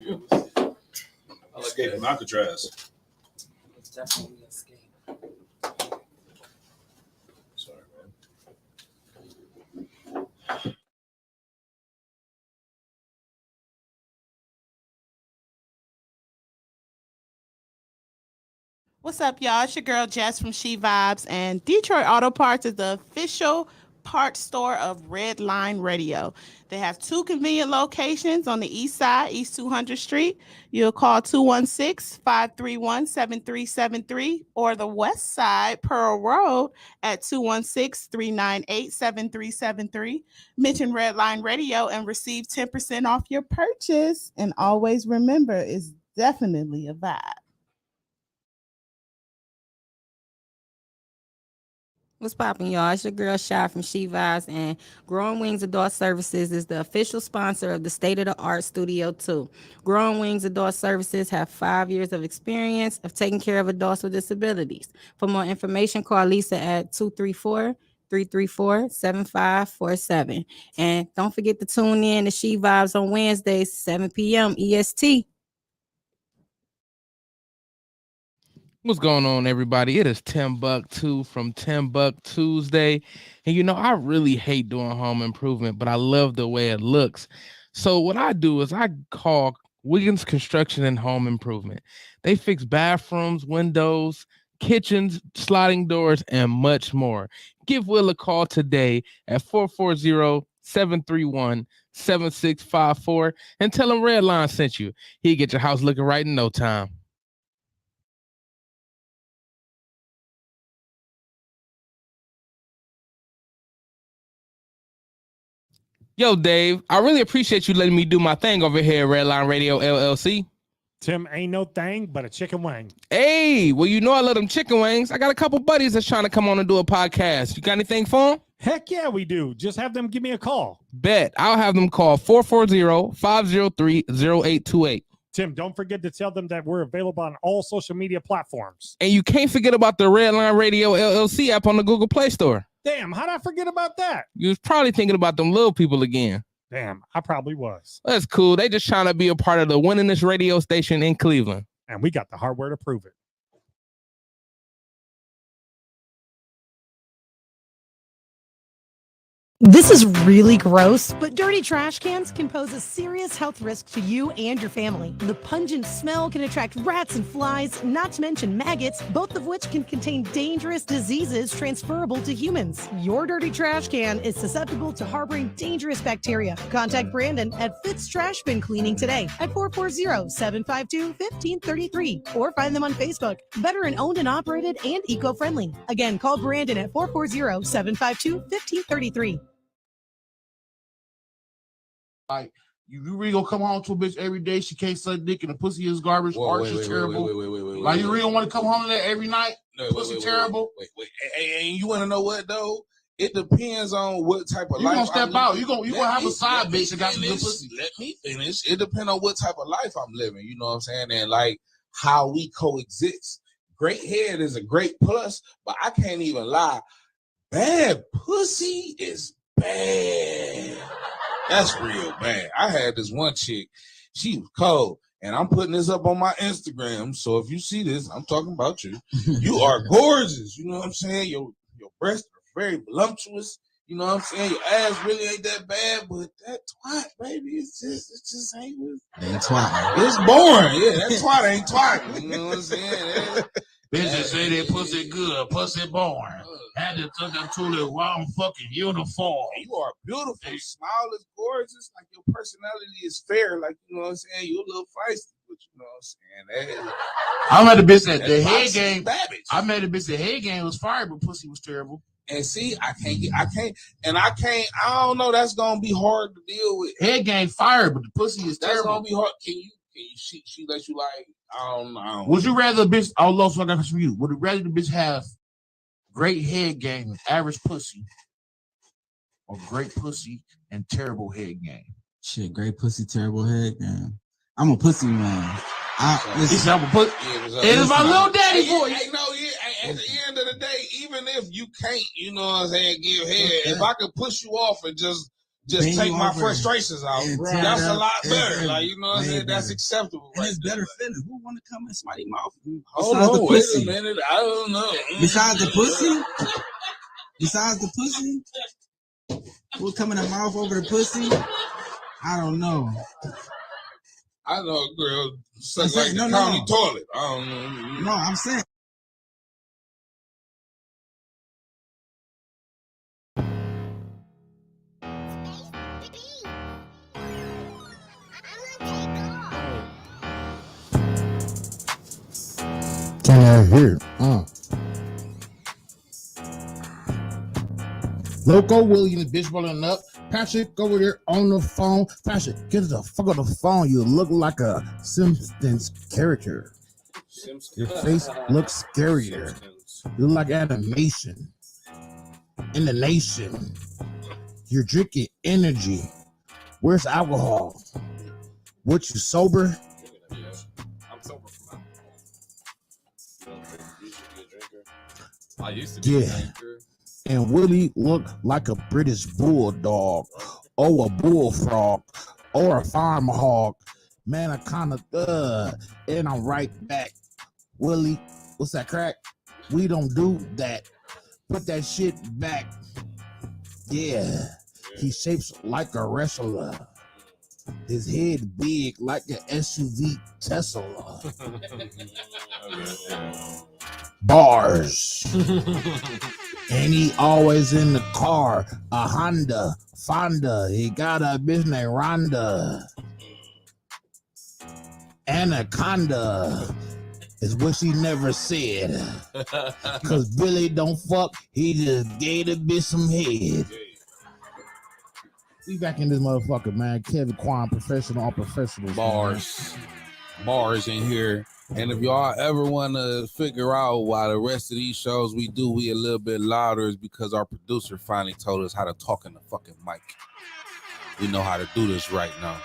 Escape from Alcatraz. It's definitely an escape. Sorry, man. What's up, y'all? It's your girl Jess from She Vibes, and Detroit Auto Parts is the official parts store of Red Line Radio. They have two convenient locations on the east side, East 200th Street. You'll call 216-531-7373, or the west side, Pearl Road, at 216-398-7373. Mention Red Line Radio and receive 10% off your purchase. And always remember, it's definitely a vibe. What's poppin', y'all? It's your girl Shy from She Vibes, and Growing Wings Adult Services is the official sponsor of the State of the Art Studio 2. Growing Wings Adult Services have 5 years of experience of taking care of adults with disabilities. For more information, call Lisa at 234-334-7547. And don't forget to tune in to She Vibes on Wednesdays, 7 p.m. EST. What's going on, everybody? It is Timbuk2 from Timbuk Tuesday. And you know, I really hate doing home improvement, but I love the way it looks. So what I do is I call Wiggins Construction and Home Improvement. They fix bathrooms, windows, kitchens, sliding doors, and much more. Give Will a call today at 440-731-7654 and tell him Redline sent you. He'll get your house looking right in no time. Yo, Dave, I really appreciate you letting me do my thing over here at Redline Radio LLC. Tim, ain't no thing but a chicken wing. Hey, well, you know I love them chicken wings. I got a couple buddies that's trying to come on and do a podcast. You got anything for them? Heck yeah, we do. Just have them give me a call. Bet. I'll have them call 440-503-0828. Tim, don't forget to tell them that we're available on all social media platforms. And you can't forget about the Redline Radio LLC app on the Google Play Store. Damn, how'd I forget about that? You was probably thinking about them little people again. Damn, I probably was. That's cool. They just trying to be a part of the winningest radio station in Cleveland. And we got the hardware to prove it. This is really gross, but dirty trash cans can pose a serious health risk to you and your family. The pungent smell can attract rats and flies, not to mention maggots, both of which can contain dangerous diseases transferable to humans. Your dirty trash can is susceptible to harboring dangerous bacteria. Contact Brandon at Fitz Trash Bin Cleaning today at 440-752-1533 or find them on Facebook. Veteran owned and operated and eco-friendly. Again, call Brandon at 440-752-1533. Like, you really gonna come home to a bitch every day? She can't suck dick and the pussy is garbage. Art is terrible. Like, you really don't want to come home to that every night? Pussy terrible. Wait. And you want to know what though? It depends on what type of life. You gonna step out? You gonna have a side bitch that got some good pussy? Let me finish. It depends on what type of life I'm living. You know what I'm saying? And like how we coexist. Great head is a great plus, but I can't even lie. Bad pussy is bad. That's real bad. I had this one chick. She was cold. And I'm putting this up on my Instagram. So if you see this, I'm talking about you. You are gorgeous. You know what I'm saying? Your breasts are very voluptuous. You know what I'm saying? Your ass really ain't that bad, but that twat, baby, it just ain't with. Ain't twat. It's boring. Yeah, that twat ain't twat. You know what I'm saying? Bitches say that pussy good, pussy boring. Had to took her to the wrong fucking uniform. You are beautiful. Smile is gorgeous. Like your personality is fair. Like, you know what I'm saying? You're a little feisty, but you know what I'm saying? I met a bitch that the head game. I met a bitch that head game was fire, but pussy was terrible. And see, I don't know. That's gonna be hard to deal with. Head game fire, but the pussy is terrible. That's gonna be hard. Can you she let you like? I don't know. Would you rather a bitch? Oh, low, so I got from you. Would you rather the bitch have great head game and average pussy, or great pussy and terrible head game? Shit, great pussy, terrible head game. I'm a pussy man. It is my little daddy boy. At the end of the day, even if you can't, you know what I'm saying, give head. If I could push you off and just just bend take you my over frustrations out. and Bro, tear that's it a up. lot It's better. Like, you know what I'm way saying? That's better. acceptable. And right it's there. better feeling. Who want to come in somebody's mouth? Hold Besides the on, wait pussy. a minute. I don't know. Besides the pussy? Besides the pussy? Who come in the mouth over the pussy? I don't know. I know a girl suck I'm saying, like the no. county toilet. I don't know. No, I'm saying. Can I hear? Loco Williams, bitch rolling up. Patrick over there on the phone. Patrick, get the fuck on the phone. You look like a Simpsons character. Your face looks scarier. You look like animation. In the nation. You're drinking energy. Where's alcohol? What, you sober? I'm sober from alcohol. You should be a drinker. I used to be a drinker. And Willie looked like a British bulldog, or a bullfrog, or a farm hog. Man, I kind of and I'm right back. Willie, what's that crack? We don't do that. Put that shit back. Yeah, he shapes like a wrestler. His head big like an SUV Tesla. Bars. And he always in the car, a Honda, Fonda. He got a bitch named Rhonda. Anaconda is what she never said. Cause Billy don't fuck, he just gave the bitch some head. We back in this motherfucker, man. Kevin Quan, professional, unprofessionals. Bars in here. And if y'all ever want to figure out why the rest of these shows we a little bit louder, is because our producer finally told us how to talk in the fucking mic. We know how to do this right now.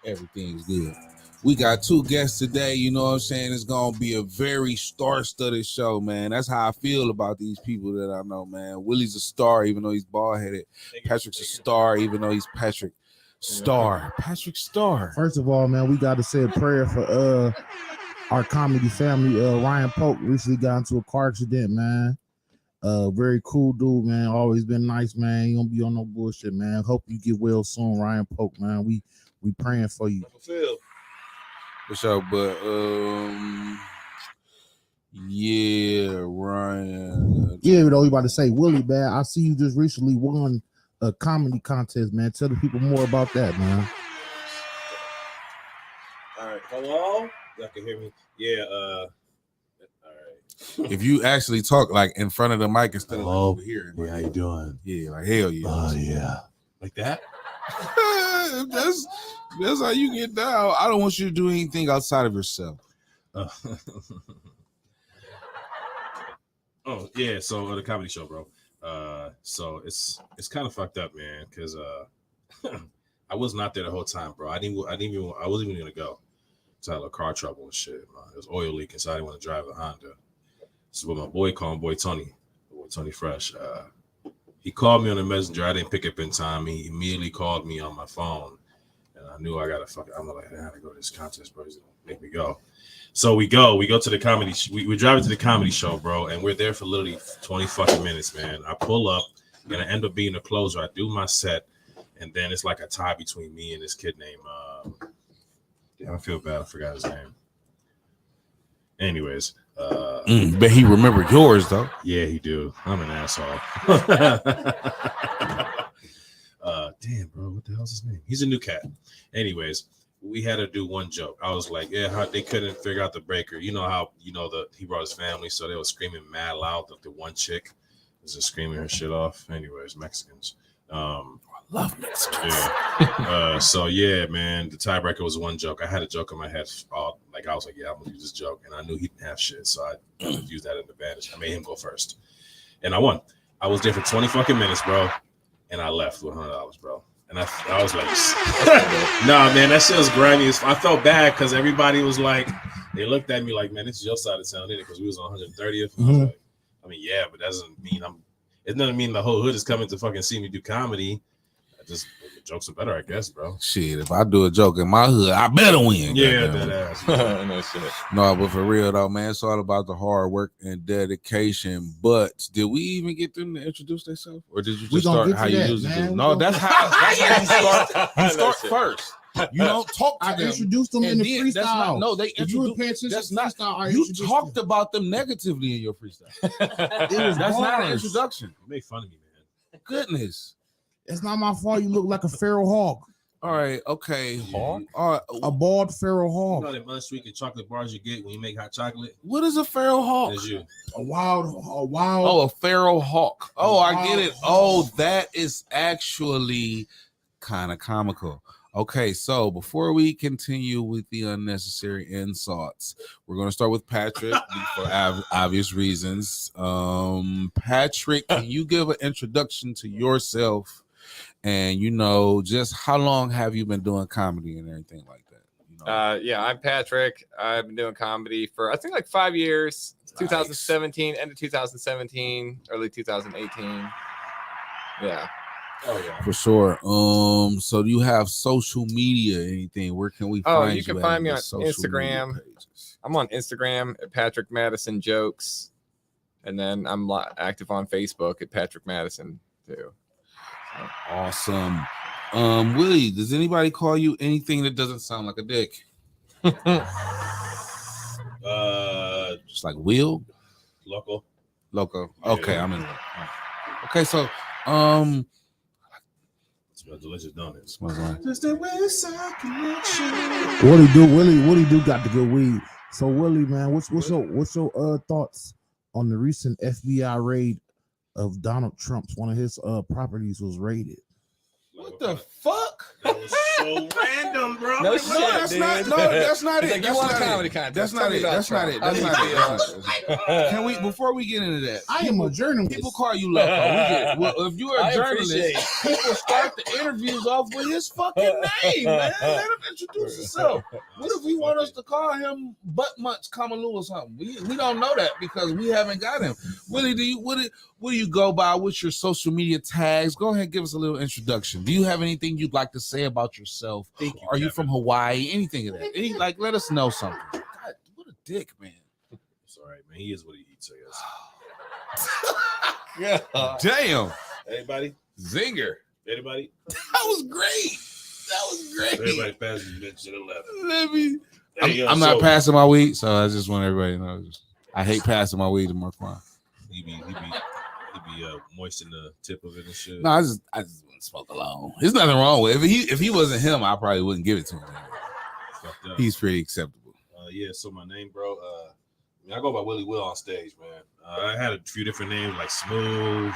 Everything's good. We got two guests today, you know what I'm saying? It's going to be a very star-studded show, man. That's how I feel about these people that I know, man. Willie's a star, even though he's bald-headed. Patrick's a star, even though he's Patrick Star. Patrick Star. First of all, man, we got to say a prayer for our comedy family. Ryan Polk recently got into a car accident, man. Very cool dude, man. Always been nice, man. He don't be on no bullshit, man. Hope you get well soon, Ryan Polk, man. We praying for you. For sure, but yeah, Ryan. Yeah, you know, we about to say, Willie, man. I see you just recently won a comedy contest, man. Tell the people more about that, man. All right, hello. Y'all can hear me? Yeah. All right. If you actually talk like in front of the mic instead of like over here, Yeah, how you doing? yeah, like hell yeah. Oh yeah, like that. That's how you get down. I don't want you to do anything outside of yourself. Oh yeah, so the comedy show, bro. So it's kind of fucked up, man, because I was not there the whole time, bro. I wasn't even gonna go. So I had a car trouble and shit. It was oil leaking, so I didn't want to drive a Honda. This is what my boy called boy Tony Fresh. He called me on the messenger. I didn't pick up in time. He immediately called me on my phone, and I knew I gotta fuck. I'm like, I gotta go to this contest, bro. He's gonna make me go. So we go to the comedy. We drive to the comedy show, bro, and we're there for literally 20 fucking minutes, man. I pull up, and I end up being the closer. I do my set, and then it's like a tie between me and this kid named. I feel bad. I forgot his name. Anyways, But he remembered yours though. yeah, he do. I'm an asshole. Damn, bro, what the hell's his name? He's a new cat. Anyways, we had to do one joke. I was like, yeah, how they couldn't figure out the breaker. You know how he brought his family, so they were screaming mad loud. Like the one chick was just screaming her shit off. Anyways, Mexicans. I love Mexicans. Yeah. So yeah, man, the tiebreaker was one joke. I had a joke in my head. Like I was like, yeah, I'm gonna use this joke, and I knew he didn't have shit, so I used that as an advantage. I made him go first, and I won. I was there for 20 fucking minutes, bro, and I left with $100, bro. And I was like, nah, man, that shit was grimy. I felt bad because everybody was like, they looked at me like, man, this is your side of town, isn't it? Because we was on 130th. Mm-hmm. I was like, I mean, yeah, but that doesn't mean it doesn't mean the whole hood is coming to fucking see me do comedy. Just jokes are better, I guess, bro. Shit, if I do a joke in my hood, I better win. Yeah, goddamn. that ass. No shit. No, but for real though, man, it's all about the hard work and dedication. But did we even get them to introduce themselves, or did you We just gonna start get how to you that, usually man. do? We No, gonna- that's how you start. You No start shit. first. You don't talk to I them. introduced them in and the then- that's not- freestyle. no, they If you were introduced. paying attention That's to not. freestyle, I You introduced talked them. about them negatively in your freestyle. It was That's not an bars. introduction. You make fun of me, man. Goodness. It's not my fault. You look like a feral hog, All right. Okay. Hawk? All right. a bald feral You know hog, that unsweetened chocolate bars you get when you make hot chocolate? What is a feral hawk? That's you. a wild. Oh, a feral hawk. Oh, I get it. Oh, Hawk. that is actually kind of comical. Okay, so before we continue with the unnecessary insults, we're going to start with Patrick for obvious reasons. Patrick, can you give an introduction to yourself and, just how long have you been doing comedy and everything like that? Yeah, I'm Patrick. I've been doing comedy for I think like 5 years. 2017, end of 2017, early 2018. Yeah. Oh yeah. For sure. So do you have social media, anything? Where can we find you? You can at find me your on social media Instagram. pages? I'm on Instagram at Patrick Madison Jokes. And then I'm active on Facebook at Patrick Madison too. Awesome. Willie, does anybody call you anything that doesn't sound like a dick? Just like Will? Local. Loco. Okay, Yeah. I'm in. Okay, so It's a delicious donuts. smells like- Just a Westside connection. Willie do got the good weed. So Willie, man, what's your thoughts on the recent FBI raid of Donald Trump's? One of his properties was raided. what the fuck? That was so random, bro. No No, shit, that's dude. not. No, that's not He's it. like, you That's want a not it. comedy contest? That's Tell not me it. about That's not Trump. it. That's How not do it. you That's feel? not it. Can we, before we get into that, I am a journalist. people call you Loco. We get it. Well, if you're a I journalist, appreciate people start the interviews off with his fucking name, man. Let him introduce himself. What if we want us to call him Butt Munch Kamalu or something? We don't know that because we haven't got him. Willie, what do you go by? What's your social media tags? Go ahead and give us a little introduction. Do you have anything you'd like to say about yourself? Thank you, Are you Kevin. from Hawaii? Anything of that? Let us know something. God, what a dick, man. It's all right, man. He is what he eats, I Yeah. guess. Damn. Anybody? Zinger. Anybody? That was great. That was great. Everybody passes bitch at 11. Let me. Hey, I'm not passing my weed, so I just want everybody to know. I hate passing my weed to Quan. He be moistening the tip of it and shit. No, I just wouldn't smoke alone. There's nothing wrong with it. If he wasn't him, I probably wouldn't give it to him. Fucked up. He's pretty acceptable. Yeah, so my name, bro. I go by Willie Will on stage, man. I had a few different names like Smooth,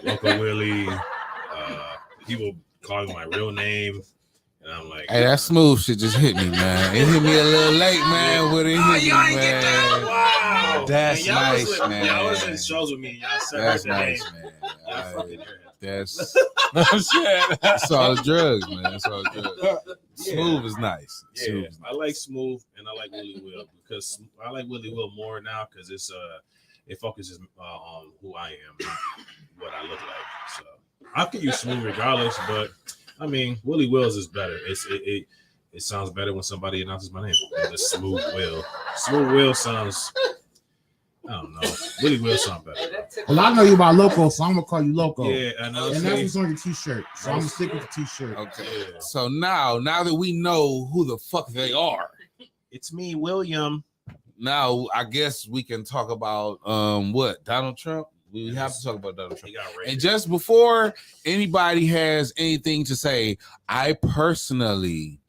Local Willie. People call me my real name, and I'm like, Hey, that smooth shit just hit me, man. It hit me a little late, man. But it hit me, man. wow, That's y'all nice, man. Y'all was in shows with me. Y'all said That's the nice, name. man. Y'all fucking That's No shit. that's all the drugs, man. That's all the drugs. Yeah. Smooth is nice. Yeah, Smooth is I like Smooth and I like Willie Will because I like Willie Will more now because it focuses on who I am, and what I look like. So I could use Smooth regardless, but I mean Willie Wills is better. It sounds better when somebody announces my name. The Smooth Will. Smooth Will sounds. I don't know. Willie Will sound better. Well, I know you by Loco, so I'm gonna call you Loco. Yeah, I know. And that's what's on your t-shirt. So I'm gonna stick with the t-shirt. Okay. Yeah. So now that we know who the fuck they are, It's me, William. now I guess we can talk about what Donald Trump. We have to talk about Donald Trump. He got raided. And just before anybody has anything to say, I personally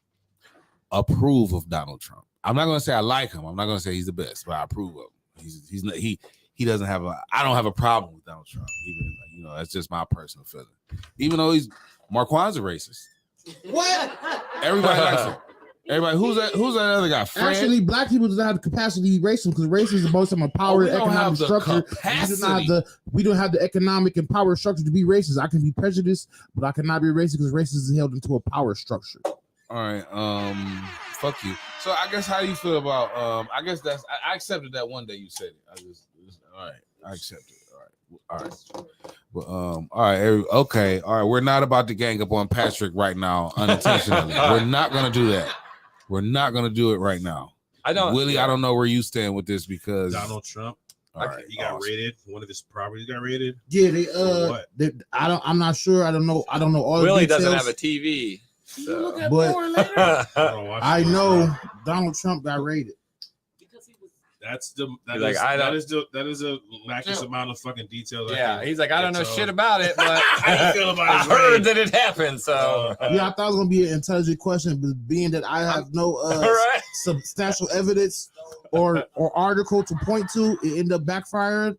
approve of Donald Trump. I'm not gonna say I like him. I'm not gonna say he's the best, but I approve of him. He's not, he doesn't have I don't have a problem with Donald Trump. Even that's just my personal feeling. Even though Quan's a racist. What? Everybody likes him. Everybody, who's that other guy? Fred? Actually, black people do not have the capacity to be racist because racism is most of them a power we and don't have economic the structure. capacity. We don't have the economic and power structure to be racist. I can be prejudiced, but I cannot be racist because racism is held into a power structure. All right, fuck you. So I guess how you feel about I guess that's I accepted that one day you said it. All right, I accept it. All right. But all right, okay, all right. We're not about to gang up on Patrick right now unintentionally. We're not gonna do that. We're not gonna do it right now. I don't, Willie. I don't know where you stand with this because Donald Trump. All right, he got raided. One of his properties got raided. Yeah, I'm not sure. I don't know all Willie the details. doesn't have a TV. So. But I know right. Donald Trump got raided. That is a lacking amount of fucking details. Yeah, he's like, I don't know shit about it, but I feel about I heard that it happened. So yeah, I thought it was gonna be an intelligent question, but being that I have no substantial evidence or article to point to, it ended up backfiring.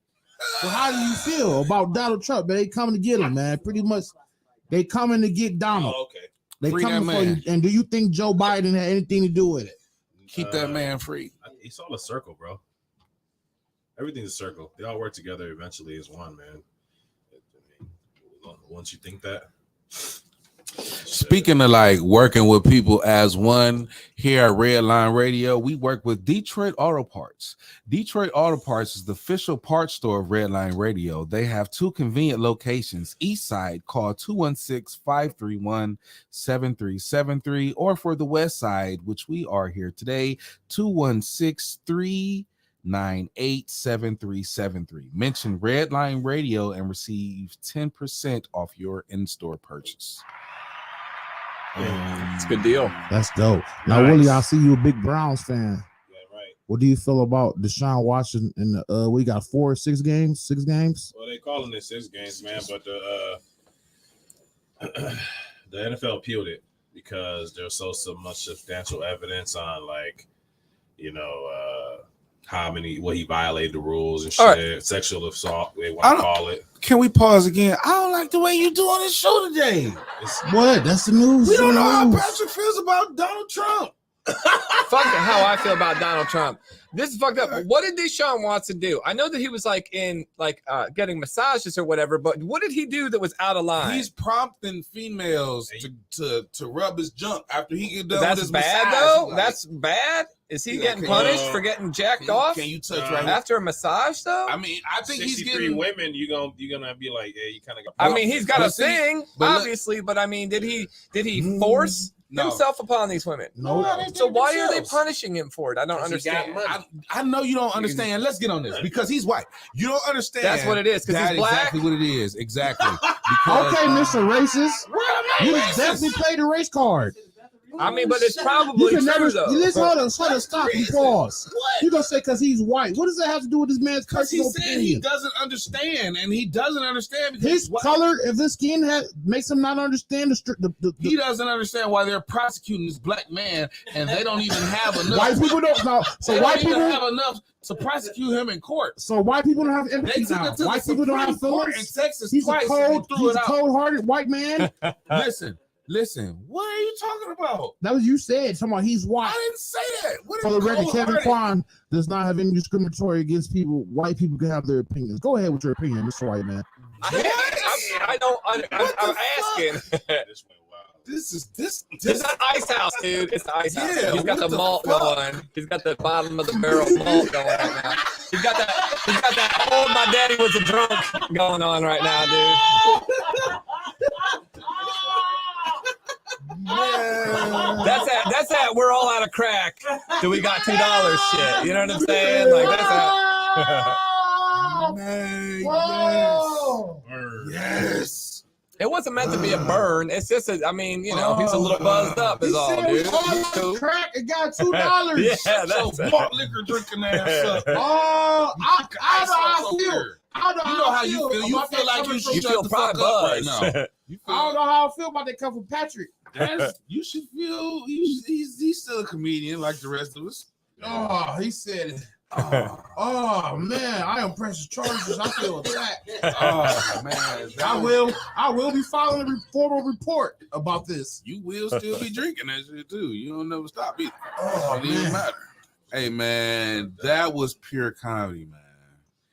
So how do you feel about Donald Trump? They coming to get him, man. Pretty much, they coming to get Donald. Oh, okay. They coming for you. And do you think Joe Biden had anything to do with it? Keep that man free. It's all a circle, bro. Everything's a circle. They all work together eventually as one, man. Once you think that. Speaking of like working with people as one, here at Redline Radio, we work with Detroit Auto Parts. Detroit Auto Parts is the official parts store of Redline Radio. They have 2 convenient locations. East side, call 216-531-7373, or for the west side, which we are here today, 216-398-7373. Mention Redline Radio and receive 10% off your in-store purchase. it's a good deal. That's dope. Now, Nice. Willie, I see you a big Browns fan. Yeah, right. What do you feel about Deshaun Watson? And we got 6 games. Well, they calling it 6 games, man, but the NFL appealed it because there's so much substantial evidence on, like, what he violated the rules and shit, right. sexual assault, they want to call it. Can we pause again? I don't like the way you do on this show today. What? That's the news. We don't know how Patrick feels about Donald Trump. Fuck how I feel about Donald Trump. This is fucked up. What did Deshaun Watson do? I know that he was getting massages or whatever, but what did he do that was out of line? He's prompting females to rub his junk after he get done with That's his bad massage. though. Like, That's bad. Is he getting can punished you- for getting jacked off? Can you touch right after a massage though? I mean, I think he's 63 getting women. You're gonna be like, yeah, you kind of. I mean, he's got a But see, thing, but look- obviously, but I mean, did he force himself upon these women? No. So why are they punishing him for it? I don't understand. I know you don't understand. Let's get on this because he's white. You don't understand. That's what it is, 'cause he's That's black? exactly what it is. Exactly. Because, Okay, Mr. Racist. You racist. definitely played the race card. I mean, but it's You probably can true never though. listen. Hold on, stop and pause. What? You gonna say because he's white? What does that have to do with this man's Because he personal said he opinion? doesn't understand, and he doesn't understand because His he's white. color, if his skin makes him not understand the He doesn't understand why they're prosecuting this black man, and they don't even have enough. white people don't know. So They white don't even people have enough to prosecute him in court. So white people don't have They empathy took now. it to White the people don't have Supreme Court in feelings. Texas He's a twice, and cold, they threw he's it a out. cold-hearted white man. Listen. What are you talking about? That was you said. Talking about he's white. I didn't say that. What For are the you record, Kevin cold-hearted? Quan does not have any discriminatory against people. White people can have their opinions. Go ahead with your opinion, Mr. White Man. I'm asking. This is It's an ice house, dude. It's the ice house. Yeah, He's got what the the malt fuck? going. He's got the bottom of the barrel malt going right now. He's got that old my daddy was a drunk going on right now, dude. That's that we're all out of crack. Do we got $2 shit? You know what I'm saying? Like that's that. Man, yes. It wasn't meant to be a burn. It's just he's a little buzzed up is all, dude. He's cool. Crack, it got $2. Yeah, So that's malt liquor drinking ass up. Oh, I know how I feel. Here. I know You know how you feel. You about feel that like coming you from- should You shut feel the fuck probably up right buzzed. now. You I don't know how I feel about that come from Patrick. You should feel he's still a comedian like the rest of us. Oh, he said it. Oh man, I am pressing charges. I feel attacked. Oh man, I will be filing a formal report about this. You will still be drinking that shit too. You don't never stop either. Oh It don't even man. matter. Hey man, that was pure comedy, man.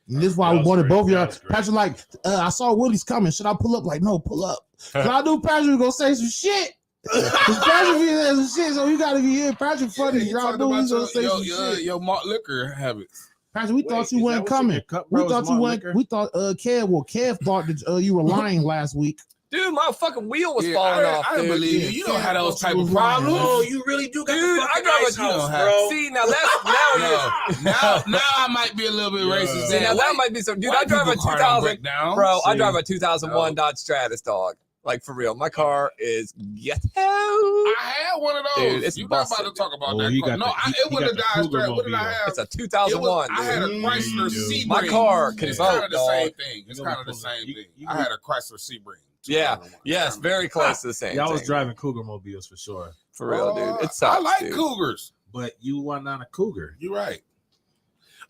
And this is why That we was wanted great. both of y'all. That was great. Patrick, like, I saw Willie's coming. Should I pull up? Like, no, pull up. So I knew Patrick was gonna say some shit. Cause Patrick be saying some shit, so you gotta be here. Patrick funny. He Y'all talked know about he's gonna say some shit. your malt liquor habits. Patrick, we thought you weren't coming. We thought you weren't. We thought Kev thought that you were lying last week. Dude, my fucking wheel was falling off. I dude. believe you. You don't have those type of problems. Oh, you really do got Dude, the fucking I ice drive house, bro. See, now that's now I might be a little bit racist. See, now that might be some. Dude, I drive a 2000. Bro, I drive a 2001 Dodge Stratus, dog. Like for real, my car is ghetto. I had one of those. Dude, it's You're busted, not about to talk about Oh, that he car. got No, the- it was a Dodge Stratus. What did I have? It's a 2001. I had a dude. Chrysler Sebring. My car can It's vote, kind of the dog. same thing. It's kind of the same thing. I had a Chrysler Sebring. Yeah, yes, very close to the same. Y'all was thing. driving Cougar mobiles for sure. For real, dude. It sucks. I like dude. Cougars. But you were not a Cougar. You're right.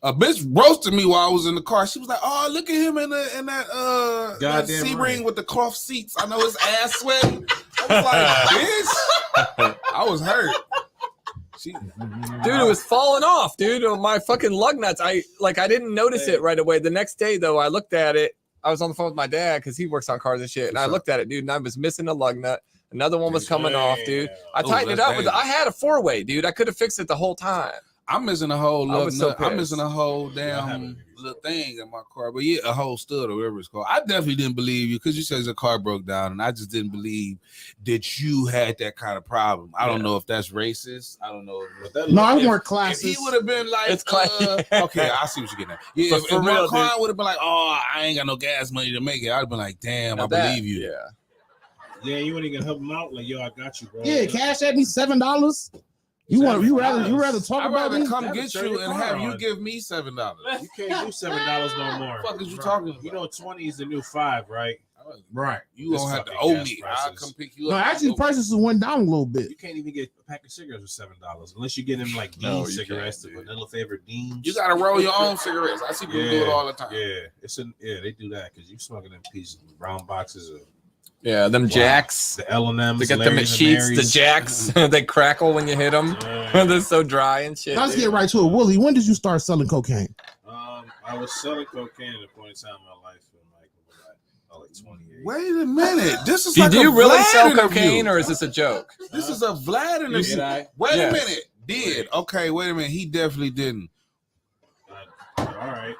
A bitch roasted me while I was in the car. She was like, "Oh, look at him in that Goddamn Sebring right. with the cloth seats. I know his ass sweating." I was like, "Bitch," I was hurt. Dude, it was falling off, dude. My fucking lug nuts. I didn't notice it right away. The next day, though, I looked at it. I was on the phone with my dad because he works on cars and shit, and I looked at it, dude, and I was missing a lug nut. Another one was coming off, dude. I tightened it up with. I had a 4-way, dude. I could have fixed it the whole time. I'm missing a whole lug so nut. I'm pissed. missing a whole damn little thing in my car. But yeah, a whole stud or whatever it's called. I definitely didn't believe you because you said your car broke down, and I just didn't believe that you had that kind of problem. I don't know if that's racist. I don't know. No, I weren't If classes. he would have been like, It's okay, I see what you're getting at. Yeah, But if for real, Quan would have been like, oh, I ain't got no gas money to make it, I'd have been like, damn, Now I that- believe you. Yeah. Yeah, you wouldn't even help him out. Like, yo, I got you, bro. Yeah, cash at me $7. You rather talk I'd about rather me? come get turn you your and car have you on. give me $7. You can't do $7 no more. What the fuck is you talking about? You know, 20 is the new 5, right? Right. You This don't have to fucking owe gas me. I'll prices. come pick you No, up. actually, prices went down a little bit. You can't even get a pack of cigarettes for $7 unless you get them like No, Dean you cigarettes, the can't, dude. vanilla flavored Deans. You gotta roll your own cigarettes. I see people do it all the time. Yeah, they do that because you smoking them pieces of brown boxes of Yeah, them jacks. the L&M's. They get them at sheets, the jacks. They crackle when you hit them. They're so dry and shit. Let's dude. get right to it. Willie, when did you start selling cocaine? I was selling cocaine at a point in time in my life, like 28. Wait a minute. This is Did like you a really Vlad sell interview. cocaine or is this a joke? This is a Vlad interview. Did I? Wait Yes. a minute. Did. Okay, wait a minute. He definitely didn't. All right.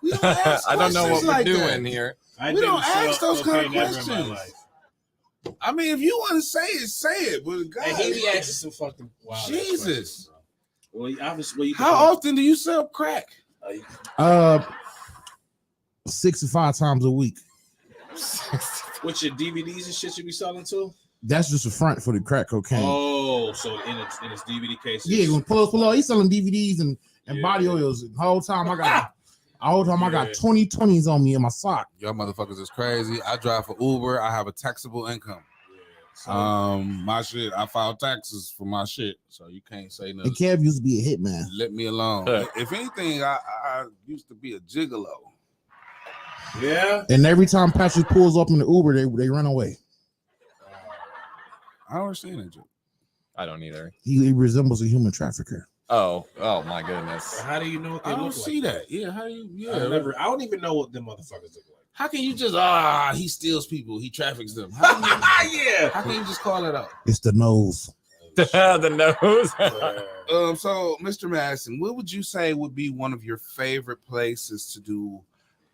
We don't ask I don't know what questions we're like doing that. here. I We don't didn't sell ask those kind of cocaine ever in my questions. life. I mean, if you want to say it, say it. But God, Hey, he be asking some fucking wild Jesus. Well, obviously, How often do you sell crack? 65 times a week. With your DVDs and shit you be selling too? That's just a front for the crack cocaine. Oh, so in its DVD cases. Yeah, when pull up, he's selling DVDs and body oils. The whole time I got 20/20s on me in my sock. Y'all motherfuckers is crazy. I drive for Uber. I have a taxable income. My shit, I file taxes for my shit, so you can't say nothing. And Kev used to be a hitman. Let me alone. If anything, I used to be a gigolo. Yeah. And every time Patrick pulls up in the Uber, they run away. I don't understand that joke. I don't either. He resembles a human trafficker. Oh my goodness. How do you know what they I don't look see like? that. Yeah, how do you? Yeah, I don't even know what them motherfuckers look like. How can you just he steals people, he traffics them? How can you, Yeah. how can you just call it out? It's the nose. The nose. So, Mr. Madison, what would you say would be one of your favorite places to do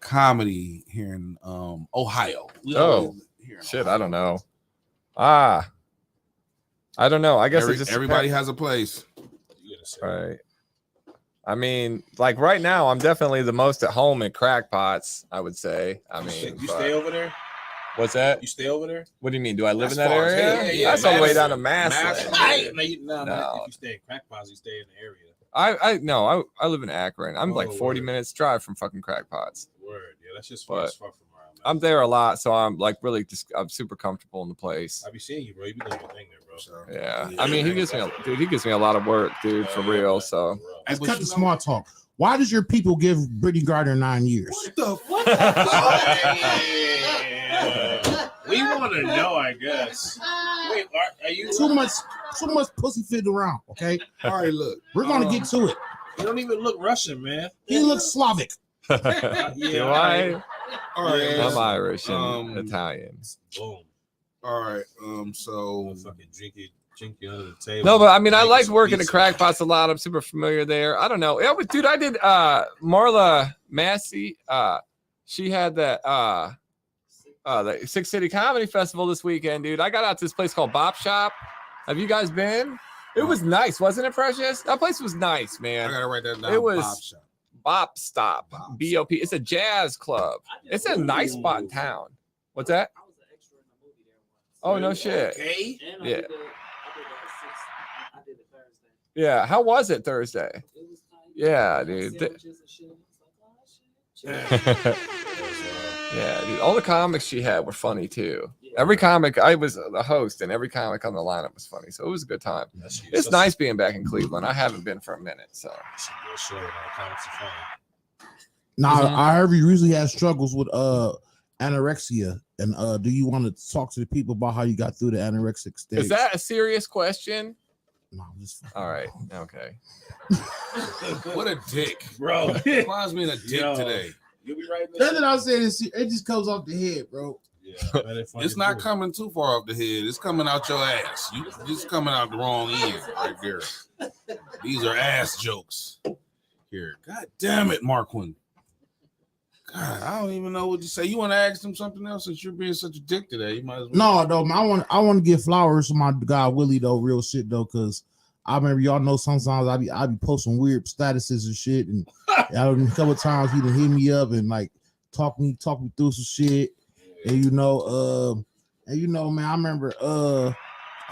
comedy here in Ohio? Shit, I don't know. I don't know. I guess it just everybody has a place. right. I mean, like right now, I'm definitely the most at home at Crackpots. I would say. I mean, You stay over there? What's that? You stay over there? What do you mean? Do I live That's in that far as area? hell. Yeah, That's all the way Madison. down to Massillon. No. If you stay in Crackpots, you stay in the area. I live in Akron. I'm like 40 minutes drive from fucking Crackpots. Word, yeah, that's just far as fuck from where I'm at. I'm there a lot, so I'm like really I'm super comfortable in the place. I be seeing you, bro. You be doing your thing there, bro. Yeah. I mean, he gives me a lot of work, dude, for real. So Let's cut the small talk. Why does your people give Brittany Gardner 9 years? What the fuck? We want to know, I guess. Wait, are you Too much pussy fit around, okay? All right, look. We're gonna get to it. You don't even look Russian, man. He looks Slavic. do Yeah, All right. I'm Irish and Italian. Boom. All right. So Fucking drink it Jinky under the table. No, but I mean, I Making like some working the pizza. crack pots a lot. I'm super familiar there. I don't know. Yeah, but dude, I did Marla Massey. She had that the Six City Comedy Festival this weekend, dude. I got out to this place called Bop Shop. Have you guys been? It was nice, wasn't it, Precious? That place was nice, man. I gotta write that down. It was Bob Shop. Bop Stop, BOP. It's a jazz club. It's a nice spot in town. What's that? I was an extra in the movie there once. Oh, no shit. Okay. And Yeah. I did it Thursday. Yeah. How was it Thursday? It was tight. Yeah, dude. Sandwiches and shit. It's like, oh, shit. Yeah, dude. All the comics she had were funny too. Every comic, I was the host, and every comic on the lineup was funny. So it was a good time. It's nice being back in Cleveland. I haven't been for a minute. So Now, I heard you usually have struggles with anorexia, and do you want to talk to the people about how you got through the anorexic stage? is that a serious question? No, I'm just All right. Okay. What a dick, bro. Quan's being a dick today. You be right. That's what I'm saying. It just comes off the head, bro. Yeah, It's not coming too far off the head. It's coming out your ass. You just coming out the wrong end right there. These are ass jokes. Here, God damn it, Marquin. God, I don't even know what to say. You want to ask him something else since you're being such a dick today? You might as well. No, I want to give flowers to my guy Willie though, real shit though, because I remember y'all know sometimes I be posting weird statuses and shit, and a couple of times he done hit me up and like talk me through some shit, and you know, man, I remember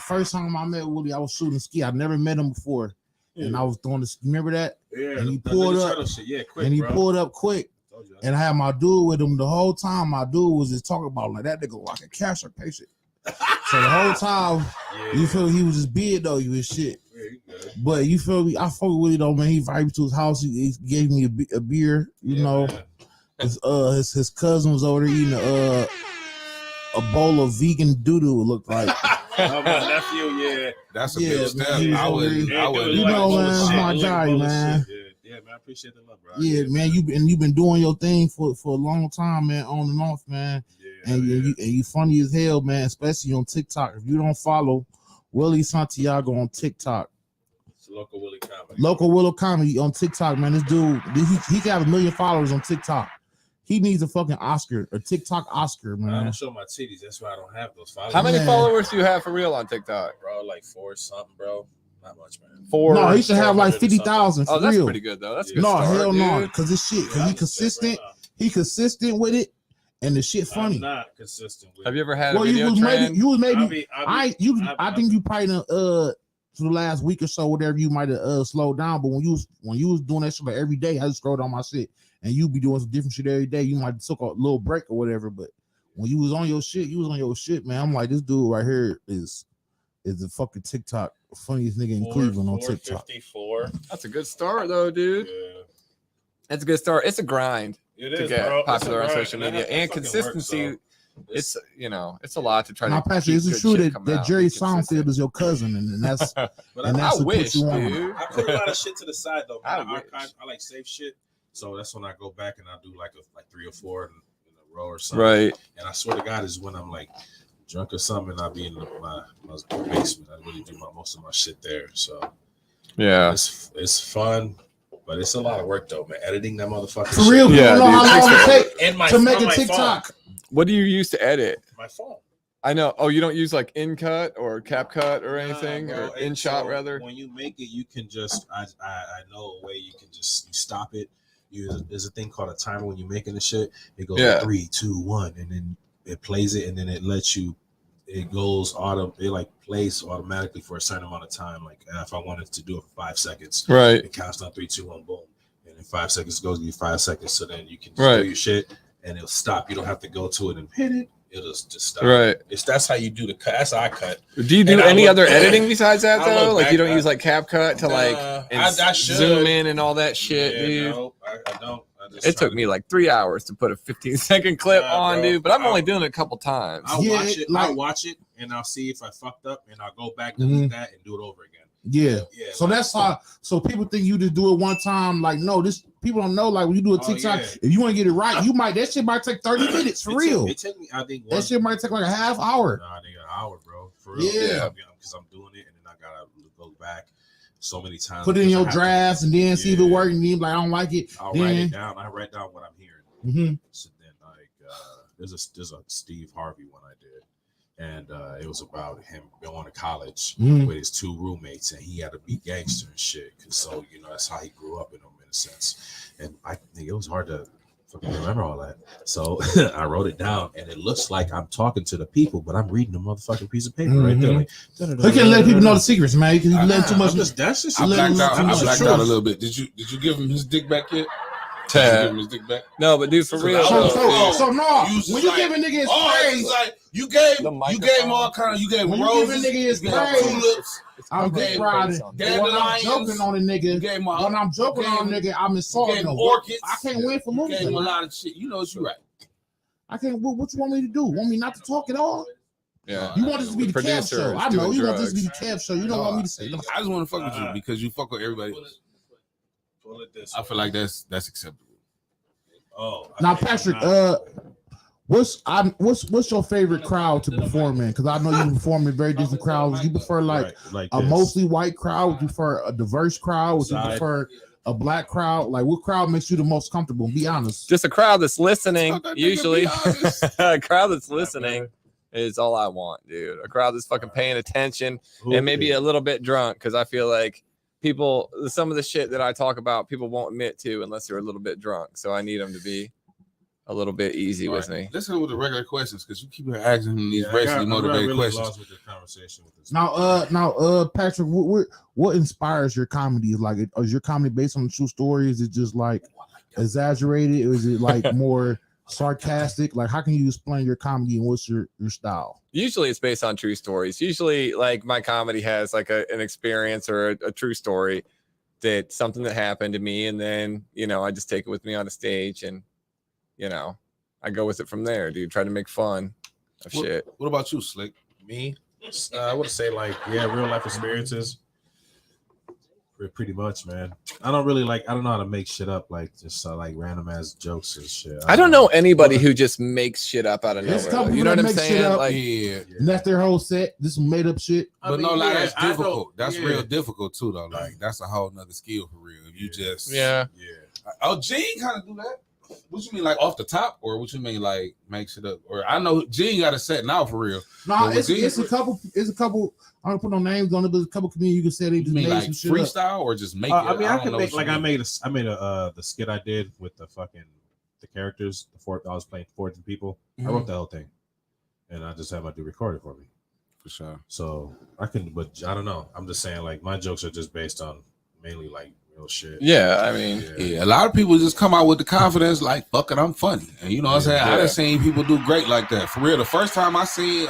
first time I met Willie, I was shooting ski. I never met him before, and I was doing this. Remember that? Yeah. And he pulled up, quick, and he bro. pulled up quick. And I had my dude with him the whole time. My dude was just talking about like that nigga like a cancer patient. So the whole time, you feel he was just big though, you was shit. But you feel me? I fuck with it though, man. He invited me to his house. He gave me a beer. You know, his cousin was over there eating a bowl of vegan doo-doo. It looked like. Oh, my nephew, yeah. That's a big step. I would. You know, man, my guy, man. Yeah, man, I appreciate the love, bro. Yeah, man, you've been doing your thing for a long time, man, on and off, man. Yeah, and you funny as hell, man, especially on TikTok. If you don't follow Willie Santiago on TikTok, it's Local Willie Comedy. Local Willie Comedy on TikTok, man. This dude, he got 1 million followers on TikTok. He needs a fucking Oscar, a TikTok Oscar, man. I don't show my titties. That's why I don't have those followers. How many followers do you have for real on TikTok, bro? Like 4 something, bro. Not much, man. 4. No, he should have like 50,000 for Oh, that's real. pretty good though. That's a good. No, start, hell no, dude. because this shit, because he consistent. He consistent with it, and the shit funny. I'm not consistent with Have you ever had a Well, video trend? you was maybe. I think you probably done, for the last week or so, whatever, you might have slowed down. But when you was doing that shit like every day, I just scrolled on my shit, and you be doing some different shit every day. You might have took a little break or whatever, but when you was on your shit, man. I'm like, this dude right here is the fucking TikTok funniest nigga in Cleveland on TikTok. 54. That's a good start though, dude. Yeah. That's a good start. It's a grind It to is, get bro. popular on It's a grind, social and media, that and fucking consistency. works, It's it's a lot to try Now, to. Patrick, is it true that Jerry Seinfeld is your cousin, and that's But and that's I what wish, puts you on? dude. I put a lot of shit to the side though. I Man. wish. I like save shit, so that's when I go back and I do like 3 or 4 in a row or something. Right. And I swear to God, is when I'm like drunk or something, and I'll be in my basement. I really do most of my shit there. So Yeah. it's fun, but it's a lot of work though, man. Editing that motherfucker. For real, Yeah, you don't know how long it take to make a my TikTok. phone. What do you use to edit? My phone. I know. Oh, you don't use like InCut or CapCut or Nah, anything, bro. or And InShot so rather. When you make it, you can just I know a way you can just you stop it. There's a thing called a timer when you're making the shit. It goes 3, 2, 1, and then it plays it, and then it lets you. It goes it like plays automatically for a certain amount of time. Like if I wanted to do it for 5 seconds, Right. It counts down 3, 2, 1, boom, and in 5 seconds it goes. Give you 5 seconds, so then you can just do your shit, and it'll stop. You don't have to go to it and hit it. It'll just stop. Right. That's how you do the cut. That's how I cut. Do you do any other editing besides that I though? look Like back, you don't use like CapCut to like I should zoom in and all that shit, Yeah, dude. no, I don't. I just It try took to- me like 3 hours to put a 15-second clip on, bro. dude. But I'm only doing it a couple times. I'll Yeah, watch it. like- I'll watch it, and I'll see if I fucked up, and I'll go back, delete that, and do it over again. Yeah. Yeah, So like- that's how. So people think you just do it one time. Like, no, this people don't know. Like when you do a Oh, TikTok, yeah. if you want to get it right, that shit might take 30 minutes for real. It took me. I think That shit might take like a half hour. Nah, I think an hour, bro. For real. Yeah. I'm because I'm doing it, and then I gotta go back so many times. Put it in because I your have to- drafts and then see if it works. And then be like, I don't like it. I'll then, write it down. I write down what I'm hearing. Mm-hmm. So then, like, there's a Steve Harvey one I did, and it was about him going to college with his 2 roommates, and he had to be gangster and shit. Cause so that's how he grew up in a sense. And I think it was hard to fucking remember all that. So I wrote it down, and it looks like I'm talking to the people, but I'm reading the motherfucking piece of paper right there. Like, we can't let people know the secrets, man. Because you let too much. That's just I blacked out. I blacked out a truth. little bit. Did you give him his dick back yet? Did you give him his dick back? No, but dude, for real. So no, You when you like, give a nigga his oh, praise, it's like you gave him all kind of. You gave him when you roses. give a nigga his you gave him praise, tulips. I'm gave just riding. dandelions. When I'm joking on a nigga, gave him when I'm joking on a nigga, I'm insulting gave him him. orchids. I can't win for losing. Gave him a lot of shit. You know what you right. I can't. What you want me to do? Want me not to talk at all? Yeah. You want this to be the Kev show? I know you want this to be the Kev show. You don't want me to say. I just want to fuck with you because you fuck with everybody else. Pull it this I feel like that's acceptable. Oh, Now, Patrick, what's your favorite crowd to perform in? Because I know you perform in very different crowds. You prefer like a this. mostly white crowd? Would you prefer a diverse crowd? Would you Side. prefer a black crowd? Like, what crowd makes you the most comfortable? Be honest. Just a crowd that's listening. Fuck that nigga, Usually, be honest. a crowd that's listening is all I want, dude. A crowd that's fucking paying attention and maybe a little bit drunk, because I feel like people, some of the shit that I talk about, people won't admit to unless they're a little bit drunk. So I need them to be a little bit easy with me. Listen with the regular questions because you keep asking him these racially motivated questions. With the conversation with this Now, Patrick, what inspires your comedy? Like, is your comedy based on a true story? Is it just like exaggerated? Or is it like more sarcastic? Like, how can you explain your comedy and what's your style? Usually it's based on true stories. Usually, like, my comedy has like an experience or a true story, that something that happened to me, and then I just take it with me on the stage, and I go with it from there, dude. Try to make fun of shit. What about you, Slick? Me, I would say like real life experiences. Pretty much, man. I don't know how to make shit up, like just like random ass jokes and shit. I don't know anybody who just makes shit up out of There's a nowhere. couple You know what I'm that make shit saying? up. Like, And that's their whole set. This is made up shit. But no, like that's difficult. That's yeah. real difficult too, though. Like that's a whole nother skill for real. If you just yeah. Oh, Gene kind of do that. What you mean, like off the top, or what you mean, like make shit up? Or I know Gene got a set now for real. No, it's a couple. I don't put no names on it, but it's a couple comedians you can say they just made like some shit freestyle up. or just make it. I mean, I can know make what you like mean. I made a the skit I did with the characters. I was playing 14 people. I wrote the whole thing, and I just had my dude record it for me. For sure. So I can, but I don't know. I'm just saying, like my jokes are just based on mainly like real shit. Yeah, I mean, yeah, a lot of people just come out with the confidence, like, fuck it, I'm funny. And you know what I'm saying? I done seen people do great like that. For real, the first time I seen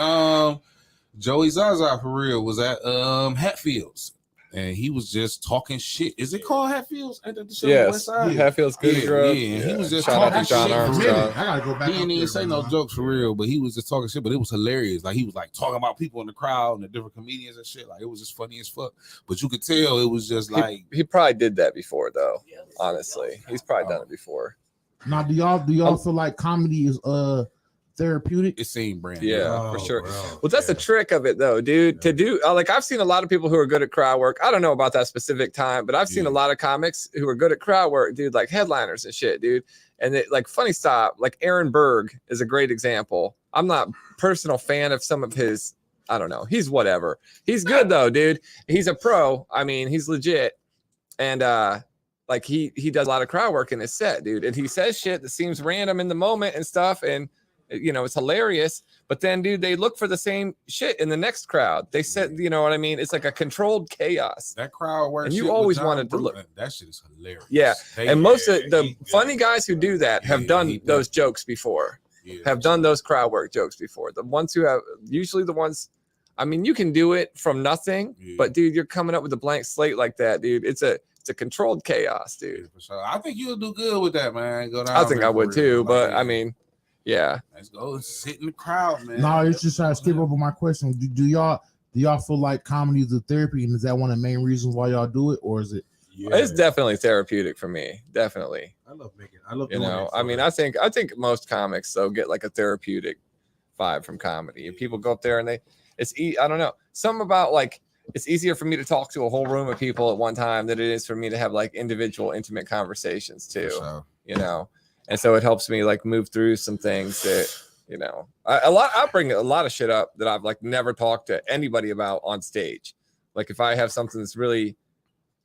Joey Zaza for real was at Hatfields. And he was just talking shit. Is it called Hatfields? Ain't that the show on the West yes, Side? Hatfield's Good Grub. Yeah, he was just Shout out talking to John shit. Armstrong. I gotta go back. He didn't even say no jokes for real, but he was just talking shit. But it was hilarious. Like he was like talking about people in the crowd and the different comedians and shit. Like it was just funny as fuck. But you could tell it was just like He probably did that before, though. Honestly, he's probably done it before. Now, do y'all feel like comedy is therapeutic? it seemed brand. Yeah, for sure. Bro. Well, that's the trick of it, though, dude. To do like I've seen a lot of people who are good at crowd work. I don't know about that specific time, but I've seen a lot of comics who are good at crowd work, dude, like headliners and shit, dude. And it, like funny stop, like Aaron Berg is a great example. I'm not a personal fan of some of his. I don't know. He's whatever. He's good though, dude. He's a pro. I mean, he's legit. And like he does a lot of crowd work in his set, dude. And he says shit that seems random in the moment and stuff. And it's hilarious. But then, dude, they look for the same shit in the next crowd. They said, you know what I mean? It's like a controlled chaos. That crowd work. And you shit always with John wanted to Bruton, look. That shit is hilarious. Yeah. They- And most of the he- funny guys who do that have done those jokes before. Have done those crowd work jokes before. The ones who have, usually the ones, I mean, you can do it from nothing, but dude, you're coming up with a blank slate like that, dude. It's a controlled chaos, dude. For sure. I think you'll do good with that, man. Go down. I think there I for would real. too, Like, but I mean, yeah. let's go and sit in the crowd, man. No, it's just trying to skip over my question. Do y'all feel like comedy is a therapy, and is that one of the main reasons why y'all do it, or is it? Yeah. It's definitely therapeutic for me. Definitely. I love making. I love You doing know, it I for mean, the- I think most comics though get like a therapeutic vibe from comedy, and people go up there and I don't know. Something about like it's easier for me to talk to a whole room of people at one time than it is for me to have like individual intimate conversations too. Sure. You know, and so it helps me like move through some things that, you know, I bring a lot of shit up that I've like never talked to anybody about on stage. Like if I have something that's really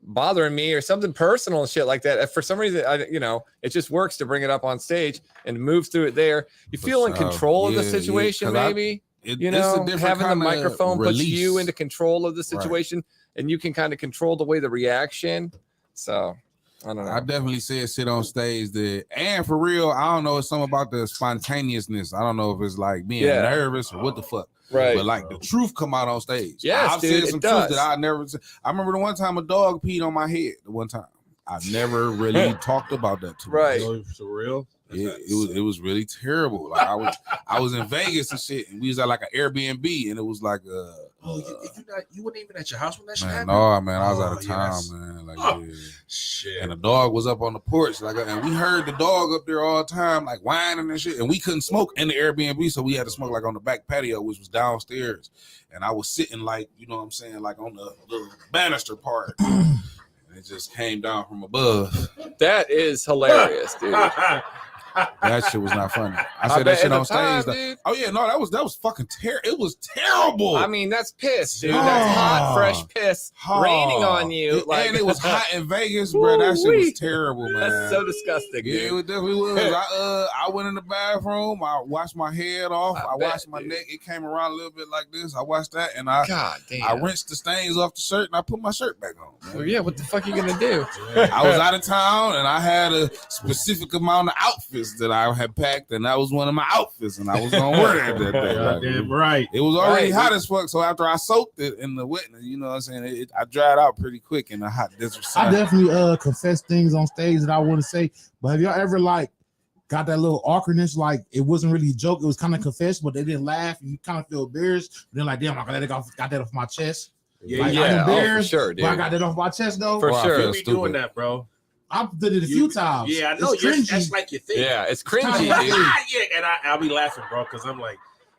bothering me or something personal and shit like that, if for some reason it just works to bring it up on stage and move through it there. You feel in control of the situation, maybe. Having the microphone puts you into control of the situation, and you can kind of control the way the reaction. So I don't know. I definitely said sit on stage and for real, I don't know, it's something about the spontaneousness. I don't know if it's like being nervous or what the fuck. Right. But like the truth come out on stage. Yes, I've dude, said some truth that I never said. I remember the one time a dog peed on my head. The one time. I've never really talked about that too right. much. For real? It was really terrible. Like I was in Vegas and shit, and we was at like an Airbnb, and it was like you weren't even at your house when that shit happened? No, man, I was out of town, man. Like shit. And the dog was up on the porch, like, and we heard the dog up there all the time, like whining and shit. And we couldn't smoke in the Airbnb, so we had to smoke like on the back patio, which was downstairs. And I was sitting like, you know what I'm saying, like on the little banister part. And it just came down from above. That is hilarious, dude. That shit was not funny. I said that shit on stage. Oh yeah, no, that was fucking terrible. It was terrible. I mean, that's piss, dude. That's hot, fresh piss raining on you. And it was hot in Vegas, bro. That shit was terrible, man. That's so disgusting. Yeah, dude. it definitely was. I went in the bathroom. I washed my head off. I washed my neck. It came around a little bit like this. I washed that, and I rinsed the stains off the shirt, and I put my shirt back on. Man. Well, yeah, what the fuck are you gonna do? I was out of town, and I had a specific amount of outfits that I had packed, and that was one of my outfits, and I was gonna wear that day. Damn right. It was already hot as fuck, so after I soaked it in the wetness, you know what I'm saying, I dried out pretty quick in the hot desert sun. I definitely confess things on stage that I want to say, but have y'all ever like got that little awkwardness, like it wasn't really a joke, it was kind of confessed, but they didn't laugh, and you kind of feel embarrassed, and then like, damn, I got that off my chest. Yeah, like, yeah, I'm embarrassed, for sure, dude. but I got that off my chest though. For sure. You be doing that, bro. I've did it a few times. Yeah, I know. It's cringy. That's like your thing. Yeah, it's cringy, dude. Yeah, and I'll be laughing, bro, because I'm like,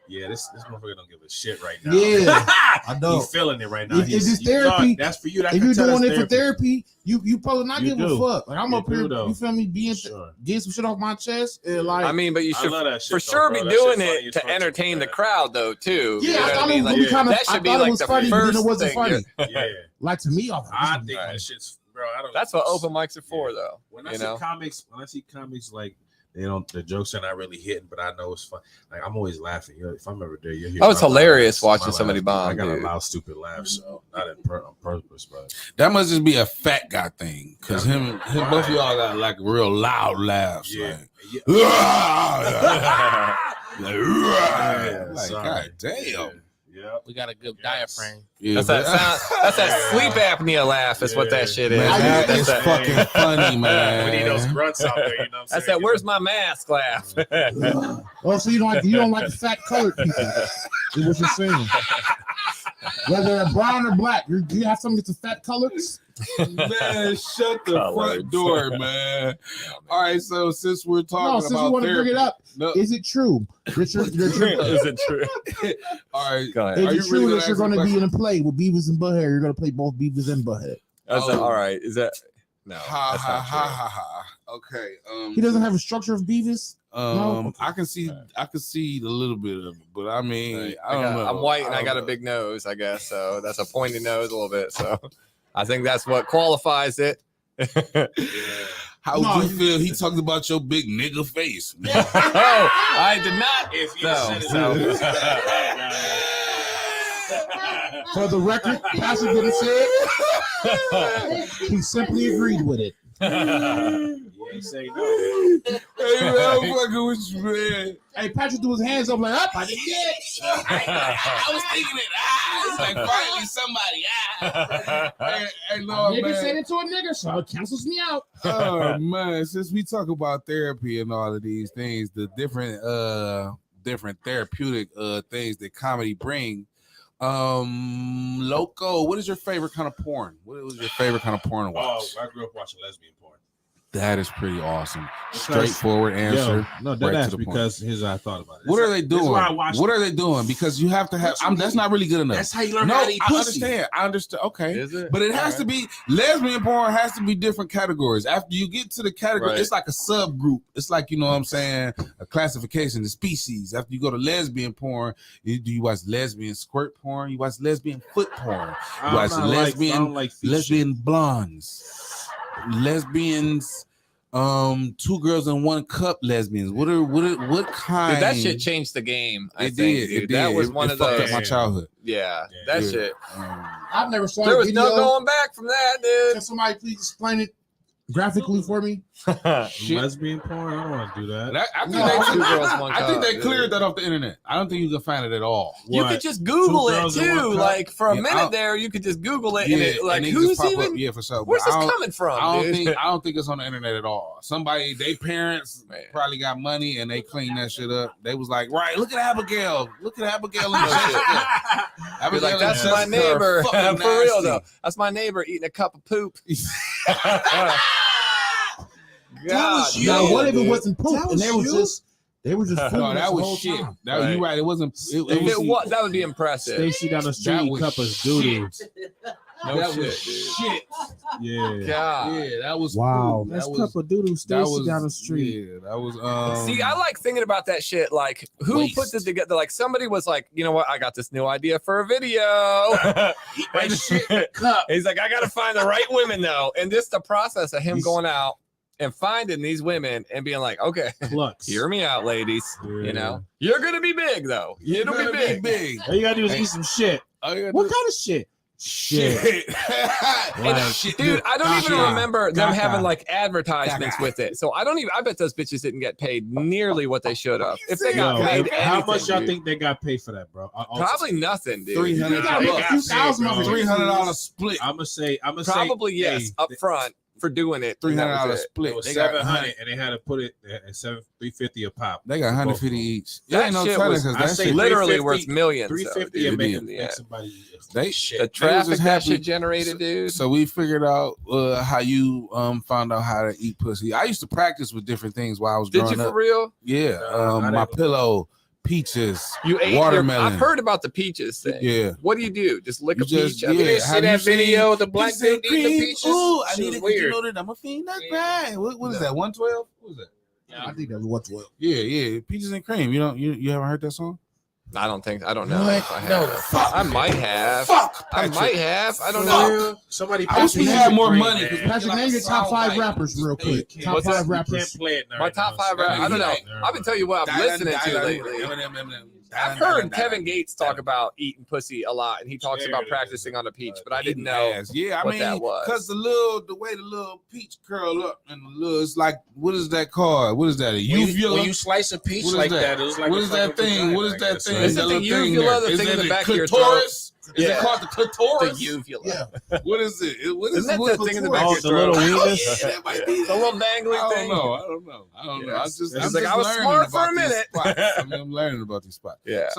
yeah, this motherfucker don't give a shit right now. Yeah, I know. He's feeling it right now. If it's therapy, that's for you. If you're doing it for therapy, you probably not give a fuck. Like I'm up here, though. you feel me, getting some shit off my chest, and like I mean, but you should for shit, sure though, be bro. doing That shit it to funny as entertain the fuck. crowd, though, too. Yeah, You know I what thought mean? it was Like, gonna be kind of. that I should be thought like it was the funny, but then first it wasn't thing. funny. Yeah, Like to me, I think that shit's, bro. I don't. That's what open mics are for, though. When I see comics like the jokes are not really hitting, but I know it's fun. Like I'm always laughing. If I'm ever there, you'll hear. Oh, it's hilarious watching somebody bomb. I got dude. a loud, stupid laugh, so not on purpose, but that must just be a fat guy thing, because him both of y'all got like real loud laughs. Yeah. Like God damn. Yeah, we got a good diaphragm. Yeah, That's that sleep apnea laugh. Is what that shit is. Man, that is that fucking funny, man. we need those grunts out there. You know what I'm saying? That's that. Where's my mask laugh? Oh, so you don't like the fat colored people? Is what you're saying? Whether they're brown or black, you have some of the fat colors. Man, shut the front door, man. All right, so since we're talking since about you want to bring it up, is it true? Richard, Is it true? All right, Go ahead. Is it true that you're going to be in a play with Beavis and Butthead? You're going to play both Beavis and Butthead. All right. Is that no? Ha ha ha ha ha. Okay. He doesn't have a structure of Beavis. No? I can see a little bit of it, but I mean, I don't know. I'm white and I got a big nose, I guess. So that's a pointy nose a little bit. So I think that's what qualifies it. How would you feel? He talked about your big nigga face. Oh, I did not. If you For the record, Pastor didn't say it. He simply agreed with it. You say no. Hey, man, I'm fucking with you, man. Hey, Patrick threw his hands up like, I didn't get it. I was thinking it. It's like finally somebody. Hey, no, Nigga man. said it to a nigga, so it cancels me out. Oh man, since we talk about therapy and all of these things, the different therapeutic things that comedy bring. Loco, what is your favorite kind of porn? What was your favorite kind of porn to watch? Oh, I grew up watching lesbian porn. That is pretty awesome. Straightforward answer. No, right that's to the point. because here's how I thought about it. What are they This is doing? why I watched What are they doing? Because you have to have. That's not really good enough. That's how you learn No, how to eat I pussy. understand. I understand. Okay, Is it? but it has to be lesbian porn. Has to be different categories. After you get to the category, Right. it's like a subgroup. It's like, you know what I'm saying, a classification, the species. After you go to lesbian porn, do you watch lesbian squirt porn? You watch lesbian foot porn. You watch lesbian blondes, lesbians. 2 girls in 1 cup lesbians. What kind? Dude, that shit changed the game. I It think, did. dude. It That did. was It one of fucked the up my childhood. Yeah, that Yeah. shit. I've never saw There a was video. no going back from that, Can dude. somebody please explain it graphically for me? Lesbian porn. I don't want to do that. I think No, they, 2 girls, 1 I think cup, they cleared dude. that off the internet. I don't think you can find it at all. You What? could just Google 2 it girls in 1 too. cup? Like for a Yeah, minute there, you could just Google it and it like and it who's just pop even? up. Yeah, for sure. Where's But this I don't- coming from, I don't dude? think I don't think it's on the internet at all. Somebody, they parents Man. probably got money and they cleaned that shit up. They was like, right, look at Abigail. Look at Abigail and No shit. Jessica. Be like, and that's Jessica my are neighbor. For fucking real nasty. though, that's my neighbor eating a cup of poop. God, Now, damn, what if it dude. wasn't poop and they was just fooling No, us that the was whole shit. time? That Right. you right. It wasn't. If it was, that would be impressive. Stacy down the street That eat was cup of doo-doo. No that shit, was dude. shit. Yeah. God. Yeah, that was Wow. cool. That's That cup was of doo-doo. that Stacy was down the street. Yeah, that was. See, I like thinking about that shit. Like, who Waste. puts it together? Like, somebody was like, you know what? I got this new idea for a video. That shit in a cup. He's like, I got to find the right women though, and just the process of him going out and finding these women and being like, okay, Clucks. hear me out, ladies. Yeah. You know, you're gonna be big though. It'll be gonna big. All you gotta do is eat some shit. What kind of shit? Shit. And, Shit. dude, I don't even Caca. remember them Caca. having like advertisements Caca. with it. So I don't even. I bet those bitches didn't get paid nearly what they should have. If they got Yo, paid, how anything, much y'all dude. think they got paid for that, bro? Probably nothing, dude. $300. You gotta make a few thousand off it. $300 split. I'm gonna say. Probably yes, hey, up front for doing it. and that $300 was it. split. It was They got 700, and they had to put it at $350 a pop. They got 150 each. That ain't no shit telling was- 'cause I that say shit Literally 350, worth millions. though, 350 dude. and make, Yeah. make somebody They shit. The traffic just that happy. shit generated, dude. So we figured out how you found out how to eat pussy. I used to practice with different things while I was Did growing you for up. real? Yeah, I my didn't- pillow, peaches, You ate watermelon. I've heard about the peaches thing. Yeah. What do? Just lick You a just- peach? I mean, yeah. it's- Have you seen of the Peaches and cream? Ooh, I Shit need was it. weird. You know that I'm a fiend. That's bad. What is that? 112? What is that? I think that was what 12. Yeah. Peaches and cream. You haven't heard that song? I don't know. What? If I have. No, fuck. I might have. Fuck. I Patrick. might have. I don't For know. real? Somebody. I wish we had more money. Patrick, name your top 5 rappers real quick. Top What's 5 that? You rappers. can't play it. My top 5 rap. I don't know. I've been telling you what I'm listening to lately. I've heard Kevin Gates talk about eating pussy a lot, and he talks There about it is. practicing on a peach, but I didn't know. Yeah, I what mean, that was. because the way the little peach curl up and the little, it's like, what is that called? What is that? A uvula? When you slice a peach What is like that? that, it's like What a is that fucking thing? vagina, What is I that guess, thing? right? Is it That the little thing uvula, there? the Is thing in that the the back of your clitoris? Is Yeah. it called the clitoris? The uvula. Yeah. What is it? What is Isn't that what the thing in the clitoris? back Oh, of the your little throat? weenus? Yeah, that might be. The little dangly I thing. don't know. I don't know. Yes. I'm It's just like, I was learning smart for a about these minute. spots. I'm learning about these spots. Yeah.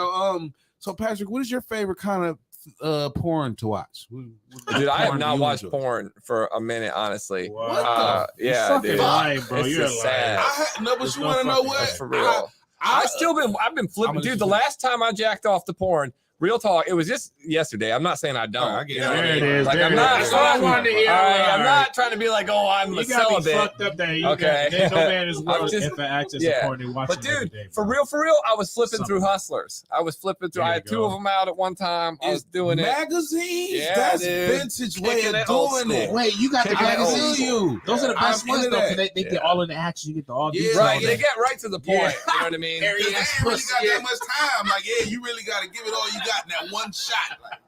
So Patrick, what is your favorite kind of porn to watch? Dude, I have porn do not you watched enjoy? porn for a minute, honestly. Wow. Yeah, fucking dude. lying, bro. It's You're just lying. sad. No, but There's you no want to know fucking- what? That's for real. I've been flipping, I'm dude. gonna- The last time I jacked off the porn, real talk, it was just yesterday. I'm not saying I don't. I get you it. know what I There mean? it is. Like, There I'm it not is. That's all I trying. wanted to hear. All right, All I'm right. not trying to be like, oh, I'm You a gotta be celibate. fucked up that you Okay. got, no man is I'm worth just- if access to yeah. porn and watching But it every dude, day, for bro. real, I was flipping through Something. Hustlers. I was flipping through. There I you had 2 go. of them out at one time. I was doing it. Magazines? Yeah, That's dude. vintage way Kicking of it old doing it. school. Wait, you got the Kicking it old magazines? school. you. Those are the I'm best ones into though, that. because they get all in the action. You get the all Yeah, details. Right, on they it. get right to the point. Yeah. You know what I mean? Because they Ass ain't really pussy, got yeah. that much time. Like, yeah, you really got to give it all you got in that one shot. Like,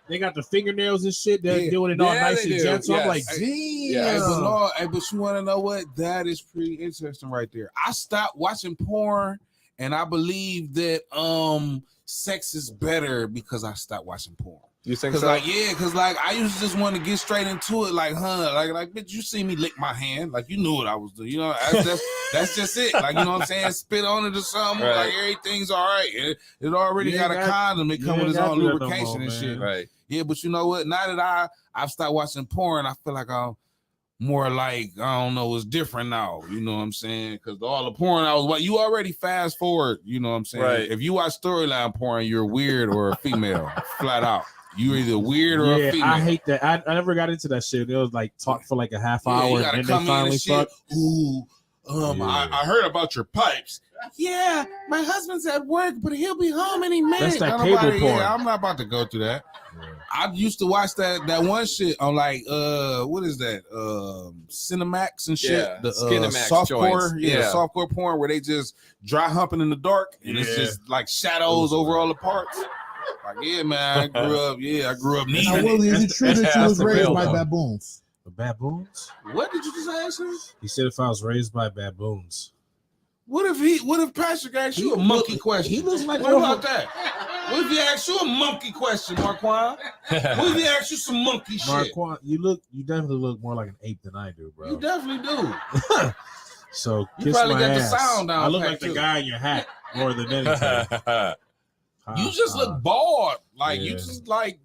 They got the fingernails and shit. They're Yeah. doing it all Yeah, nice they and do. gentle. I'm like, Yes. damn. but you want to know what? That is pretty interesting right there. I stopped watching porn, and I believe that sex is better because I stopped watching porn. You think Cause so? like I used to just want to get straight into it, like bitch, you see me lick my hand, like you knew what I was doing, you know. That's just it, like you know what I'm saying. Spit on it or something, Right. like everything's all right. It already You got ain't a condom. It you come with ain't its got own to do that no lubrication more, and shit. man. Right. Yeah, but you know what? Now that I've stopped watching porn, I feel like I'm more like, I don't know, it's different now. You know what I'm saying? Because all the porn I was watching, you already fast forward. You know what I'm saying? Right. If you watch storyline porn, you're weird or a female, flat out. You're either weird or a female. I hate that. I never got into that shit. It was like talk for like a half hour you and gotta then come they in finally and shit. fuck. Ooh, I heard about your pipes. Yeah, my husband's at work, but he'll be home any minute. That's that cable porn. Yeah, I'm not about to go through that. Yeah. I used to watch that one shit on like what is that? Cinemax and shit. Yeah, the Skinemax softcore, joints. yeah, softcore porn where they just dry humping in the dark and it's just like shadows over all the parts. Like, yeah, man, I grew up neat. Now, Willie, is it true that you was raised by baboons? Baboons? What did you just ask him? He said if I was raised by baboons. What if Patrick asked you a monkey question? He looks like what about that? What if he asked you a monkey question, Marquand? What if he asked you some monkey shit? Marquand, you definitely look more like an ape than I do, bro. You definitely do. So you kiss probably my got ass. the sound down. I look like the guy in your hat more than anything. You just look bald, like you just like.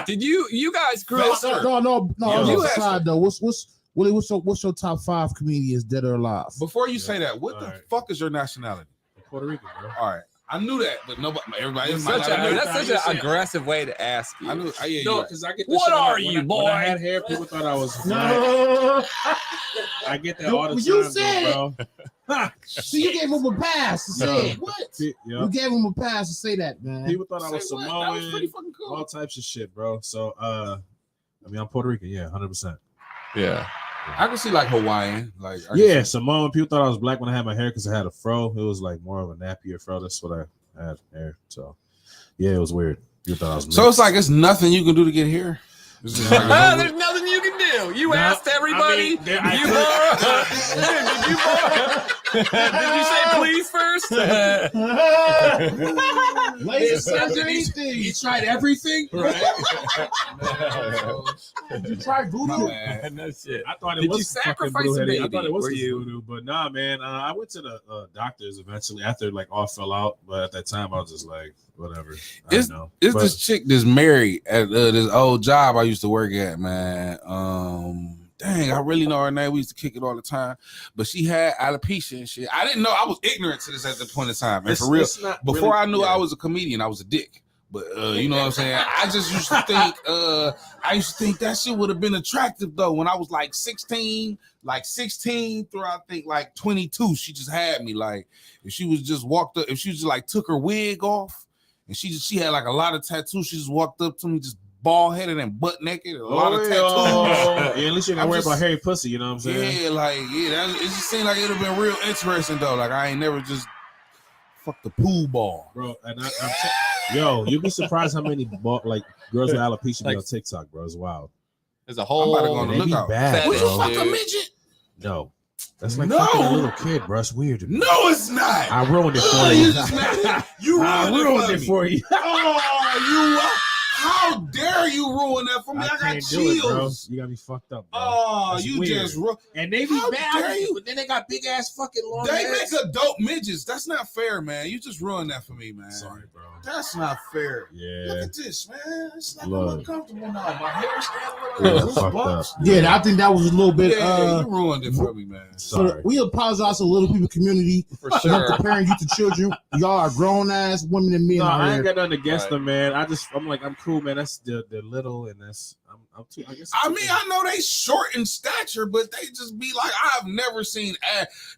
Did you guys grow up? No. On the side though, what's your top 5 comedians dead or alive? Before you say that, what the fuck is your nationality? Puerto Rican, bro. All right, I knew that, but everybody. That's such an aggressive way to ask you. I knew. No, because I get. What are you, boy? When I had hair, people thought I was. No. I get that all the time. You said bro. See, you gave him a pass to say it. What? Yep. You gave him a pass to say that, man. People thought I was Say what? Samoan, That was pretty fucking cool. all types of shit, bro. So, I mean, I'm Puerto Rican, yeah, 100%. Yeah. I can see like Hawaiian, like Samoan. People thought I was black when I had my hair because I had a fro. It was like more of a nappier fro. That's what I had hair. So, yeah, it was weird. People thought I was mixed. So it's like it's nothing you can do to get here. There's nothing you can do. You asked everybody. Did you borrow? Did you say please first? You tried everything. Right. You tried voodoo. No shit. I thought it Did was you sacrifice voodoo a baby? I thought it was Were you? voodoo, but nah, man. I went to the doctors eventually after like all fell out, but at that time I was just like, whatever. It's this chick that's married at this old job I used to work at, man. Dang, I really know her name. We used to kick it all the time, but she had alopecia and shit. I didn't know. I was ignorant to this at the point in time, and for real, before I knew I was a comedian, I was a dick. But you know what I'm saying? I just used to think that shit would have been attractive though when I was like 16 through I think like 22. She just had me like if she was just walked up, if she just like took her wig off and she had like a lot of tattoos. She just walked up to me just bald headed and butt naked, a lot of tattoos. Yeah, at least you ain't worry about hairy pussy. You know what I'm saying? Yeah, it just seemed like it would have been real interesting though. Like I ain't never just fuck the pool ball, bro. And yo, you'd be surprised how many like girls with alopecia be on TikTok, bro. It's wild. There's a whole. I'm about to go on the lookout. Bad, Would bro. you fuck a midget? No. That's like fucking a little kid, bro. It's weird to me. No, it's not. I ruined it for you. I ruined it for you. Oh, you. How dare you ruin that for me? I got can't do it, bro. chills. You got me fucked up, bro. Oh, That's you weird. just And they be How bad, dare you? but then they got big ass fucking long They heads. make adult midgets. That's not fair, man. You just ruined that for me, man. Sorry, bro. That's not fair. Yeah. Look at this, man. It's like Look. I'm uncomfortable now. My hair's Yeah, standing fucked up. Yeah, I think that was a little bit. Yeah, you ruined it for me, man. Sorry. We apologize to the little people community For for sure. comparing you to children. Y'all are grown ass women and men No, out I ain't here. got nothing against Right. them, man. I'm cool, man. That's they're little, and I'm too. I guess. I mean, I know they short in stature, but they just be like, I've never seen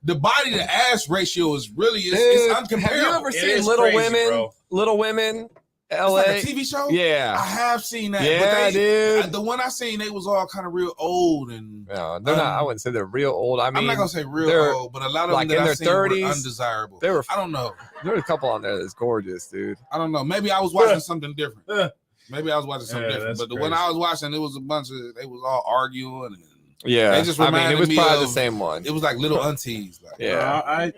the body to ass ratio is really it's Dude, uncomparable. have you ever It seen is Little crazy, Women? bro. Little Women, It's LA. like a TV show? I Yeah. have seen that. Yeah, but dude. The one I seen, they was all kind of real old and No, they're not. I wouldn't say they're real old. I mean, I'm not gonna say real they're old, but a lot of like them that in I their seen were 30s. undesirable. There were I don't know. a couple on there that's gorgeous, dude. I don't know. Maybe I was watching something different. Maybe I was watching something Yeah, different. that's But the one crazy. I was watching, it was a bunch of they was all arguing and Yeah, They just I mean, reminded it was me probably of- the same one. it was like little aunties. Like, Yeah. I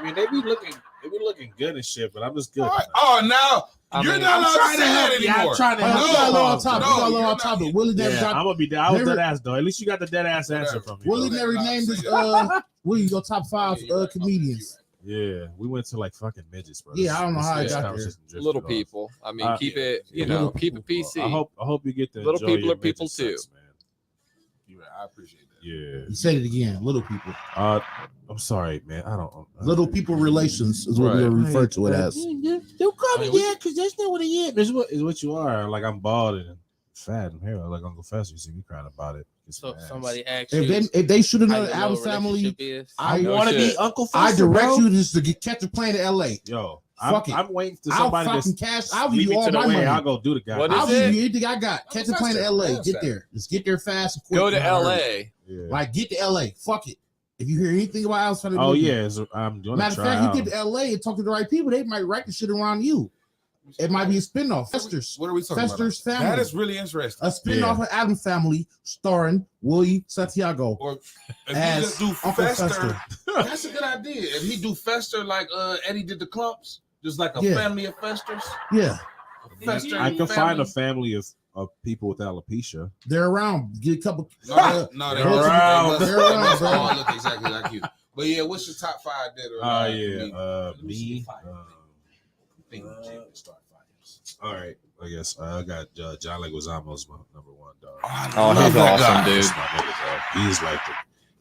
mean, they be looking good and shit, but I'm just good. all right. Oh, now I you're mean, not I'm allowed trying to to say help that you. anymore. I'm trying to help you. No, We got a little topic. no, We got a you're little not. topic. Willie never Yeah, got. I'm gonna be down. I was Never- dead ass though. At least you got the dead ass answer from me. Willie bro. never named his Willie your top 5 comedians. Yeah, we went to like fucking midgets, bro. Yeah, I don't know how I This got conversation drifted Little off. people. I mean, keep it. You little know, keep it people, bro. PC. I hope you get the Little enjoy people your are people midget too. sex, man. I appreciate that. Yeah. You said it again. Little people. I'm sorry, man. I don't. Little people relations is what we refer to it as. Don't call me that because that's not what I am. It's what you are. Like I'm bald and fat and hair like Uncle Fester. You see me crying about it. So somebody asked if they should have how known your Adams little family, relationship is. I want to be Uncle Fester. I direct bro. you just to catch a plane to LA. Yo, Fuck it. I'm waiting for I'll somebody fucking to cash. I'll give lead you me all to the my way. money. I'll go do the guy. What I'll is give it? you anything I got. Catch a plane to LA. Get there. Just get there fast and quick. Go to LA. Yeah. Like get to LA. Fuck it. If you hear anything about Adams family, Oh yeah, I'm doing. Matter of fact, you get to LA and talk to the right people. They might write the shit around you. It might be a spinoff. Fester's. What are we talking Fester's about? Family. That is really interesting. A spinoff of Adams Family starring Willie Santiago. Or if as he just do Uncle Fester, that's a good idea. If he do Fester like Eddie did the Clumps, just like a family of Festers. Yeah. Fester I can family. find a family of people with alopecia. They're around. Get a couple. No, they're around. They're around, bro. all look exactly like you. But yeah, what's your top 5 dead or alive? Me. All right, I guess I got John Leguizamo's my number 1 dog. Oh, he's awesome, dude. That's my nigga, bro. He's like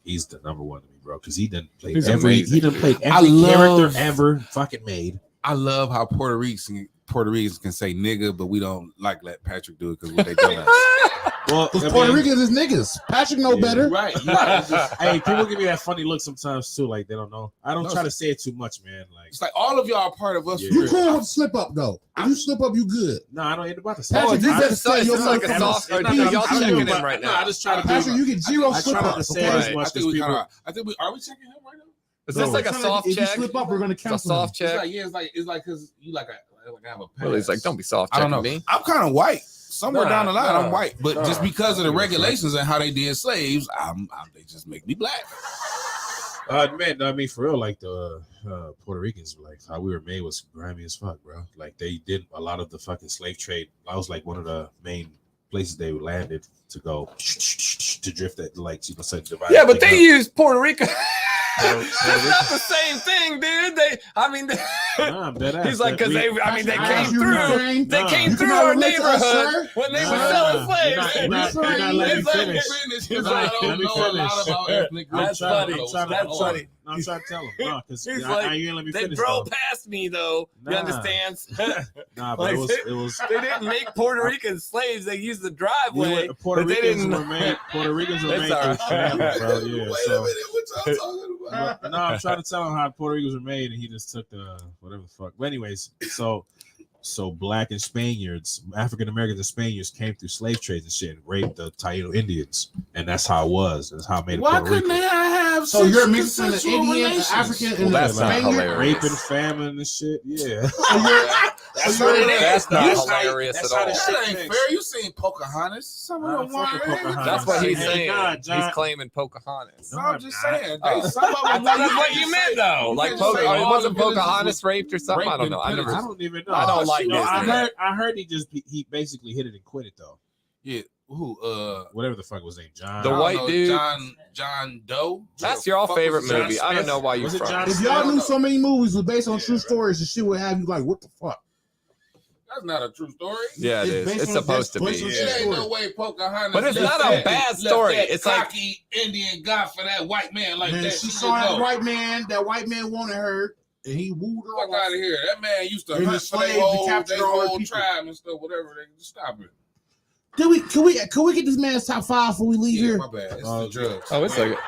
he's the number 1 to me, bro, because he didn't play He's every amazing. he didn't play I every love- character ever fucking made. I love how Puerto Ricans can say nigga, but we don't let Patrick do it because what they done. Well, Because Puerto Ricans is niggas. Patrick know better. Right. Hey, people give me that funny look sometimes too, like they don't know. I don't try to say it too much, man. Like It's like all of y'all are part of us. Yeah. You cool with slip up though. If you slip up, you good. no, I don't ain't about to say. Patrick, it. you I better just- say your It's like a motherfucking- soft. it's Or not y'all that I'm checking doing, in but right no, now? I just try to Patrick, you get zero I slip try not up. to say Okay? as I much think as we people. kind of. I think we are we checking him right now. Is this like a soft if check? you slip up, we're gonna It's a cancel. soft It's check. like it's like because you like I have a pass. Well, he's like, don't be soft I don't checking know. me. I'm kind of white. Somewhere Nah, down the line, nah, I'm white, but nah. just because of the regulations and how they did slaves, they just make me black. Man, I mean, for real, like the Puerto Ricans, like how we were made was grimy as fuck, bro. Like they did a lot of the fucking slave trade. I was like one of the main places they landed to go to drift that, like you know, said divide. Yeah, but they everything use Puerto Rico. Puerto It's not the same thing, dude. Nah, I'm dead ass. He's like, because they came through. They Nah. came You through cannot our relate to us, neighborhood sir. when they were Nah. selling slaves. You're not letting me It's like- finish. Because like, I don't let me know a lot finish. about ethnic I'm That's groups. funny. I don't know That's what's funny. going No, I'm trying to tell him. No, because He's I like, ain't gonna let me they finish. drove though. past me, though. You Nah. understand? Nah, but Like, it was. They didn't make Puerto Rican slaves. They used the driveway. Puerto but they Ricans didn't. were made. Puerto Ricans were It's made all through right. family, bro. Yeah. Wait So a minute, what y'all talking about? no, I'm trying to tell him how Puerto Ricans were made, and he just took the whatever the fuck. But anyways, so black and Spaniards, African Americans and Spaniards came through slave trades and shit and raped the Taino Indians, and that's how it was. That's how it made it Why Puerto couldn't Rico. they have So you're sex- mixing the consensual Indian, relations? African, Well, and that's the not Spaniard. hilarious. Raping, famine, and shit. Yeah. That's not hilarious that's at how all. the shit That ain't thinks. fair. You seen Pocahontas? Some of them fucking Pocahontas. That's what he's Hey, saying. God, John. He's claiming Pocahontas. No, I'm just I'm not. saying. Oh. Some of them. I thought that's what you meant, though. Like, wasn't Pocahontas raped or something? I don't know. I never. I don't even know. I don't like No, Disney. I heard he basically hit it and quit it though. Yeah. Who? Whatever the fuck was his name, John. The I don't white know, dude. John Doe. That's your Fuck favorite was John movie. I don't know why you're Was it from. John If y'all knew so many movies was based on true stories, the shit would have you like, what the fuck? That's not a true story. Yeah, it It's is. based It's on- supposed to that's be. based on It true ain't story. no way Pocahontas. But it's left not a that- bad left story. that It's like- cocky Indian got for that white man like Man, that. she She saw that would know. white man. That white man wanted her, and he wooed her. Fuck off. out of here. That man used to And hunt the for their slaves to whole, capture their all the whole people. tribe and stuff, whatever. They just stop it. Can we get this man's top 5 before we leave Yeah, here? my bad. It's the drugs. Oh, it's like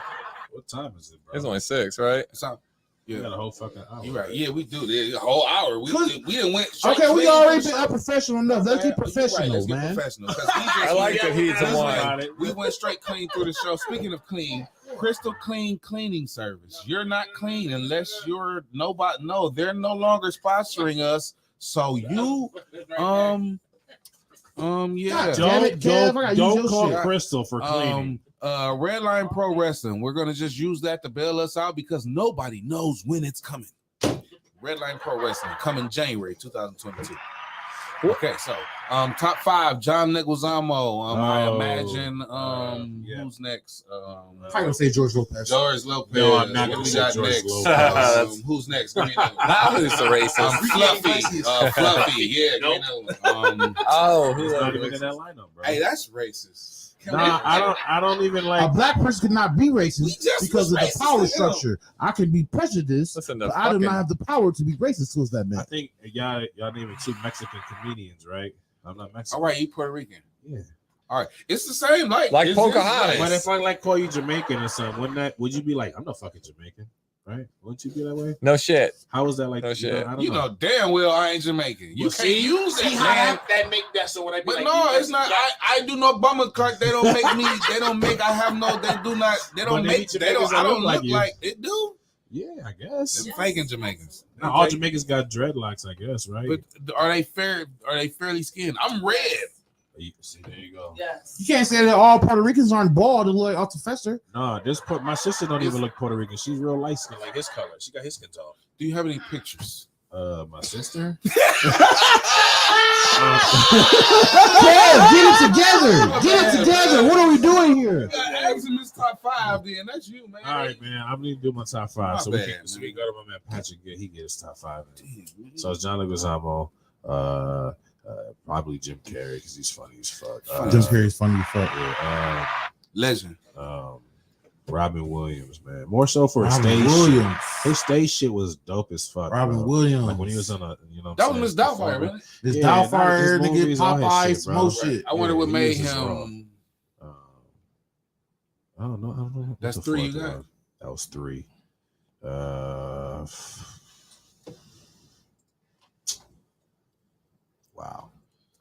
What time is it, bro? it's only 6, right? It's not, We yeah. got a whole fucking hour. You're right. Yeah, we do. The whole hour. We didn't went. straight Okay, we clean already through been the show. unprofessional enough. Let's Yeah, get you're right. professional, Let's get man. professional. 'Cause we just- I like that he's the we one. went- We went straight clean through the show. Speaking of clean, Crystal Clean Cleaning Service. You're not clean unless you're nobody. No, they're no longer sponsoring us. So you, yeah. Damn it, Kev, I gotta use Don't your call shit. Crystal for cleaning. Redline Pro Wrestling. We're gonna just use that to bail us out because nobody knows when it's coming. Redline Pro Wrestling coming January 2022. Okay, so top 5, John Leguizamo. I Oh, imagine yeah. who's next? I'm gonna say George Lopez. George Lopez. No, I'm not What gonna we say got George next? Lopez. Who's next? Give me another one. Now who's the racist? Fluffy. Fluffy. Yeah, give me another one. Oh, who's He's that? not even in that lineup, bro. Hey, that's racist. Nah, I don't even like. A black person cannot be racist just because of was the racist power to him. structure. I can be prejudiced, Listen but to I do not fucking- have the power to be racist towards that I man. think y'all naming two Mexican comedians, right? I'm not Mexican. All right, you Puerto Rican. Yeah. All right, it's the same. Like it's Pocahontas. But if I like call you Jamaican or something, would you be like, I'm not fucking Jamaican, right? Wouldn't you be that way? No shit. How is that like? No shit. I don't You know damn well I ain't Jamaican. You Well, can't see? use See that, how man. that make that so when I be But like, no, you it's not. got- I do no bummer cart. They don't make me. They don't make. I have no. They do not. They don't But they make. be They don't. Jamaicans I that don't look look like you. like it. Do Yeah, I guess. them faking Jamaicans? Now, all Jamaicans got dreadlocks, I guess, right? But are they fair? Are they fairly skinned? I'm red. See, there you go. Yes. You can't say that all Puerto Ricans aren't bald and look like Unprofessionals. No, my sister don't even look Puerto Rican. She's real light skin, like his color. She got his skin tone. Do you have any pictures? My sister. Kev, get it together. Get it together. What are we doing here? You got ask him his top 5. Then that's you, man. All right, man. I'm gonna do my top 5. My So bad, we man. go to my man Patrick. He get his top 5. So it's John Leguizamo. Probably Jim Carrey because he's funny as fuck. Jim Carrey's funny as fuck. Yeah, Legend. Robin Williams, man. More so for Robin stage Williams. shit. His stage shit was dope as fuck. Robin bro. Williams. Like when he was on a, you know, That was Miss Doubtfire, man. This Yeah, not Doubtfire, just nigga, movies, all his Popeye, shit, bro. smoke shit. I wonder what he made was just raw. him. I don't know. What That's the 3 fuck you that got? was. That was 3. Wow,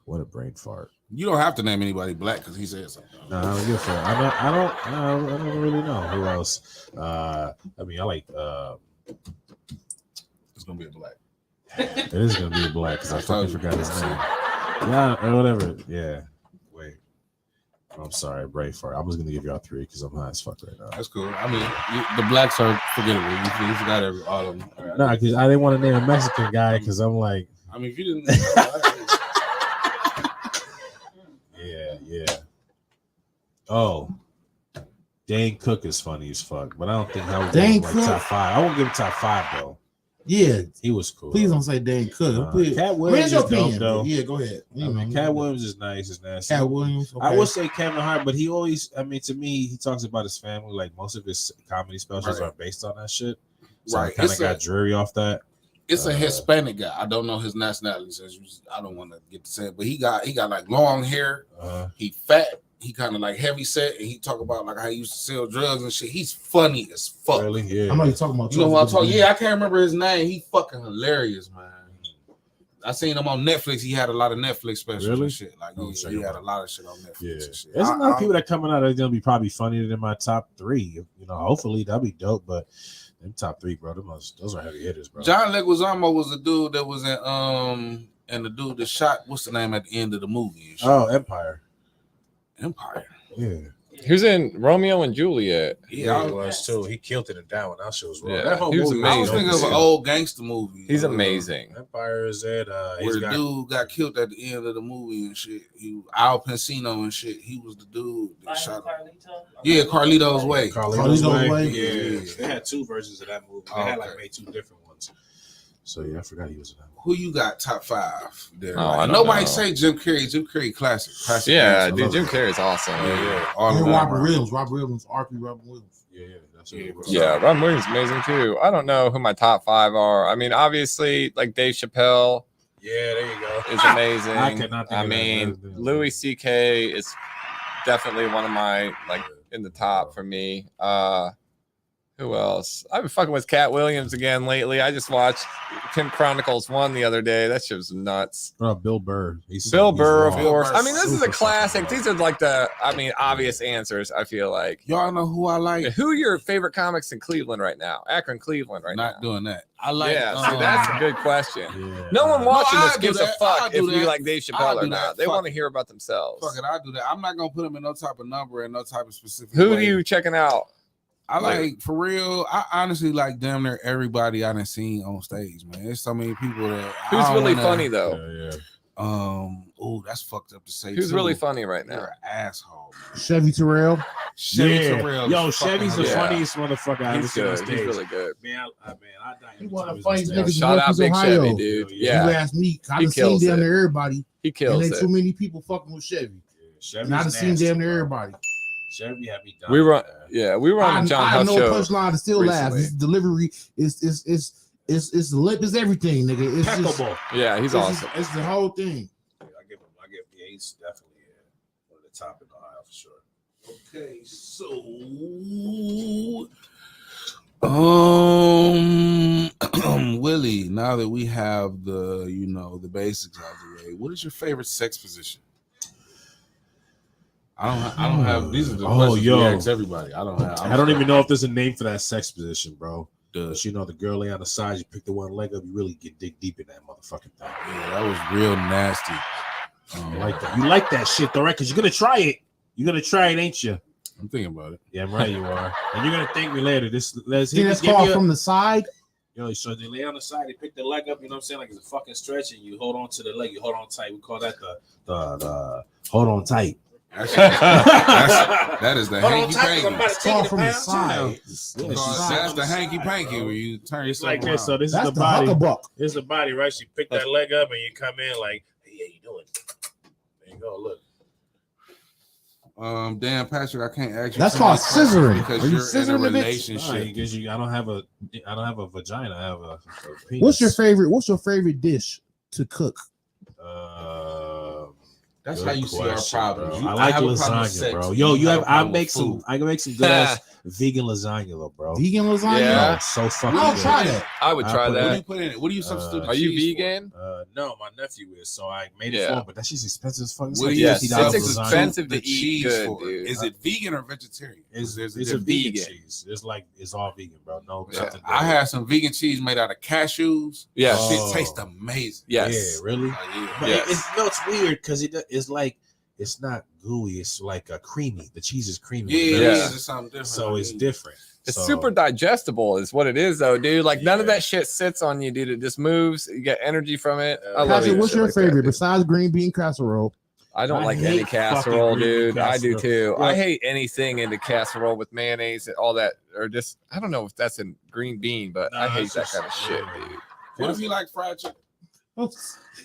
what a brain fart. You don't have to name anybody black because he said something. No, I don't give a fuck. I don't really know who else. I mean, I like. It's gonna be a black. It is gonna be a black because I told fucking you. forgot his name. Yeah, or whatever. Yeah. Wait. I'm sorry, brain fart. I was gonna give y'all 3 because I'm high as fuck right now. That's cool. I mean, the blacks are forgettable. You forgot all of them. All right. No, because I didn't want to name a Mexican guy because I'm like, I mean, if you didn't. yeah. Oh, Dane Cook is funny as fuck, but I don't think I would give Dane him like Cook? top 5. I won't give him top 5 though. Yeah, He was cool. please don't say Dan Cook. Cat Williams your is dope opinion, though. Yeah, go ahead. I mean, Cat Williams is nice. Is nasty. Cat Williams. Okay. I would say Kevin Hart, but he always, I mean, to me, he talks about his family. Like most of his comedy specials Right. are based on that shit. So Right. I kind It's of got dreary off that. It's a Hispanic guy. I don't know his nationality, so I don't want to get to say it. But he got like long hair. He fat. He kind of like heavy set, and he talk about like how he used to sell drugs and shit. He's funny as fuck. Really? Yeah. I know you're talking about. You know who I'm talking? Yeah, I can't remember his name. He fucking hilarious, man. I seen him on Netflix. He had a lot of Netflix specials Really? and shit. Like Oh, he check had him a lot of shit on Netflix. Yeah. And shit. There's a lot of people that coming out that are gonna be probably funnier than my top 3. You know, hopefully that'll be dope. But them top 3, bro, those are heavy hitters, bro. John Leguizamo was the dude that was in and the dude that shot. What's the name at the end of the movie? and shit? Oh, Empire. Empire. Yeah. Who's in Romeo and Juliet? Yeah, he was too. He killed it in that one. That shit was raw. Yeah, That whole he was movie I was amazing. thinking of an old gangster movie. He's amazing. Empire is it? Where He's the got dude got killed at the end of the movie and shit. Al Pacino and shit. He was the dude that shot him. Yeah, Carlito's Way. Carlito's Way. Way. Yeah. They had 2 versions of that movie. They had like Okay. made 2 different ones. So yeah, I forgot he was in that movie. Who you got top 5 there? Oh, I don't Nobody know. say Jim Carrey. Jim Carrey classic. Yeah, I dude, love Jim it. Carrey's awesome. Yeah. All And of them, Robert bro. Williams. Robert Williams. RP Robert Williams. Yeah, that's Yeah, what Yeah, Robin Williams is amazing too. I don't know who my top 5 are. I mean, obviously, like Dave Chappelle Yeah, there you go. is amazing. I cannot think I of that. mean, That- Louis C.K. is definitely one of my like in the top for me. Who else? I've been fucking with Cat Williams again lately. I just watched Kim Chronicles 1 the other day. That shit was nuts. Bill Burr. Bill Burr, of raw. course. Burr's I mean, this is a super classic. fucking These are like the, obvious answers. I feel like. Y'all know who I like? Who are your favorite comics in Cleveland right now? Akron, Cleveland right Not now. doing that. I like. Yeah, see, that's a good question. Yeah. No one watching No, this I do gives a that. I fuck do if you that. like Dave I Chappelle or do not. that. They Fuck. want to hear about themselves. Fuck it, I do that. I'm not gonna put him in no type of number and no type of specific. Who way. are you checking out? I like for real. I honestly like damn near everybody I done seen on stage, man. There's so many people that. Who's I don't really wanna- funny though? Yeah. Oh, that's fucked up to say. Who's too. really funny right now? You're an asshole, man. Chevy Terrell. Chevy Yeah. Terrell. Yo, is fucking Chevy's the Yeah. funniest motherfucker I've ever He's seen on good. stage. He's really good. Man, I die He every one time of the he's on funniest stage. niggas. Shout out Memphis, Big Ohio. Chevy, dude. Yeah. You Yeah, ask me, I He done seen kills damn it. near everybody. he And kills ain't it. too many people fucking with Chevy. Chevy's And I've seen nasty, damn near bro. everybody. Chevy had me done. We were, man. we were on the John I Huff know show. punchline to still laugh. recently. This delivery is limp as everything, nigga. It's just, Impeccable. Yeah, he's it's awesome. It's the whole thing. I give he's definitely one of the top in Ohio for sure. Okay, so Willie, now that we have the the basics out of the way, what is your favorite sex position? I don't have these are the questions we ask everybody. I don't even know if there's a name for that sex position, bro. But the girl lay on the side, you pick the one leg up, you really dig deep in that motherfucking thing. Yeah, that was real nasty. You like that? You like that shit, though, right? Because you're gonna try it. You're gonna try it, ain't you? I'm thinking about it. Yeah, I'm right. You are, and you're gonna thank me later. Let's call from the side. So they lay on the side, they pick the leg up. You know what I'm saying? Like it's a fucking stretch, and you hold on to the leg. You hold on tight. We call that the hold on tight. That is the hanky panky. It's called from the side. That's the hanky panky where you turn yourself like around. this. So this That's is the body. huckabuck. This is the body, right? She pick that leg up, and you come in like, hey, how you doing? There you go. Look. Dan Patrick, I can't ask you. That's called scissoring. Because Are you you're in a scissoring the bitch? relationship. Because I don't have a vagina. I have a penis. What's your favorite dish to cook? That's how you see our problems. I like lasagna, bro. I can make some good ass vegan lasagna, though, bro. Vegan lasagna? Yeah. So fucking I'll good. try that. I would try What do that. you put in it? What do you substitute? the Are you cheese for? vegan? No, my nephew is, so I made it Yeah. for him, but that shit's expensive as fuck. It's What like do you Yes, $50 it's substitute lasagna. expensive the to eat cheese good, for? dude. Is it vegan or vegetarian? It's a vegan vegan. cheese. It's all vegan, bro. No, Yeah. nothing I had some vegan cheese made out of cashews. Yes. Shit Oh. tastes amazing. Yes. Yeah, really. But Yes. it's weird because it's like it's not gooey. It's like a creamy. The cheese is creamy. Yeah, with it the Yeah. is. It's something different. So it's different. It's So- super digestible, is what it is, though, dude. Like none of Yeah. that shit sits on you, dude. It just moves. You get energy from it. I love Patrick, eating what's shit your like that, favorite dude. besides green bean casserole? I don't I like hate any fucking casserole, green bean dude. I do casserole. too. I hate anything in the casserole with mayonnaise and all that, or just I don't know if that's in green bean, but I Nah, hate it's that just- kind of shit, dude. What if you like fried chicken? You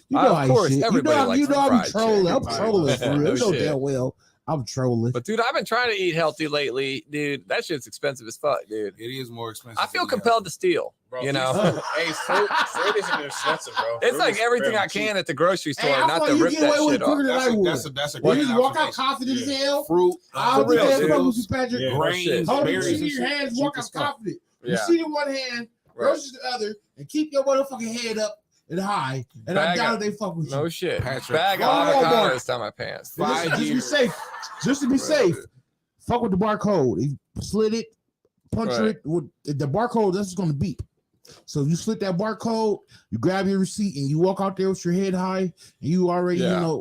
know Of I course, shit. everybody likes you know I'm fried trolling. I'm chicken. trolling for real. No You know shit. damn well I'm trolling. But dude, I've been trying to eat healthy lately, dude. That shit's expensive as fuck, dude. It is more expensive. I feel than compelled to steal. Bro, You know, hey, fruit isn't expensive, bro. it's Fruit like is everything fairly I can cheap. at the grocery store, Hey, I not thought to you rip get that away with shit off. quicker than I would. That's a Well, great you walk out observation. confident as hell. Fruit, I'll For real, be dude. with you, Patrick. Yeah, grains, shit. Hold it berries, between and your shit. hands, walk out confident. You Yeah. see in one hand, Right. groceries the other, and keep your motherfucking head up and high. And I Bag doubt up. if they fuck with you. No shit. Patrick, Bag of Walmart. avocados down my pants. Just, 5 just be years. safe. Just to be safe. Fuck with the barcode. You slit it, punch Right. it with the barcode. That's just gonna beep. So you slit that barcode, you grab your receipt, and you walk out there with your head high, and you already, Yeah.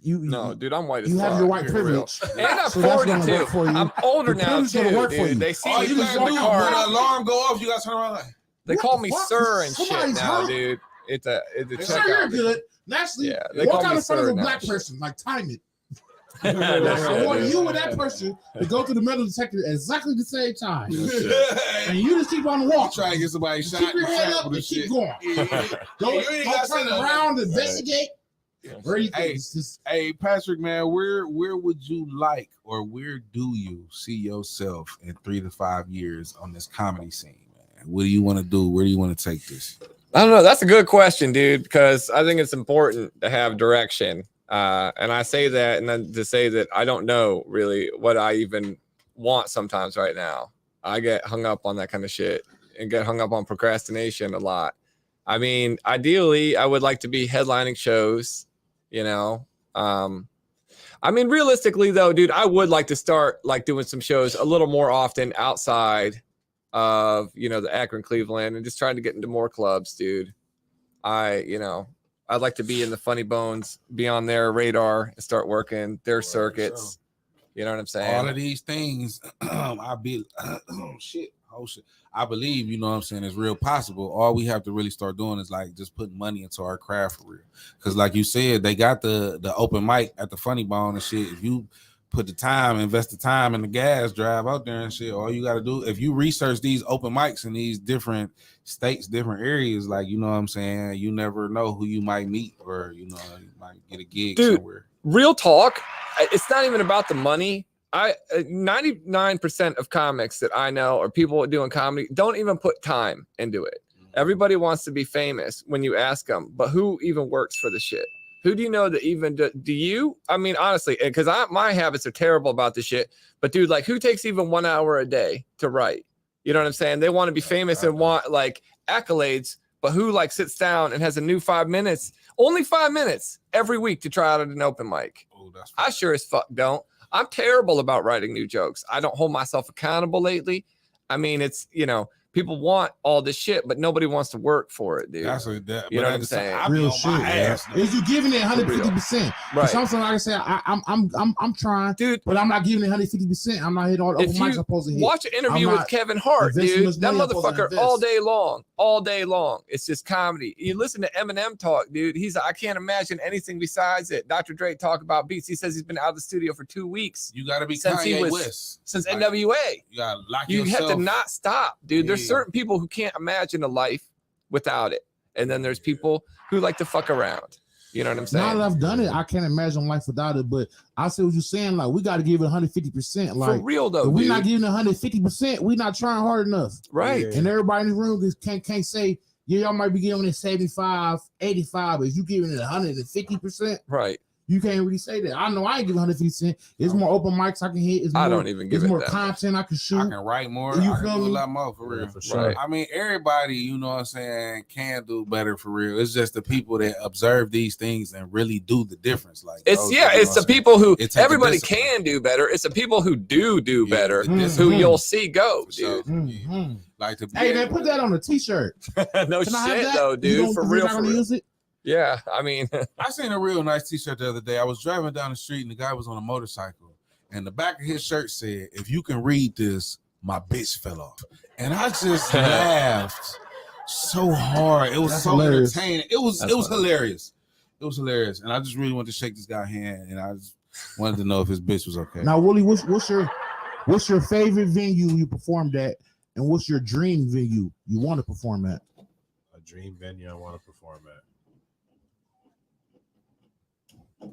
you No, dude, I'm white as you fuck. have your white For real. privilege. And I'm So that's 40 gonna too. work for you. I'm older The now privilege too, gonna work for dude. you. They see All me you through gotta my do car. when the alarm go off, you gotta turn around like, They What call the me fuck? sir and shit Somebody's now, hurt. dude. It's a Sir, you're checkout. good. Naturally, Yeah, they walk call out me in front of sir a now, black shit. person, like time it. I want you and that person to go through the metal detector at exactly the same time. And you just keep on you walking. try to get somebody shot. Keep your you head shot up with and the keep shit. going. Don't, You ain't don't gotta turn say nothing. around and investigate or anything. Hey, It's just, Hey, Patrick, man, where would you like, or where do you see yourself in 3 to 5 years on this comedy scene, man? What do you want to do? Where do you want to take this? I don't know. That's a good question, dude, because I think it's important to have direction. And I say that, and then to say that I don't know really what I even want sometimes right now. I get hung up on that kind of shit and get hung up on procrastination a lot. I mean, ideally, I would like to be headlining shows, you know. I mean, realistically, though, dude, I would like to start like doing some shows a little more often outside of, you know, the Akron, Cleveland, and just trying to get into more clubs, dude. I'd like to be in the Funny Bones, be on their radar and start working their circuits. You know what I'm saying? All of these things, I believe, you know what I'm saying, is real possible. All we have to really start doing is like just putting money into our craft for real. Because like you said, they got the open mic at the Funny Bone and shit. If you put the time, invest the time and the gas, drive out there and shit, all you got to do, if you research these open mics in these different states, different areas, like, you know what I'm saying, you never know who you might meet, or, you know, you might get a gig Dude, somewhere. real talk. It's not even about the money. 99% of comics that I know or people doing comedy don't even put time into it. Everybody wants to be famous when you ask them, but who even works for the shit? Who do you know that even do you? I mean, honestly, because my habits are terrible about this shit. But dude, like, who takes even 1 hour a day to write? You know what I'm saying? They want to be famous and want like accolades, but who like sits down and has a new 5 minutes, only 5 minutes every week to try out at an open mic? I sure as fuck don't. I'm terrible about writing new jokes. I don't hold myself accountable lately. I mean, it's, you know, people want all this shit, but nobody wants to work for it, dude. That's you know what I'm saying? Real shit, man. Is you giving it 150%? Right. Something like I said, I'm trying, dude, but I'm not giving it 150%. I'm not hitting all the open mics I'm supposed to hit. Watch an interview with Kevin Hart, dude. That motherfucker all day long. It's just comedy. You listen to Eminem talk, dude. He's I can't imagine anything besides it. Dr. Dre talk about beats. He says he's been out of the studio for 2 weeks. You got to be since Kanye West. Since NWA. You got to lock You yourself. have to not stop, dude. There's Yeah. certain people who can't imagine a life without it. And then there's people who like to fuck around. You know what I'm saying? Now that I've done it, I can't imagine life without it. But I see what you're saying. Like, we got to give it 150%. Like, for real though, if we're dude. not giving it 150%, we're not trying hard enough. Right. And everybody in the room can't say, yeah, y'all might be giving it 75, 85, but if you giving it 150%, right? You can't really say that. I know I ain't giving 150%. It's more open mics I can hit. It's more, I don't even give it's it more that content I can shoot. I can write more. You I can feel do a me? lot more for real. For sure. Right. I mean, everybody, you know what I'm saying, can do better for real. It's just the people that observe these things and really do the difference. Like It's those, yeah, you know it's what the I'm saying? people who It take a everybody discipline. can do better. It's the people who do Yeah, better the who discipline. you'll see go, So, dude. yeah. Like to be Hey, man, able put that on a t-shirt. No Can I have shit that? though, You dude. don't- For you're real, not for gonna real. use it? Yeah, I mean, I seen a real nice t-shirt the other day. I was driving down the street and the guy was on a motorcycle and the back of his shirt said, "If you can read this, my bitch fell off." And I just laughed so hard. It was That's so hilarious. entertaining. It was That's funny. hilarious. It was hilarious. And I just really wanted to shake this guy's hand and I just wanted to know if his bitch was okay. Now, Willie, what's your favorite venue you performed at, and what's your dream venue you want to perform at? A dream venue I want to perform at. I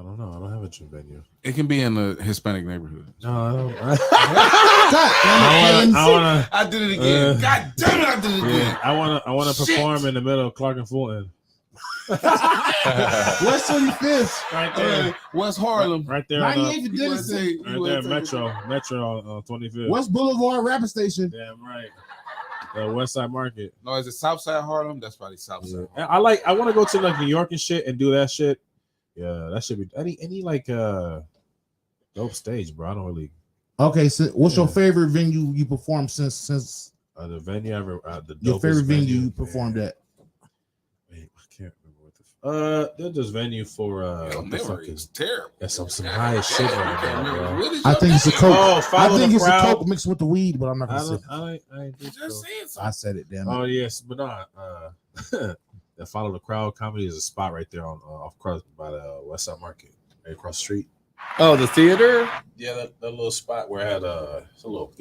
don't know. I don't have a dream venue. It can be in a Hispanic neighborhood. No, I don't. I did it again. God damn it, I did it again. Yeah, I want to Shit. perform in the middle of Clark and Fulton. West 25th. Right there. West Harlem. Right there. On 98th the, and Denison. right there, Metro on 25th. West Boulevard Rapper Station. Damn right. The West Side Market. No, is it Southside Harlem? That's probably Southside. Yeah. I want to go to like New York and shit and do that shit. Yeah, that should be any like dope stage, bro. I don't really. Okay, so what's your favorite venue you performed since The venue ever the your dopest favorite venue you performed at? Wait, I can't remember what there's this venue for Your what the fuck memory is terrible. That's some high shit right now, bro. What is I your think it's a name? coke. Oh, I follow think the it's a crowd. coke mixed with the weed, but I'm not I gonna say. ain't think Just so. saying I something. said it, damn it. Oh yes, but no. The Follow the Crowd comedy is a spot right there on off cross by the West Side Market, right across the street. oh, the theater. Yeah, that little spot where it had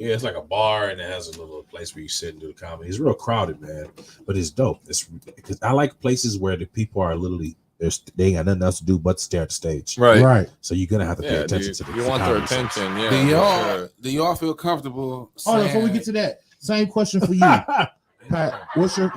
it's like a bar and it has a little place where you sit and do the comedy. It's real crowded, man, but it's dope. It's because I like places where the people are literally they ain't got nothing else to do but stare at the stage. Right. So you're gonna have to pay Yeah, attention dude. to the You want their comedy scenes. attention. Yeah. Do for y'all feel comfortable? Oh, before we saying- get to that, same question for you, Pat. What's your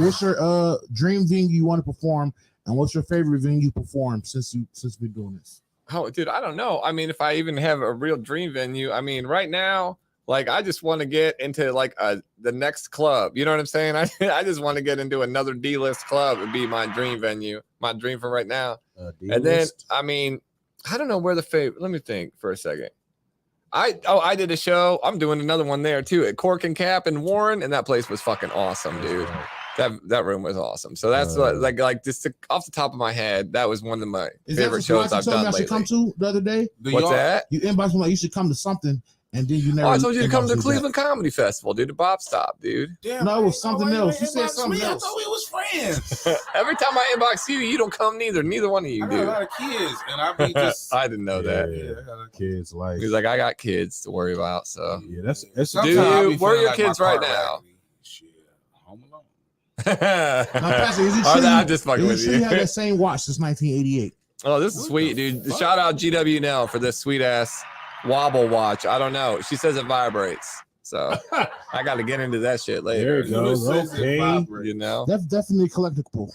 dream venue you want to perform, and what's your favorite venue you performed since we're doing this? Oh, dude, I don't know. I mean, if I even have a real dream venue, I mean, right now, like, I just want to get into like the next club. You know what I'm saying? I just want to get into another D-list club. Would be my dream venue, my dream for right now. And then, I mean, I don't know where the favorite. Let me think for a second. I did a show. I'm doing another one there too at Cork and Cap in Warren, and that place was fucking awesome, dude. That room was awesome. So that's like just off the top of my head, that was one of my favorite shows I've done I should lately. come to the other day. What's that? You inboxed me like you should come to something, and then you never. Oh, I told you to come to inboxed the me Cleveland Comedy Festival, dude. The Bob Stop, dude. Damn, No, it was something why you else. You said inbox something me? else. I thought we was friends. Every time I inbox you, you don't come neither. Neither one of you I got a do. lot of kids, and I be just. I didn't know that. Yeah, I got a- Kids like He's like, I got kids to worry about. So, yeah, that's Sometimes I be dude, where are feeling your like my kids right car now? raggedy. Shit, home alone. Now, Pastor, is it Oh, true? no, I'm just fucking Is with it true you. you had that same watch since 1988? Oh, this is sweet, dude. Shout out GW Nell for this sweet ass wobble watch. I don't know. She says it vibrates. So I got to get into that shit later. There it goes. Okay. You know, That's definitely collectible.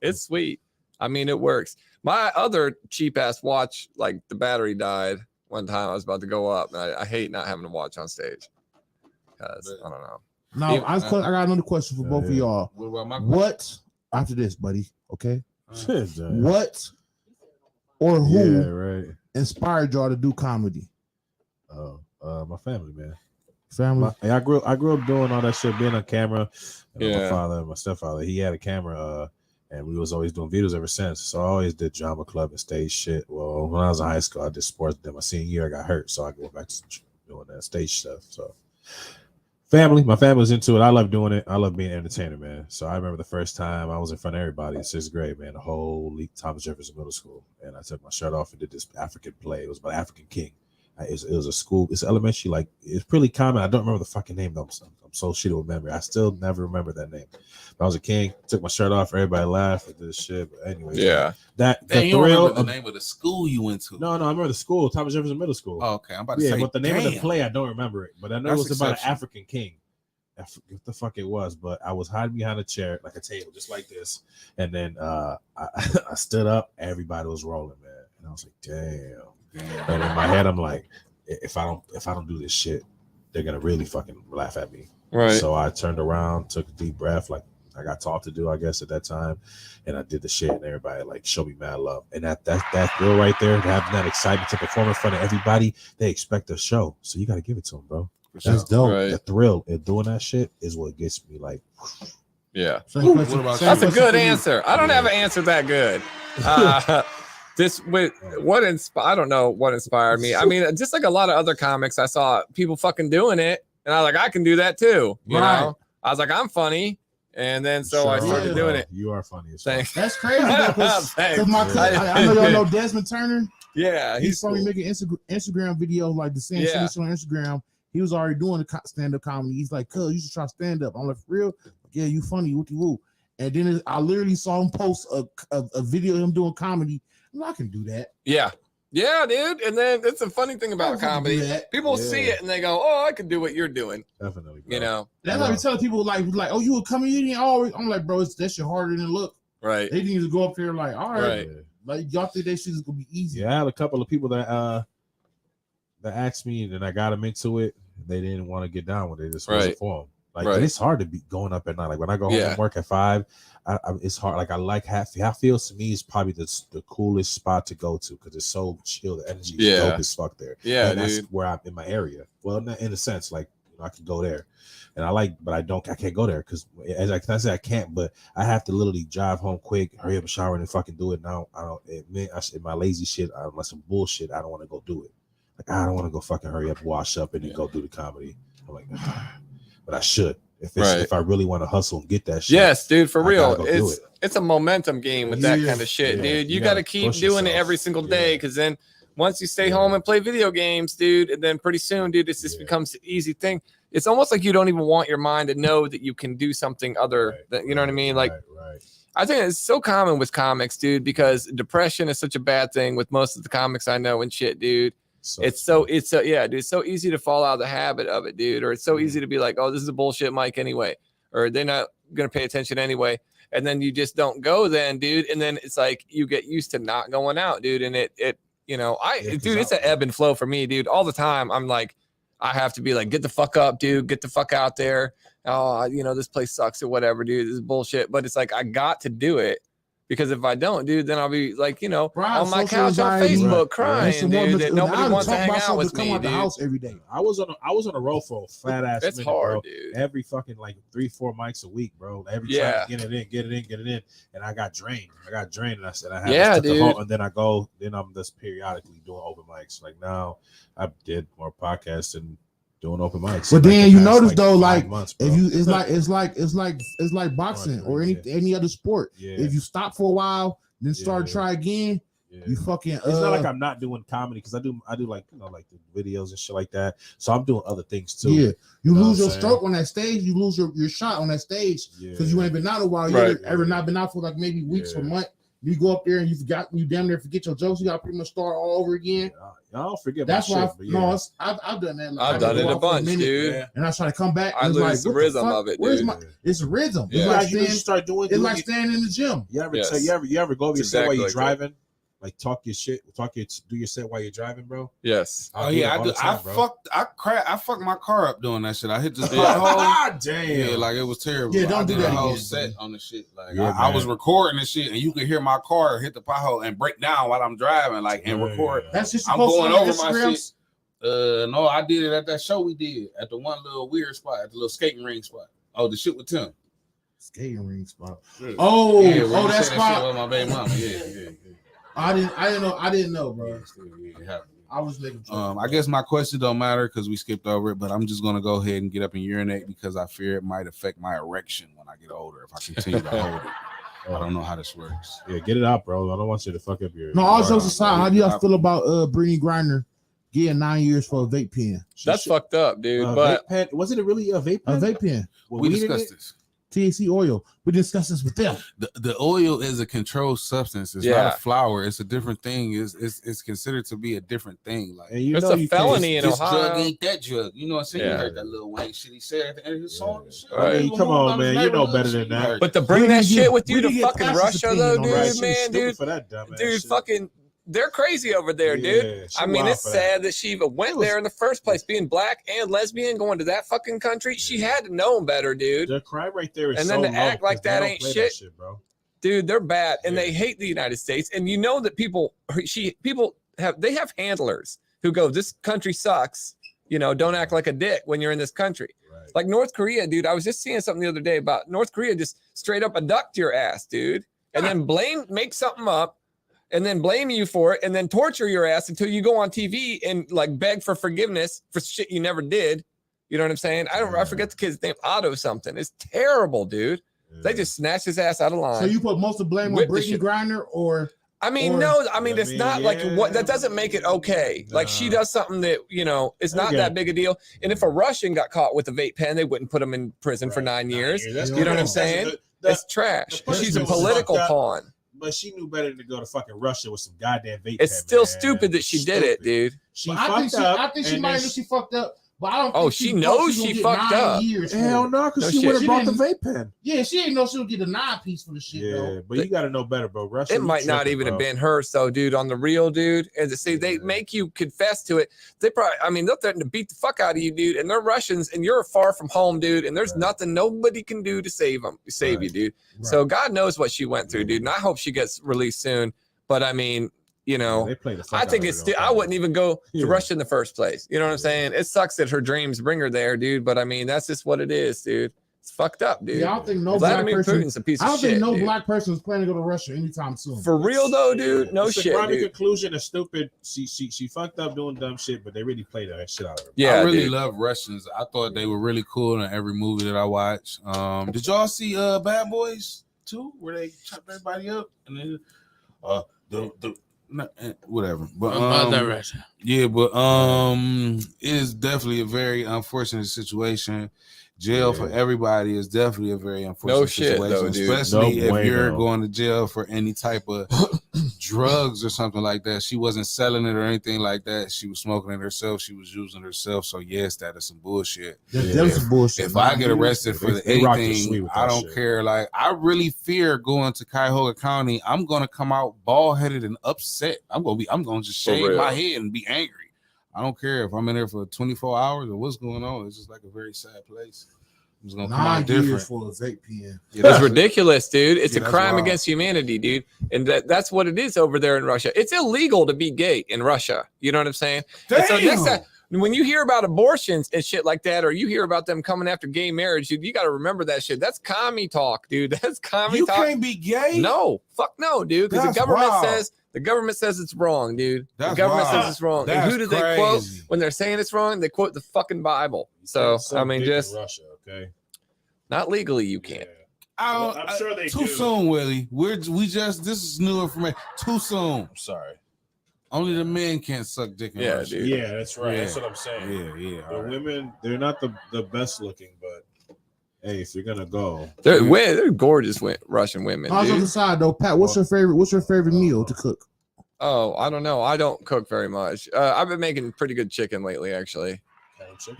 it's sweet. I mean, it works. My other cheap ass watch, like the battery died one time. I was about to go up. And I hate not having to watch on stage because I don't know. Now, I got another question for both of y'all. What about my What after this, buddy? Okay. Shit, John. What or who Yeah, right. inspired y'all to do comedy? My family, man. Family. I grew up doing all that shit, being on camera. Yeah. My father, my stepfather, he had a camera, and we was always doing videos ever since. So I always did drama club and stage shit. Well, when I was in high school, I did sports. Then my senior year, I got hurt, so I go back to doing that stage stuff. So my family was into it. I love doing it. I love being an entertainer, man. So I remember the first time I was in front of everybody in 6th grade, man, the whole Thomas Jefferson Middle School, and I took my shirt off and did this African play. It was about African King. It was a school. It's elementary. Like, it's pretty common. I don't remember the fucking name though. I'm so shitty with memory. I still never remember that name. But I was a king. Took my shirt off. Everybody laughed at this shit. But anyway, Yeah. Damn, the you don't thrill. remember the name of the school you went to? No, I remember the school, Thomas Jefferson Middle School. Oh, okay, I'm about to Yeah, say. but the name of the damn. play, I don't remember it. But I know That's it was about an exceptional. African king. I forget what the fuck it was, but I was hiding behind a chair, like a table, just like this. And then I stood up. Everybody was rolling, man. And I was like, damn. And in my head, I'm like, if I don't do this shit, they're gonna really fucking laugh at me. Right. So I turned around, took a deep breath, like I got taught to do, I guess, at that time, and I did the shit, and everybody like showed me mad love. And that thrill right there, having that excitement to perform in front of everybody, they expect a show, so you got to give it to them, bro. That's dope. Right. The thrill of doing that shit is what gets me like. Yeah. Same question- about same That's a question good for you. answer. I don't have an answer that good. I don't know what inspired me. I mean, just like a lot of other comics, I saw people fucking doing it, and I was like, I can do that too. You Right. know, I was like, I'm funny, and then so I Sure started are, doing bro. it. You are funny as fuck. Thanks. That's crazy because Thanks. my cousin, I know y'all know Desmond Turner. Yeah, He he's saw me cool. making Instagram videos like the same Yeah. shit on Instagram. He was already doing the stand-up comedy. He's like, "Cuz, you should try stand-up." I'm like, "For real? Yeah, you funny, wooty woo." And then I literally saw him post a video of him doing comedy. Well, I can do that. Yeah, dude. And then it's a funny thing about I can comedy. do that. People Yeah. see it and they go, "Oh, I can do what you're doing." Definitely, bro. You know, That's why I tell people like, "Oh, you a comedian?" Always, I'm like, "Bro, that shit harder than it look." right? They didn't even go up there like, "All right, Right. like y'all think that shit is gonna be easy." Yeah, I had a couple of people that asked me, and I got them into it. They didn't want to get down with it. It just wasn't Right. for them. Like, Right. it's hard to be going up at night. Like when I go home Yeah. and work at 5, it's hard. Like I like Hatfield to me is probably the coolest spot to go to because it's so chill. The energy is Yeah. dope as fuck there. Yeah, and that's dude. where I'm in my area. Well, in a sense, like I can go there, and I can't go there because as I say I can't, but I have to literally drive home quick, hurry up and shower and fucking do it. Now I don't admit my lazy shit, unless some bullshit, I don't want to go do it. Like I don't want to go fucking hurry up, wash up, and then go do the comedy. I'm like, but I should if I really want to hustle and get that shit. Yes, dude, for I real. gotta go do It's it. it's a momentum game with that Yeah. kind of shit, Yeah. dude. You You got to gotta keep push doing it yourself. every single day Yeah. because then once you stay Yeah. home and play video games, dude, and then pretty soon, dude, it just Yeah. becomes an easy thing. It's almost like you don't even want your mind to know that you can do something other Right, than, you know what I mean? Like, right. I think it's so common with comics, dude, because depression is such a bad thing with most of the comics I know and shit, dude. It's so yeah, dude. It's so easy to fall out of the habit of it, dude. Or it's so easy to be like, oh, this is a bullshit mic anyway, or they're not gonna pay attention anyway. And then you just don't go then, dude. And then it's like you get used to not going out, dude. And it you know, dude, it's an ebb and flow for me, dude. All the time. I'm like, I have to be like, get the fuck up, dude. Get the fuck out there. Oh, you know, this place sucks or whatever, dude. This is bullshit. But it's like I got to do it. Because if I don't, dude, then I'll be like, you know, Right, on my social couch on anxiety. Facebook Right. crying, Some dude, more- that I nobody would wants to talk hang out myself with to come me, out the dude. house every day. I was on a roll for a flat ass It's minute, hard, bro. dude. Every fucking like 3-4 mics a week, bro. Every Yeah. time get it in, and I got drained. And I said I had Yeah, to take a dude. halt, and then I'm just periodically doing open mics. Like now, I did more podcasts and doing open mics. But like, then the you past, notice though, 5 like months, bro. if you, it's like boxing or any other sport. Yeah. If you stop for a while, then start Yeah. try again, Yeah. you fucking. It's not like I'm not doing comedy because I do like like the videos and shit like that. So I'm doing other things too. Yeah, you know lose what your I'm stroke on that stage. You lose your shot on that stage because you ain't been out a while. You Right. ever not been out for like maybe weeks or Yeah. month. You go up there and you damn near forget your jokes. You got to pretty much start all over again. I don't forget. That's my why. shit, but yeah. I've done that. I've done it a bunch, dude. Yeah. And I try to come back. I And lose it's the like, what the rhythm fuck? of it, Where's dude. my? It's a rhythm. Yeah. It's like you just start doing. It's like standing in the gym. You ever Yes. you ever go over your set Exactly while you're like that. driving? Like talk your shit, do your set while you're driving, bro. Yes. Oh yeah, I do. I fucked my car up doing that shit. I hit this pothole. Damn. Yeah, like it was terrible. Yeah, don't I do did that a whole again, set bro. on the shit. Like Yeah, I was man. recording this shit, and you could hear my car hit the pothole and break down while I'm driving, like and record. That's just I'm supposed going to over my Instagrams. shit. No, I did it at that show we did at the one little weird spot, at the little skating ring spot. Oh, the shit with Tim. Skating ring spot. Yeah. Oh, Yeah, where you that said spot. shit with my baby mama. Yeah. I didn't know, bro. Yeah. I was making. I guess my question don't matter because we skipped over it, but I'm just gonna go ahead and get up and urinate because I fear it might affect my erection when I get older if I continue to hold it. I don't know how this works. Yeah, get it out, bro. I don't want you to fuck up your. No, all jokes aside, how do y'all feel about Brittany Griner getting 9 years for a vape pen? That's fucked up, dude. Vape pen, wasn't it really a vape pen? A vape pen. We discussed this. THC oil. We discussed this with them. The oil is a controlled substance. It's not a flower. It's a different thing. It's considered to be a different thing. Like And you It's know a you felony in this Ohio. drug ain't that drug. You know what I'm saying? Yeah. You heard that Lil Wayne shit he said at the end of his song. And shit. Right. I mean, come on, man. You know better than that. But to bring We that didn't shit get- with we you to didn't get fucking Tasha's Russia, though, opinion on dude, that. She man, was stupid dude, for that dumbass dude, shit. fucking, they're crazy over there, Yeah, dude. she I mean, wild it's for that. sad that she even went there in the first place, being black and lesbian, going to that fucking country. She had to know better, dude. The crime right there is And so then to low act like 'cause they that don't ain't play shit. bro. Dude, they're bad, and Yeah. they hate the United States. And you know that people have handlers who go, "This country sucks." You know, don't act like a dick when you're in this country. Right. Like North Korea, dude. I was just seeing something the other day about North Korea just straight up abduct your ass, dude, and then make something up, and then blame you for it, and then torture your ass until you go on TV and like beg for forgiveness for shit you never did. You know what I'm saying? I forget the kid's name, Otto something. It's terrible, dude. They just snatched his ass out of line. So you put most of the blame on Whip the Brittany shit. Griner, or I mean, or- no, I mean, I it's mean, not like what yeah. that doesn't make it okay. Like she does something that, you know, it's not Okay. that big a deal. And if a Russian got caught with a vape pen, they wouldn't put him in prison for 9 years. That's You You know what I'm that's saying? good. It's trash. the She's a punishment was political fucked up. pawn. But she knew better than to go to fucking Russia with some goddamn vape. It's pen, still man. stupid that she did it, Stupid. dude. She I fucked think up. I think she and might then know she fucked up, but I don't. Oh, think she thought knows was gonna she get fucked 9 up. years for Hell it. no, because No she shit. would have She bought the didn't- vape pen. Yeah, she didn't know she would get a 9-piece for the shit Yeah, though. but you got to know better, bro. Russia, It you might not tripping, even bro. have been her, so dude, on the real dude. And to say they make you confess to it, they probably, I mean, they'll threaten to beat the fuck out of you, dude. And they're Russians, and you're far from home, dude. And there's Right. nothing nobody can do to save you, dude. So God knows what she went through, dude. And I hope she gets released soon. But I mean, you know, They play the fuck I think out of it's it, still, don't I they? wouldn't even go to Yeah. Russia in the first place. You know what I'm saying? It sucks that her dreams bring her there, dude. But I mean, that's just what it is, dude. It's fucked up, dude. Yeah, I don't think no black Vladimir person. Putin's a piece I of don't shit. think no dude. black person is planning to go to Russia anytime soon. For real though, dude. No It's a shit, grimy dude. conclusion is stupid. She fucked up doing dumb shit, but they really played that shit out of her. Yeah, I really dude. love Russians. I thought they were really cool in every movie that I watched. Did y'all see Bad Boys 2 where they chopped everybody up and then whatever. But yeah, but it is definitely a very unfortunate situation. Jail for everybody is definitely a very unfortunate No shit, situation, though, dude. especially No if you're bueno. going to jail for any type of drugs or something like that. She wasn't selling it or anything like that. She was smoking it herself. She was using herself. So yes, that is some bullshit. That's some bullshit. If I get arrested for They rocked your anything, sleeve with I that don't shit. care. Like I really fear going to Cuyahoga County. I'm gonna come out bald headed and upset. I'm gonna just For shave real. my head and be angry. I don't care if I'm in there for 24 hours or what's going on. It's just like a very sad place. I'm just gonna come 9 out different. years for a vape pen. Yeah, It's ridiculous, dude. It's Yeah, a that's crime wild. against humanity, dude. And that's what it is over there in Russia. It's illegal to be gay in Russia. You know what I'm saying? And so next time, when you hear about abortions and shit like that, or you hear about them coming after gay marriage, dude, you got to remember that shit. That's commie talk, dude. That's commie You talk. can't be gay. No, fuck no, dude. Because the That's government wild. says it's wrong, dude. That's the government wild. says it's wrong. That's and who do they quote crazy. when they're saying it's wrong? They quote the fucking Bible. So I mean, Dick in just Russia, okay. not legally, you can't. I don't, I'm sure they too do. soon, Willie. This is new information. Too soon. I'm sorry. Only the men can't suck dick in Yeah, Russia. dude. Yeah, that's right. Yeah. That's what I'm saying. Yeah. The all right. women, they're not the best looking, but Hey, if you're gonna go, They're gorgeous Russian women. I was on Dude. the side though, Pat. What's your favorite meal to cook? Oh, I don't know. I don't cook very much. I've been making pretty good chicken lately, actually.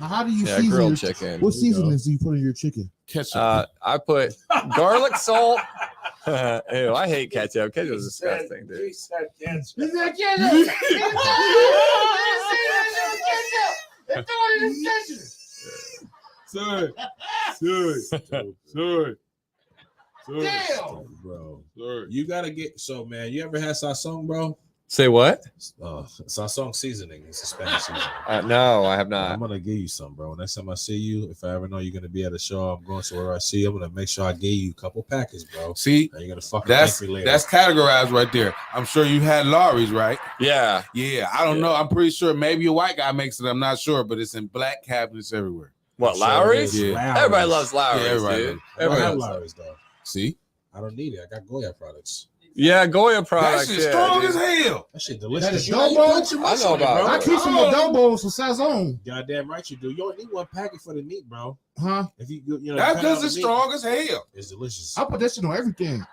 Now, how do you Yeah, season grilled your chicken. What seasonings do you put in your chicken? Ketchup. I put garlic salt. Ew, I hate ketchup. Ketchup is disgusting, dude. Sorry. Damn, bro. You gotta get so man. You ever had sazon, bro? Say what? Sazon seasoning. It's a Spanish seasoning. No, I have not. I'm gonna give you some, bro. Next time I see you, if I ever know you're gonna be at a show, I'm going somewhere I see you, I'm gonna make sure I give you a couple packets, bro. See, and you're gonna fucking that's thank me later. that's categorized right there. I'm sure you had Laurie's, right? Yeah. Yeah. I don't know. I'm pretty sure maybe a white guy makes it. I'm not sure, but it's in black cabinets everywhere. What, Lowry's? Yeah. Everybody loves Lowry's, Yeah, everybody dude. I don't Everybody have loves Lowry's though. See, I don't need it. I got Goya products. Yeah, Goya products. that shit's yeah, strong dude. as hell. That shit delicious. That is You know, you adobo? put too I much know on it, about bro. I keep some adobo for sazon. Goddamn right you do. You only need one packet for the meat, bro. Huh? If you know That's depending on because the it's meat, strong as hell. It's delicious. I put that shit on everything.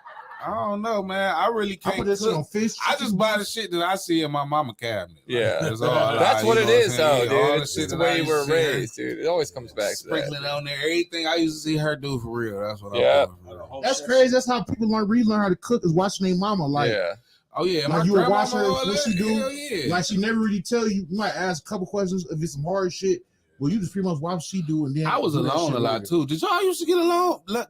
I don't know, man. I really I can't put that shit on cook. fish. I just buy the shit that I see in my mama cabinet. Like, Yeah. that's all. I That's like, what you it know is, I'm though, saying? dude. All the It's shit the that way I you used were to see her raised, dude. It always comes back to that. sprinkling on there. Everything I used to see her do for real. That's what Yeah. I'm doing. That's crazy. That's how people relearn how to cook is watching their mama. Like, Yeah. Oh yeah, my like you would grandma watch her all what that? she do. Hell yeah. Like she never really tell you. You might ask a couple questions if it's some hard shit. Well, you just pretty much watch what she do, and then I was do that alone shit a lot later. too. Did y'all used to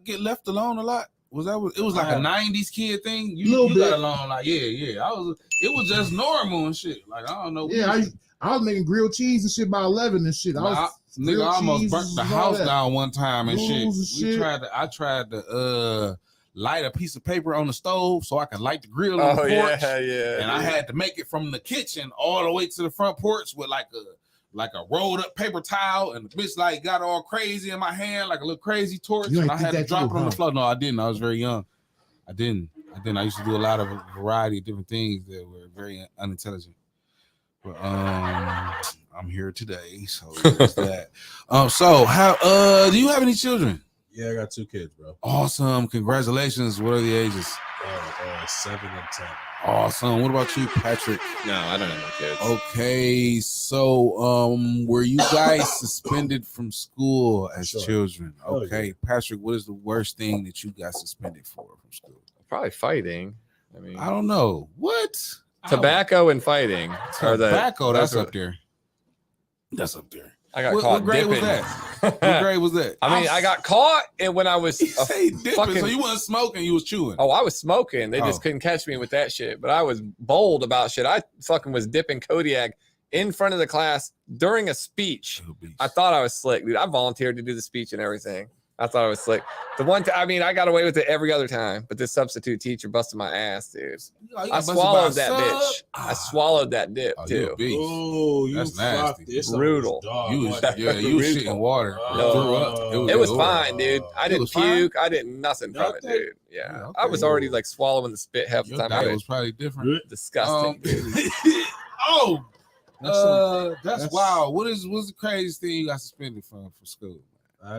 get left alone a lot? It was like a '90s kid thing? You got alone like yeah. It was just normal and shit. Like I don't know. Yeah, I was making grilled cheese and shit by 11 and shit. Nigga almost burnt the house down one time and shit. I tried to light a piece of paper on the stove so I could light the grill on the porch. Yeah. And I had to make it from the kitchen all the way to the front porch with like a rolled up paper towel, and the bitch like got all crazy in my hand like a little crazy torch. And I had to drop it on the floor. No, I didn't. I was very young. I didn't. I used to do a lot of a variety of different things that were very unintelligent. But I'm here today, so there's that. So how do you have any children? Yeah, I got 2 kids, bro. Awesome. Congratulations. What are the ages? 7 and 10. Awesome. What about you, Patrick? No, I don't have no kids. Okay, so were you guys suspended from school as children? Okay, Patrick, what is the worst thing that you got suspended for from school? Probably fighting. I mean, I don't know. What? Tobacco and fighting. Tobacco, that's up there. That's up there. I got What caught grade dipping. was that? What grade was that? I mean, I got caught and when I was dipping, so you wasn't smoking, you was chewing. Oh, I was smoking. They just couldn't catch me with that shit. But I was bold about shit. I fucking was dipping Kodiak in front of the class during a speech. I thought I was slick, dude. I volunteered to do the speech and everything. I thought I was slick. The one time, I mean, I got away with it every other time, but this substitute teacher busted my ass, dude. I swallowed that bitch. I swallowed that dip too. Oh, that's nasty. Brutal. You was shitting water. It was fine, dude. I didn't puke. I didn't nothing from it, dude. Yeah, I was already like swallowing the spit half the time. It was probably different. Disgusting. That's wild. What's the craziest thing you got suspended from school?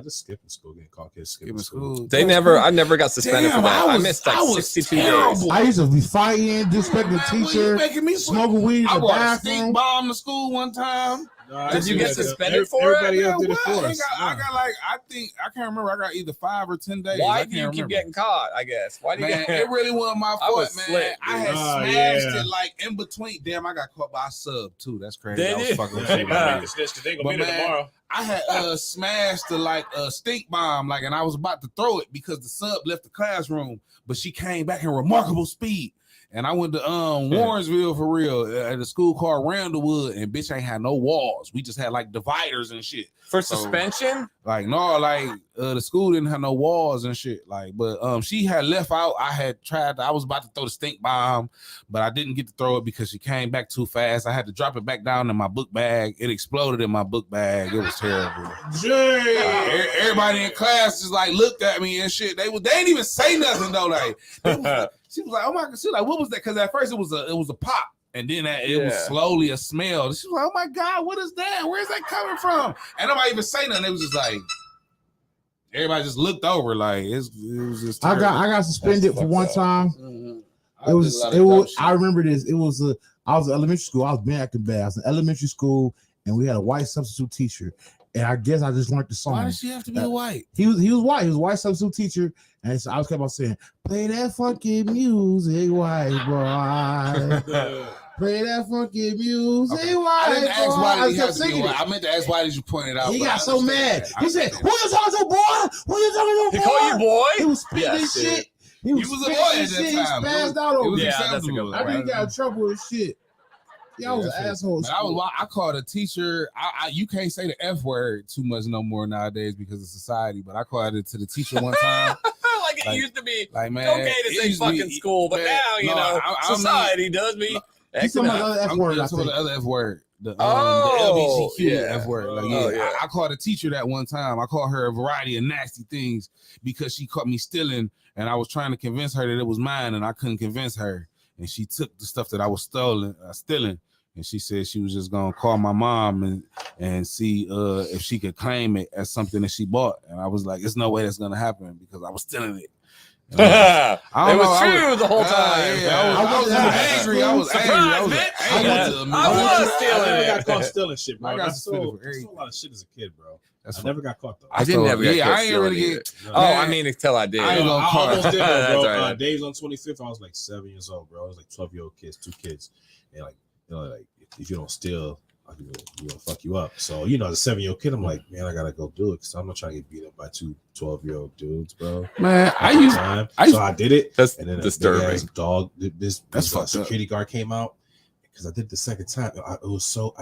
Just skipping school, getting caught kids skipping school. I never got suspended for that. I missed like 62 days. I used to be fighting, disrespecting the teacher, smoking weed in I the brought a bathroom. stink bomb to school one time. Did you get suspended for it? Everybody else did it for us. I got like I can't remember. I got either 5 or 10 days. Why do you keep getting caught? I guess. Why do you Man, it really wasn't my I fault, was man. slick, I dude. had smashed it like in between. Damn, I got caught by a sub too. That's crazy. Did I was you? fucking with They you, gonna man. make the snitch 'cause they gonna But, be there man, tomorrow. I had smashed a stink bomb, like, and I was about to throw it because the sub left the classroom, but she came back in remarkable speed. And I went to Warrensville for real at a school called Randallwood, and bitch ain't had no walls. We just had like dividers and shit. For suspension? Like, no, like the school didn't have no walls and shit. Like, but she had left out. I was about to throw the stink bomb, but I didn't get to throw it because she came back too fast. I had to drop it back down in my book bag. It exploded in my book bag. It was terrible. Everybody in class just like looked at me and shit. They didn't even say nothing though. Like, she was like, "Oh my god!" She was like, "What was that?" Because at first it was a pop, and then it was slowly a smell. She was like, "Oh my god, what is that? Where's that coming from?" And nobody even say nothing. It was just like, everybody just looked over like it was just. I got suspended for one time. Mm-hmm. It was. I remember this. It was I was in elementary school. I was being acting bad. I was in elementary school, and we had a white substitute teacher. And I guess I just learned the song. Why does she have to be white? He was white. He was a white substitute teacher, and so I was kept on saying, "Play that funky music, white boy." Play that funky music, white I didn't ask boy. why did he I have to be white. I meant to ask why did you point it out. He got so mad. He said, "Who you talking to, boy? Who you talking to, boy?" He called you boy. He was spitting his shit. He was a boy at that time. He spazzed out over it. That's a good one. I think he got in trouble with shit. Yeah, I was an asshole. I called a teacher. You can't say the F word too much no more nowadays because of society. But I called it to the teacher one time. Like it used to be like, man, okay to say fucking school, but man, now society does me. He's talking about the other F word. I'm talking about the other F word. The Oh, LGBTQ yeah. F word. Like, Oh, yeah. I called a teacher that one time. I called her a variety of nasty things because she caught me stealing, and I was trying to convince her that it was mine, and I couldn't convince her. And she took the stuff that I was stealing, and she said she was just gonna call my mom and see if she could claim it as something that she bought. And I was like, "There's no way that's gonna happen because I was stealing it." It was true the whole time. I was angry. I was angry. I was stealing. I never got caught stealing shit, bro. I stole a lot of shit as a kid, bro. I never got caught though. I didn't ever get caught I ain't really get. I mean, until I did. I almost did, bro. Right. Days on 25th, I was like 7 years old, bro. I was like 12-year-old kids, 2 kids, and like, you know, like if you don't steal, I'm gonna fuck you up. So, you know, as a 7-year-old kid, I'm like, man, I gotta go do it because I'm not trying to get beat up by 2 12-year-old dudes, bro. Man, so I did it. That's and then disturbing. Dog, this security guard came out because I did it the second time. I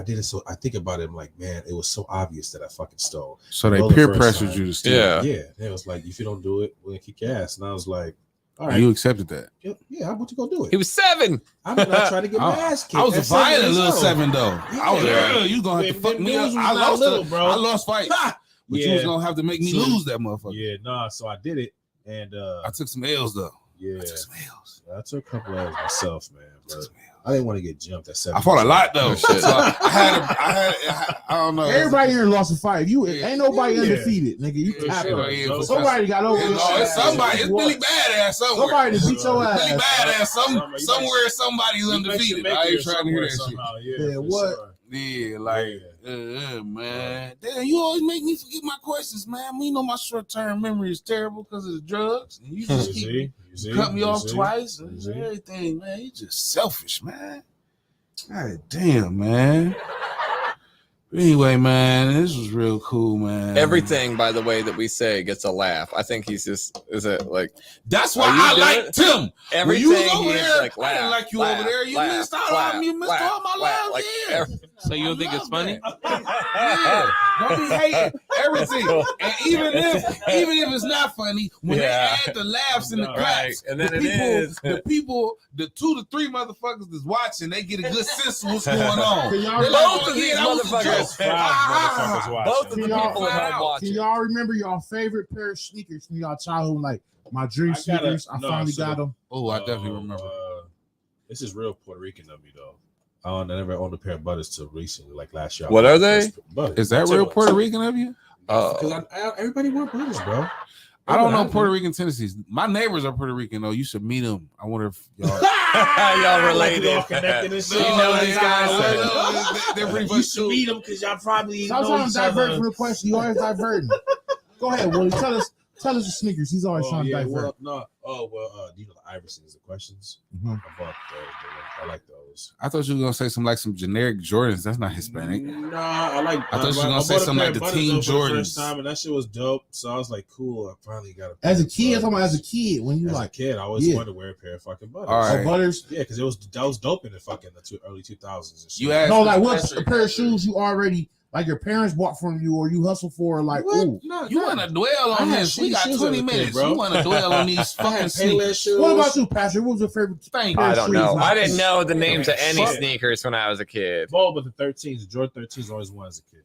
did it so I think about it. I'm like, man, it was so obvious that I fucking stole. So they peer pressured you to steal. Yeah. It was like, if you don't do it, we're gonna kick your ass. And I was like, all right, you accepted that. Yeah, how about you go do it? He was 7. I'm not trying to get my ass kicked. I was a violent little 7 though. I was like, you gonna have to fuck me up. I lost fights. But you was gonna have to make me lose that motherfucker. Yeah, so I did it, and I took some L's though. Yeah, I took a couple L's myself, man. But I didn't want to get jumped at 7. I fought a lot though. So I don't know. Everybody here lost a fight. Ain't nobody undefeated, nigga. You tapping. Somebody got over it. It's somebody. It's really badass somewhere. Somebody to beat your ass. Really badass. Somewhere somebody's undefeated. I ain't trying to hear that shit. Yeah, what? Yeah, like, man. Damn, you always make me forget my questions, man. You know my short-term memory is terrible because of the drugs. And you just keep cut me off twice and everything, man. You just selfish, man. God damn, man. Anyway, man, this was real cool, man. Everything, by the way, that we say gets a laugh. I think he's just that's why I liked him. Everything when you was over there, like, I didn't like you over there. You missed out on you missed all my love. Like, yeah. So you don't think it's funny? Yeah. Don't be hating everything. And even if it's not funny, when they add the laughs and the claps, and then the 2 to 3 motherfuckers that's watching, they get a good sense of what's going on. Both of these motherfuckers. Both of the people at home watching. Can y'all remember your favorite pair of sneakers from y'all childhood? Like my dream sneakers. I finally got them. Oh, I definitely remember. This is real Puerto Rican of me though. I never owned a pair of Butters till recently, like last year. What are they? Is that real Puerto Rican of you? Because everybody wore Butters, bro. I don't know Puerto Rican tendencies. My neighbors are Puerto Rican though. You should meet them. I wonder if y'all y'all related. Y'all connected and shit. You know these guys. They're pretty You should meet them because y'all probably Sometimes divert from the question. You always diverting. Go ahead, Willie. Tell us the sneakers. He's always trying to divert. Do you know the Iversons, the questions? Mm-hmm. I bought those. I like those. I thought you were gonna say some generic Jordans. That's not Hispanic. Nah, I thought you were gonna say something like the Team Jordans. First time, and that shit was dope. So I was like, cool. I finally got a pair. As a kid, I'm talking about as a kid. When you as like a kid, I always wanted to wear a pair of fucking Butters. All right. Butters. Yeah, because that was dope in the fucking early 2000s. And shit. You asked what's a pair of shoes you already like your parents bought from you or you hustle for? Like, ooh, you want to dwell on this? We got 20 minutes. Bro. You want to dwell on these fucking sneakers? What about you, Patrick? What was your favorite? I don't know. I didn't know the names of any sneakers when I was a kid. Well, but the 13s, the Jordan 13s, always won as a kid.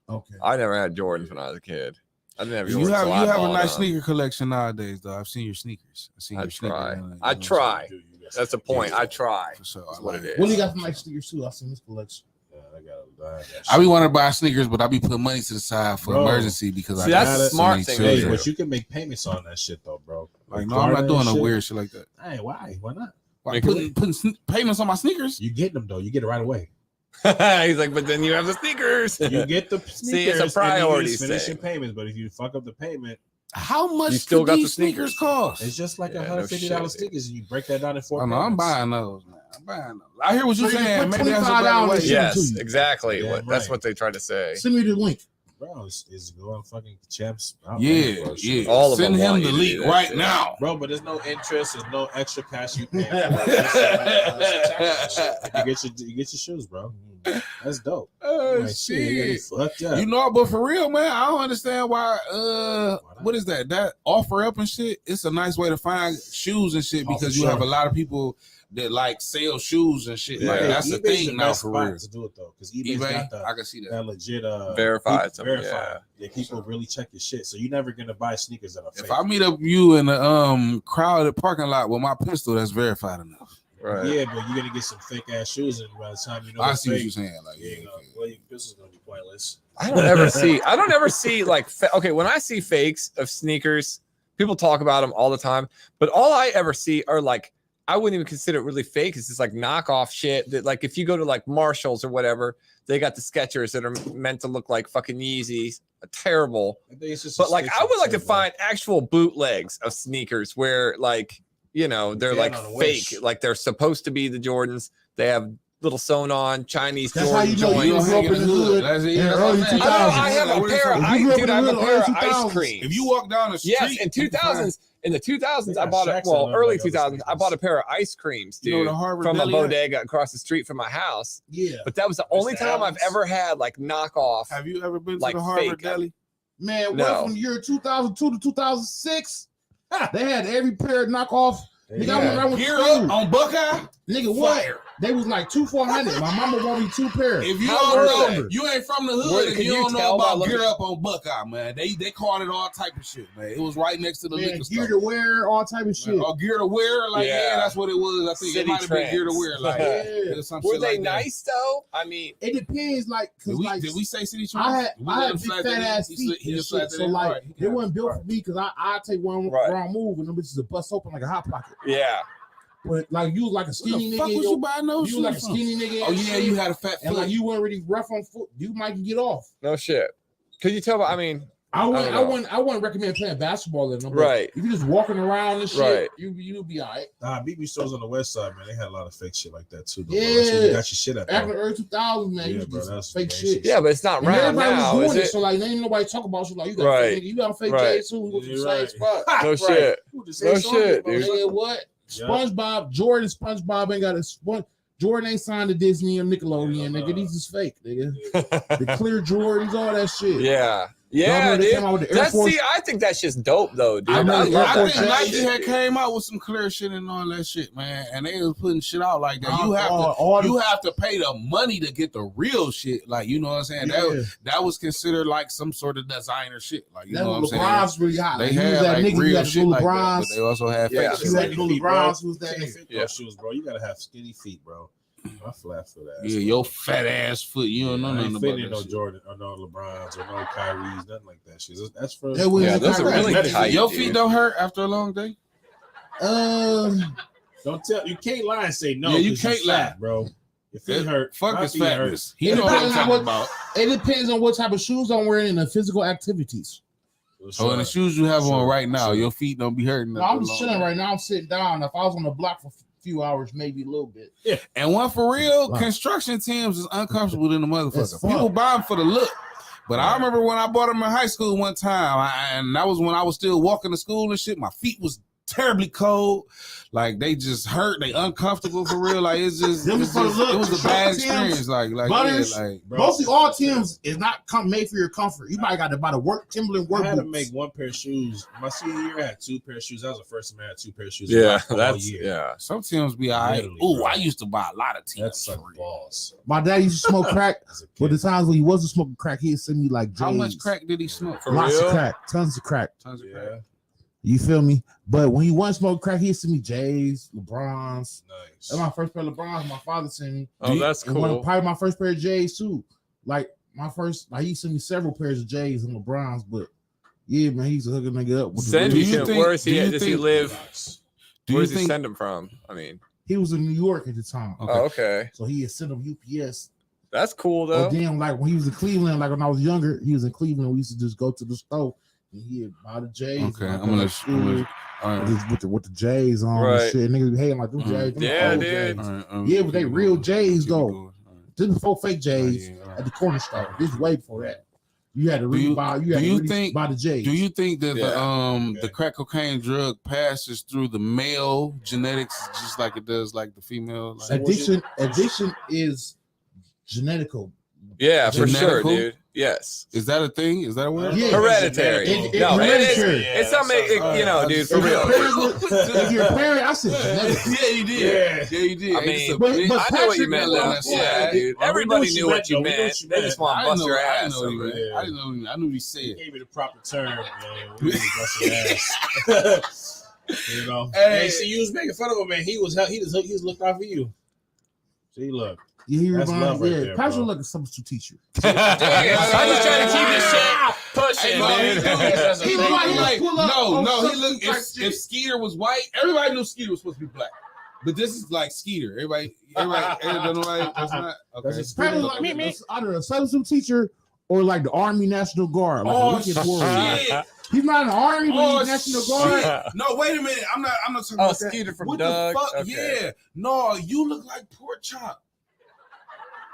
Okay. I never had Jordans when I was a kid. I didn't have Jordans. You have a nice sneaker collection nowadays, though. I've seen your sneakers. I try. That's the point. I try. For sure. That's what it is. What do you got from like sneakers too? I've seen this collection. I be wanting to buy sneakers, but I be putting money to the side for Bro. emergency because See, I that's got a smart so thing many to children. But you can make payments on that shit though, bro. Like, no, I'm not doing no weird shit like that. Hey, why? Why not? Why putting payments on my sneakers? You get them though. You get it right away. He's like, but then you have the sneakers. You get the sneakers. See, it's a priority Finish your thing. payments, but if you fuck up the payment, how much You still got the these sneakers cost? it's just like Yeah, no $150 shit, sneakers, and you break that down in 4 Oh, no, I'm payments. buying those, man. I'm buying those. I hear what So you're you can saying. put Maybe that's a better $25 way. and ship Yes, to you. exactly. Damn That's right. what they tried to say. Send me the link. Bro, it's going fucking champs. Yeah, Bro, yeah. All of Send them him want the you to do link that right shit. now. Bro, but there's no interest, there's no extra cash you pay. You get your shoes, bro. That's dope. Oh, Like, shit. Fucked up. You know, but for real, man, I don't understand why. What is that? That offer up and shit. It's a nice way to find shoes and shit because you have a lot of people that like sell shoes and shit. Like that's the eBay's thing now best for spot real. to do it though, because eBay's eBay, got I can see that. that legit Verified. people verified. Yeah, people really check your shit, so you're never gonna buy sneakers that are fake. If I meet up you in the crowded parking lot with my pistol, that's verified enough. Right. Yeah, but you're gonna get some fake ass shoes, and by the time you know, I it's see what fake, you're saying. Like, yeah, well, your pistol's gonna be pointless. I don't ever see like okay, when I see fakes of sneakers, people talk about them all the time, but all I ever see are like I wouldn't even consider it really fake. It's just like knockoff shit that like if you go to like Marshalls or whatever, they got the Skechers that are meant to look like fucking Yeezys. Terrible. I think it's just but like I would like to find actual bootlegs of sneakers where like, you know, they're like fake, like they're supposed to be the Jordans. They have little sewn on Chinese That's how Jordan you know you joints. grew up in the hood in the early 2000s. I have a pair. I have a pair of ice 2000s. cream. If you walk down the street, Yes, in 2000s. In the 2000s, I bought Shaq's early on those 2000s, I bought a pair of ice creams, dude, You know the Harvard from a Deli bodega across the street from my house. Yeah. But that was the only time I've ever had like knockoff. Have you ever been to like the Harvard fake. Deli? Man, No. what from the year 2002 to 2006, they had every pair of knockoff. Nigga, I went to Gear school. up on Buckeye. Nigga, what? Fire. They was like 2 400. My mama bought me 2 pairs. If you How don't were know, you ain't from the Where- hood, and can you you don't know tell by about looking- Gear Up on Buckeye, man. They called it all type of shit, man. It was right next to the Man, liquor gear store. to wear, all type of shit. Or Gear to Wear, like yeah, that's what it was. I think City it might have been Gear to Trends. Wear, like Yeah. or some Were shit they like that. nice though? I mean, It depends, like, cause like Did we say City Trends? I had Did we I let had him big slide fat that in? ass He feet slid- he and just shit, slid that so in? like Alright, he they got it. wasn't built for me because I take one Right. wrong move and them bitches will bust open like a hot pocket. yeah. But like you was like a What skinny the fuck nigga, was you buying those you was like a shoes from? skinny nigga. Oh yeah, you had a fat and foot. like you weren't really rough on foot. You might get off. No shit. Could you tell by, I mean, I don't know. wouldn't recommend playing basketball in them. but Right. If you're just walking around and shit, Right. you'll be all right. BB stores on the west side, man. They had a lot of fake shit like that too. Though, Yeah. bro. So you got your shit at After the bro. early 2000s, man, Yeah, you just bro, get some that's fake amazing. shit. yeah, but it's not And round everybody now, was is doing it, it? so like ain't nobody talk about shit like you got Right. fake nigga, you got fake Right. J's too. We go to the You're same right. spot. No Right. shit. The No shit, dude. Nigga, what? Yeah. SpongeBob, Jordan, SpongeBob ain't got a sponge. Jordan ain't signed to Disney or Nickelodeon, Yeah, nigga. These is fake, nigga. The clear Jordans, all that shit. Yeah. Y'all Yeah, remember they dude. came out with the Air That's, Force? see, I think that's just dope though, dude. I know the Air I Force think J's. Nike had came out with some clear shit and all that shit, man. And they was putting shit out like that. You have to pay the money to get the real shit. Like, you know what I'm saying? Yeah. That was considered like some sort of designer shit. Like, you That know what I'm was saying? LeBron's really hot. They Like, you was had that like nigga, you real had the shit like that, LeBron's. but they also had Yeah. fake You shit. had the LeBron's, who's that Can't nigga? fit Yeah. those shoes, bro. You gotta have skinny feet, bro. I flat for that. Yeah, your fat ass foot. You don't know I nothing ain't about fitting that no shit. Jordan or no LeBrons or no Kyries, nothing like that shit. That's for That was Yeah, the those are kind of- really Medical. tight. Your dude. feet don't hurt after a long day? Don't tell you can't lie and say no. Yeah, you 'cause you're can't lie. fat, bro. Your feet hurt. Fuck My his feet hurt. fatness. He It know what I'm depends on talking what- about. It depends on what type of shoes I'm wearing and the physical activities. So in the shoes you have on Sure, right now, sure. your feet don't be hurting. No, after I'm a just long chilling day. right now. I'm sitting down. If I was on the block for a few hours, maybe a little bit. And one for real, Wow. construction teams is uncomfortable than the That's motherfucker. fun. People buy them for the look. But I remember when I bought them in high school one time, and that was when I was still walking to school and shit. My feet was terribly cold. Like they just hurt. They uncomfortable for real. Like it's just, Them it's for the just- look. it was a Short bad Timbs, experience. Like Butters, yeah, like Bro, mostly all Timbs is not made for your comfort. You might got to buy the work Timberland work I had to boots. make one pair of shoes. My senior year, I had 2 pair of shoes. That was the first time I had 2 pair of shoes. Yeah, all that's year. yeah. some teams be all right. Literally, Ooh, bro. I used to buy a lot of teams. That's like balls. My dad used to smoke crack, As a kid. but the times when he wasn't smoking crack, he'd send me like How much J's. crack did he smoke? For Lots real? of crack, tons of crack. Tons of Yeah. crack. You feel me? But when he wasn't smoking crack, he used to send me J's, LeBrons. Nice. That's my first pair of LeBrons. My father sent me. Oh, that's and cool. Probably my first pair of J's too. Like he sent me several pairs of J's and LeBrons. But yeah, man, he's a hooking nigga up. Send me him. Where is he? Does he live? Where does he think- send him from? I mean, He was in New York at the time. oh, okay. So he had sent him UPS. That's cool Or though. then, like when he was in Cleveland, like when I was younger, he was in Cleveland. We used to just go to the store and he'd buy the J's. Okay, and I'm gonna. All right. with the J's on Right. and shit. Niggas be hating like them J's. Them Yeah, old dude. J's. All right, Yeah, but they real J's though. going. This is before fake J's Yeah, all right. at the corner store. This is way before that. You had to Do you- buy. You do had to you really think- buy the J's. Do you think that Yeah. the crack cocaine drug passes through the male genetics just like it does like the female? Like, addiction is genetical. Yeah, for sure, Genetical? dude. Yes. is that a thing? Is that a word? Yeah. Hereditary. It- No, it is. hereditary. It's something, you know, dude, for If your real. parents were- if your parent, I said genetic. Yeah, you did. Yeah, you did. I mean, But I know what Patrick you meant, knew though. what I Yeah, said. dude. Well, we Everybody knew knew what what you you meant, meant. though. They just want to bust your I ass. didn't know over he it. I didn't know. I knew he said. He gave me the proper term, man. We didn't bust your ass. You know. Hey. Hey, see, you was making fun of him, man. He was looked out for you. See, look. Yeah, he That's reminds love right yeah. there, Patrick bro. like a substitute teacher. I'm just trying to keep this shit pushing, Hey, dude. he looked like Pull up no. on He some looked. type If shit. Skeeter was white, everybody knew Skeeter was supposed to be black. But this is like Skeeter. Everybody that's not okay. That's Patrick like either a substitute teacher or like the Army National Guard. Like Oh a wicked warrior. shit! He's not in the Army, but Oh he's National Guard. shit! No, wait a minute. I'm not talking Oh, about that. Skeeter from What Doug. the fuck? Okay. Yeah. No, you look like Pork Chop.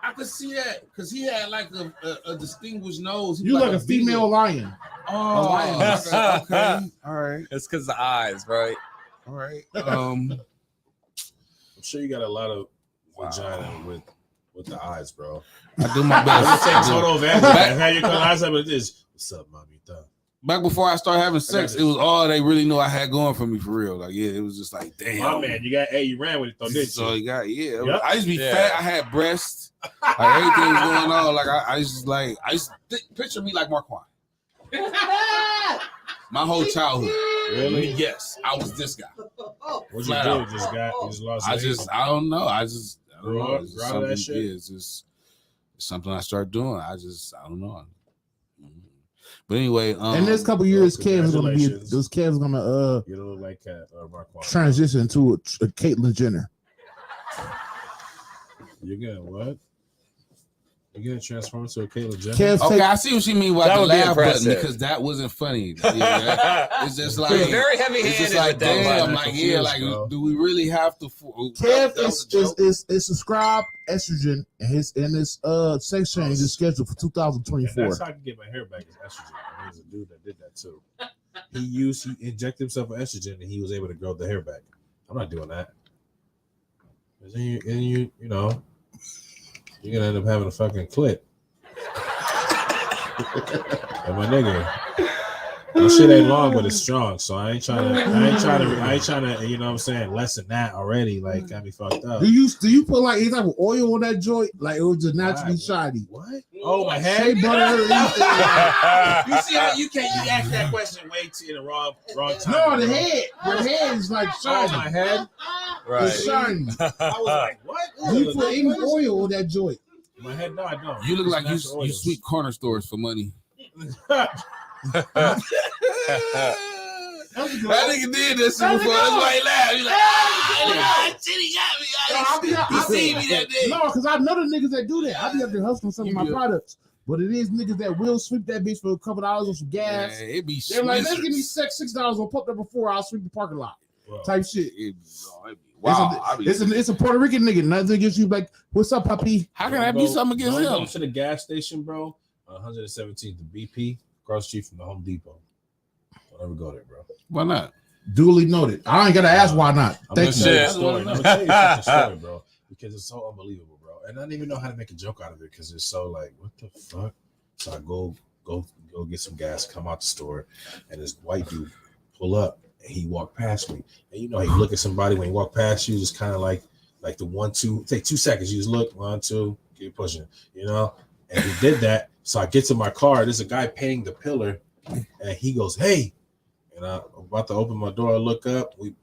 I could see that because he had like a distinguished nose. He You was like a female lion. Oh, lion. okay. All right. It's because the eyes, right? All right. I'm sure you got a lot of vagina with the eyes, bro. I do my I'm gonna best. take total advantage and have you come outside with this. What's up, mommy? Back before I started having sex, it was all they really knew I had going for me for real. Like, yeah, it was just like, damn. My man, you ran with it though, didn't So you? you got, yeah. Yep. I used to be Yeah. fat. I had breasts. Like everything was going on. Like I used to picture me like Quan. My whole childhood. Really? Yes, I was this guy. What'd you Flat do? out. You just lost. I weight? don't know. I don't Grew know. up, It's just grew out of that something- shit? yeah, it's just it's something I started doing. I don't know. But anyway, In this couple years, Kev's gonna be congratulations. those Kev's gonna You don't look like Marquand. transition to a Caitlyn Jenner. You're gonna what? You're gonna transform into a Caitlyn Jenner? Kev's okay, take, I see what you mean by That the would be laugh button impressive. because that wasn't funny. Yeah, it's just like He's very it's heavy-handed just like with that damn, button. like yeah, like Bro. do we really have to? Kev that was a joke. is subscribed estrogen and his sex change is scheduled for And 2024. that's how I can get my hair back is estrogen. There's a dude that did that too. He injected himself with estrogen and he was able to grow the hair back. I'm not doing that. 'Cause then you know, you're gonna end up having a fucking clit. And my nigga, that shit ain't long, but it's strong. So I ain't trying to, you know what I'm saying, lessen that already. Like, got me fucked up. Do you put like any type of oil on that joint? Like it was just naturally Why? shiny. What? Oh, my Shea head. butter. anything. You see how you ask that question way too in the wrong time. No, the head. The head is like Oh, shiny. my head. Right. It's shiny. I was like, what? Do you put any oil on that joint? My head? No, I don't. You look It's like natural you oils. sweep corner stores for money. That nigga did this shit before. That's why he laughed. He's like, shit, he got me. He seen me that day. No, because I know the niggas that do that. I be up there hustling some of my You do. products. But it is niggas that will sweep that bitch for a couple dollars on some gas. Man, it be They're like, let's give me Swishers. $6 on pump number 4. I'll sweep the parking lot. Bro. Type shit. Wow. It's a Puerto Rican nigga. Nothing against you. Like, what's up, puppy? How can I be something against Go him? to the gas station, bro. 117th, the BP, across the street from the Home Depot. Don't ever go there, bro. Why not? Duly noted. I ain't gotta ask why not. I'm gonna Thank you. tell you a Shit. story. I'm gonna tell you a fucking story, bro, because it's so unbelievable, bro. And I don't even know how to make a joke out of it because it's so like, what the fuck? So I go get some gas, come out the store, and this white dude pull up and he walked past me. And you know, he look at somebody when he walk past you, just kind of like the 1, 2, take 2 seconds. You just look 1, 2, keep pushing, you know. And he did that. So I get to my car. There's a guy painting the pillar, and he goes, "Hey," and about to open my door. I look up. We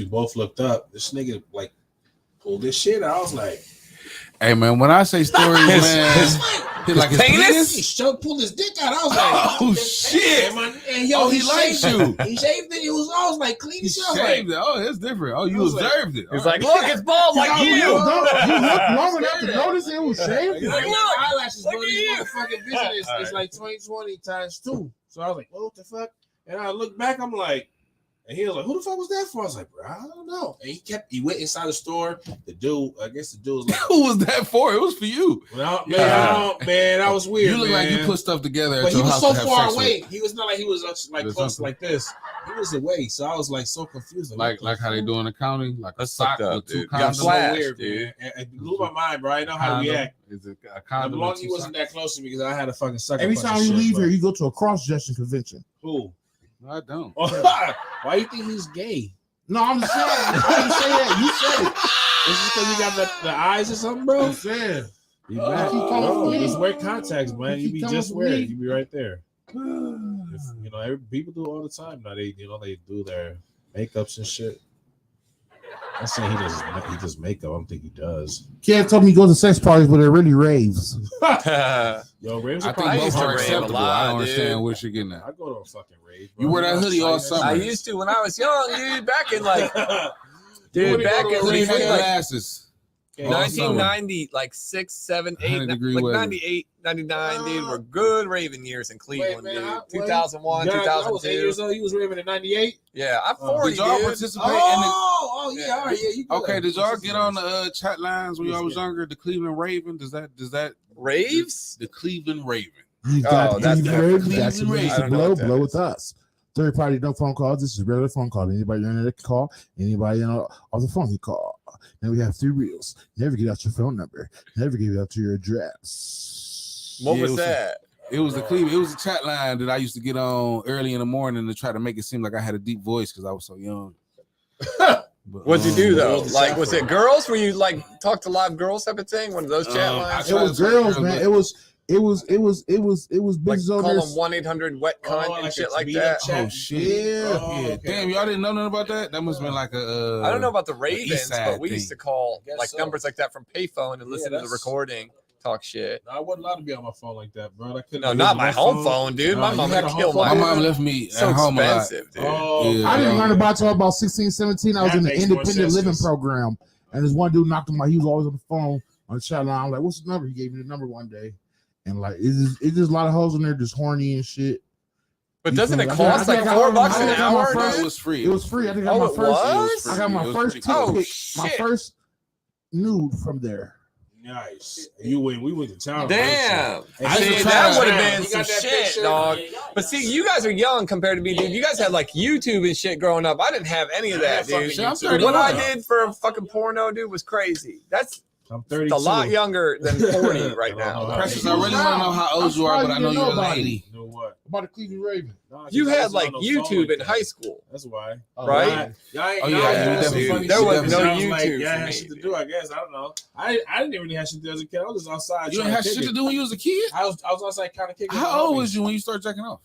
both looked up. This nigga like pulled this shit out. I was like, Hey man, when I say stories, man, like his penis, he pulled his dick out. I was like, oh shit! And yo, he likes you. He shaved it. I was like, clean shit. Shaved it. Oh, that's different. Oh, you observed it. He's like, look, it's bald like you. You look long enough to notice it was shaved. Look, eyelashes, look bro. at This you. motherfucking vision is like 20/20 times 2. So I was like, what the fuck? And I look back, I'm like, and he was like, who the fuck was that for? I was like, bro, I don't know. And he went inside the store. The dude was like, who was that for? It was for you. Well, man, that was weird. You look man. like you put stuff together. But At he your was house so to have far sex away. with. He was not like he was like close like this. He was away. So I was like so confused. Like how they do in the county, like That's a sock fucked up, with two dude. Got condoms. flash, weird, dude. man. It blew my mind, bro. I know how to react. Is it a As condom? long with as he two wasn't socks? that close to me because I had a fucking sucker. Every punch time and you shit, leave but- here, you go to a cross-dressing convention. Who? No, I don't. Why you think he's gay? No, I'm just saying. I didn't say that. You said it. Is it because you got the eyes or something, bro? You said. Just wear contacts, man. You be just wear it. me. You be right there. People do it all the time now. They do their makeups and shit. I'm saying he does makeup. I don't think he does. Kid told me he goes to sex parties, but they're really raves. Yo, raves I are think probably both are rave a acceptable. lot, I don't understand dude. what you're getting at. I go to a fucking rave. You wear that hoodie all summer. I used to when I was young, dude. Back in like, Dude, back in Hoodie like, had glasses. Okay, all summer. 1990, like 6, 7, 8, 100-degree like weather. 98, 99, dude, were good raving years in Cleveland, man, dude. 2001, I was 8 years 2002. old. He was raving in 98. Yeah, I'm 40, Did y'all dude. participate in the? Oh, yeah, all right, yeah. You Okay, did y'all get on the chat lines when y'all was younger? The Cleveland Raven? Does that Raves? The Cleveland Raven. You got that's Cleveland different. Raves. That's Cleveland what Raves. needs I to don't know blow. what that Blow is. with us. Third party, no phone calls. This is regular phone call. Anybody on the call, anybody off the phone you call. Then we have 3 reels. Never get out your phone number. Never give out your address. What Yeah, was it was that? It was the Cleveland. It was a chat line that I used to get on early in the morning to try to make it seem like I had a deep voice because I was so young. But, What'd you do though? was the Like, chat was for? it girls? Were you like talk to live girls type of thing? One of those chat lines? It was girls, man. It was Like business call owners. them 1-800 wet cunt and like shit a like meetup that. chat? Oh shit! Yeah. Oh, Yeah. okay. Damn, y'all didn't know nothing about that. That must have been like a. I don't know about the East Ravens, Side but we used to thing. call Guess like so. numbers like that from payphone and listen to the that's- recording, talk shit. No, I wasn't allowed to be on my phone like that, bro. I couldn't No, use not my home phone. phone, dude. No, My you mom had would a kill home my phone? My mom left me So at home a lot. expensive, dude. Oh, Yeah. I didn't learn about until about 16, 17. I was That in the makes more independent sense, living 'cause- program. And this one dude knocked on my, he was always on the phone on the chat line. I'm like, what's the number? He gave me the number one day. And like, it's just a lot of hoes in there just horny and shit. But You doesn't feel it me? cost like $4 an hour? No, dude? it was free. It was free. I think I Oh, got my it first. was? I got my It was first pretty tick cool. pic, Oh, my shit. first nude from there. nice. We went to town. Damn. I See, used to try that to- would have been You some got that shit, picture? dog. But see, you guys are young compared to me, dude. You guys had like YouTube and shit growing up. I didn't have any of that, Yeah, dude. fucking YouTube. But what I 31. did for a fucking porno, dude, was crazy. That's I'm 32. a lot younger than 40 right now. Precious, I really want to know how old you are, but I know you're a lady. You know what? About the Cleveland Raven. Nah, 'cause You I had wasn't like on no phone YouTube like in that. high school. That's why. Right? Y'all ain't Oh, yeah, y'all you ain't definitely- funny there shit. was That no sounds YouTube Like, y'all for had me, shit to dude. do, I guess. I don't know. I didn't really have shit to do as a kid. I was just outside. You didn't have shit to do when you was a kid? I was outside kind of kicking. How old was you when you started jacking off?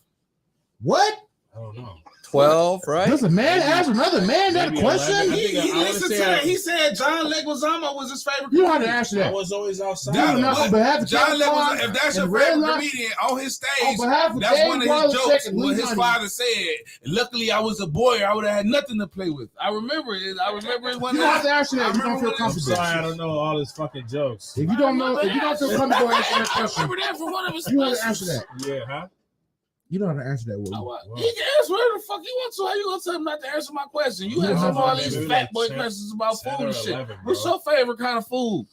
What? I don't know. 12, right? Does a man ask another man that Maybe question? 11. I wanna say He said John Leguizamo was his favorite. You know how to answer I that. was always outside. That- You know, on behalf of John Kevin Leguizamo, Quan if that's and your Red favorite Light- comedian on his on stage, behalf of that's Dave one of Wallace his jokes. and When Lee his Honey. father said, "Luckily, I was a boy. I would have had nothing to play with." I remember it. I remember it one You don't have to night. answer that. You don't remember feel when it was comfortable. Sorry, I don't know all his fucking jokes. If you don't know, if you don't feel comfortable answering that I question, remember that for one of his you have to specials. answer that. Yeah, huh? You don't have to answer that. Will. He can answer whatever the fuck he wants to. How you gonna tell him not to answer my question? You Yeah, answer I'm all fine, these maybe fat like boy 10 questions about 10 food or and shit. 11, What's bro. your favorite kind of food?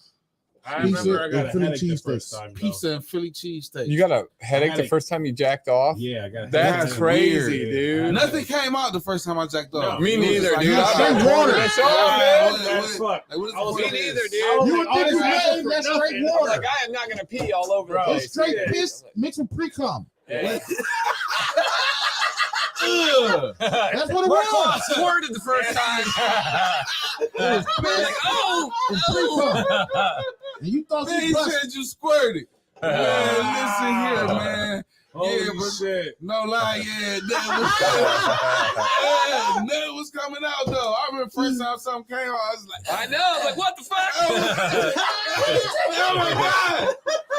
I remember I got a Philly headache the cheesesteaks. first time. Though. Pizza and Philly cheesesteak. You got a headache the Headache. first time you jacked off? Yeah, I got a That's headache. crazy, Weird. dude. Nothing came out the first time I jacked off. Me It was neither, just like, dude. "Yeah, I straight got water. That's Yeah, all, man. what- That's fuck. Like, what is I was the Me fuck neither, is- dude. You I would was think it's like, made, that's straight I'm water. like, I am not gonna pee all over the Bro, place. It's straight Yeah. piss mixed with pre-cum. Yeah. Ugh. That's what it Mark Law was. squirted the first time. It was piss Like, oh, and pre-cum. And you thought Then you he busted. said you squirted. Man, listen here, man. Holy Yeah, but shit. no lie, yeah, nothing was coming out though. I remember first time something came out, I was like, I know, like what the fuck? oh my god,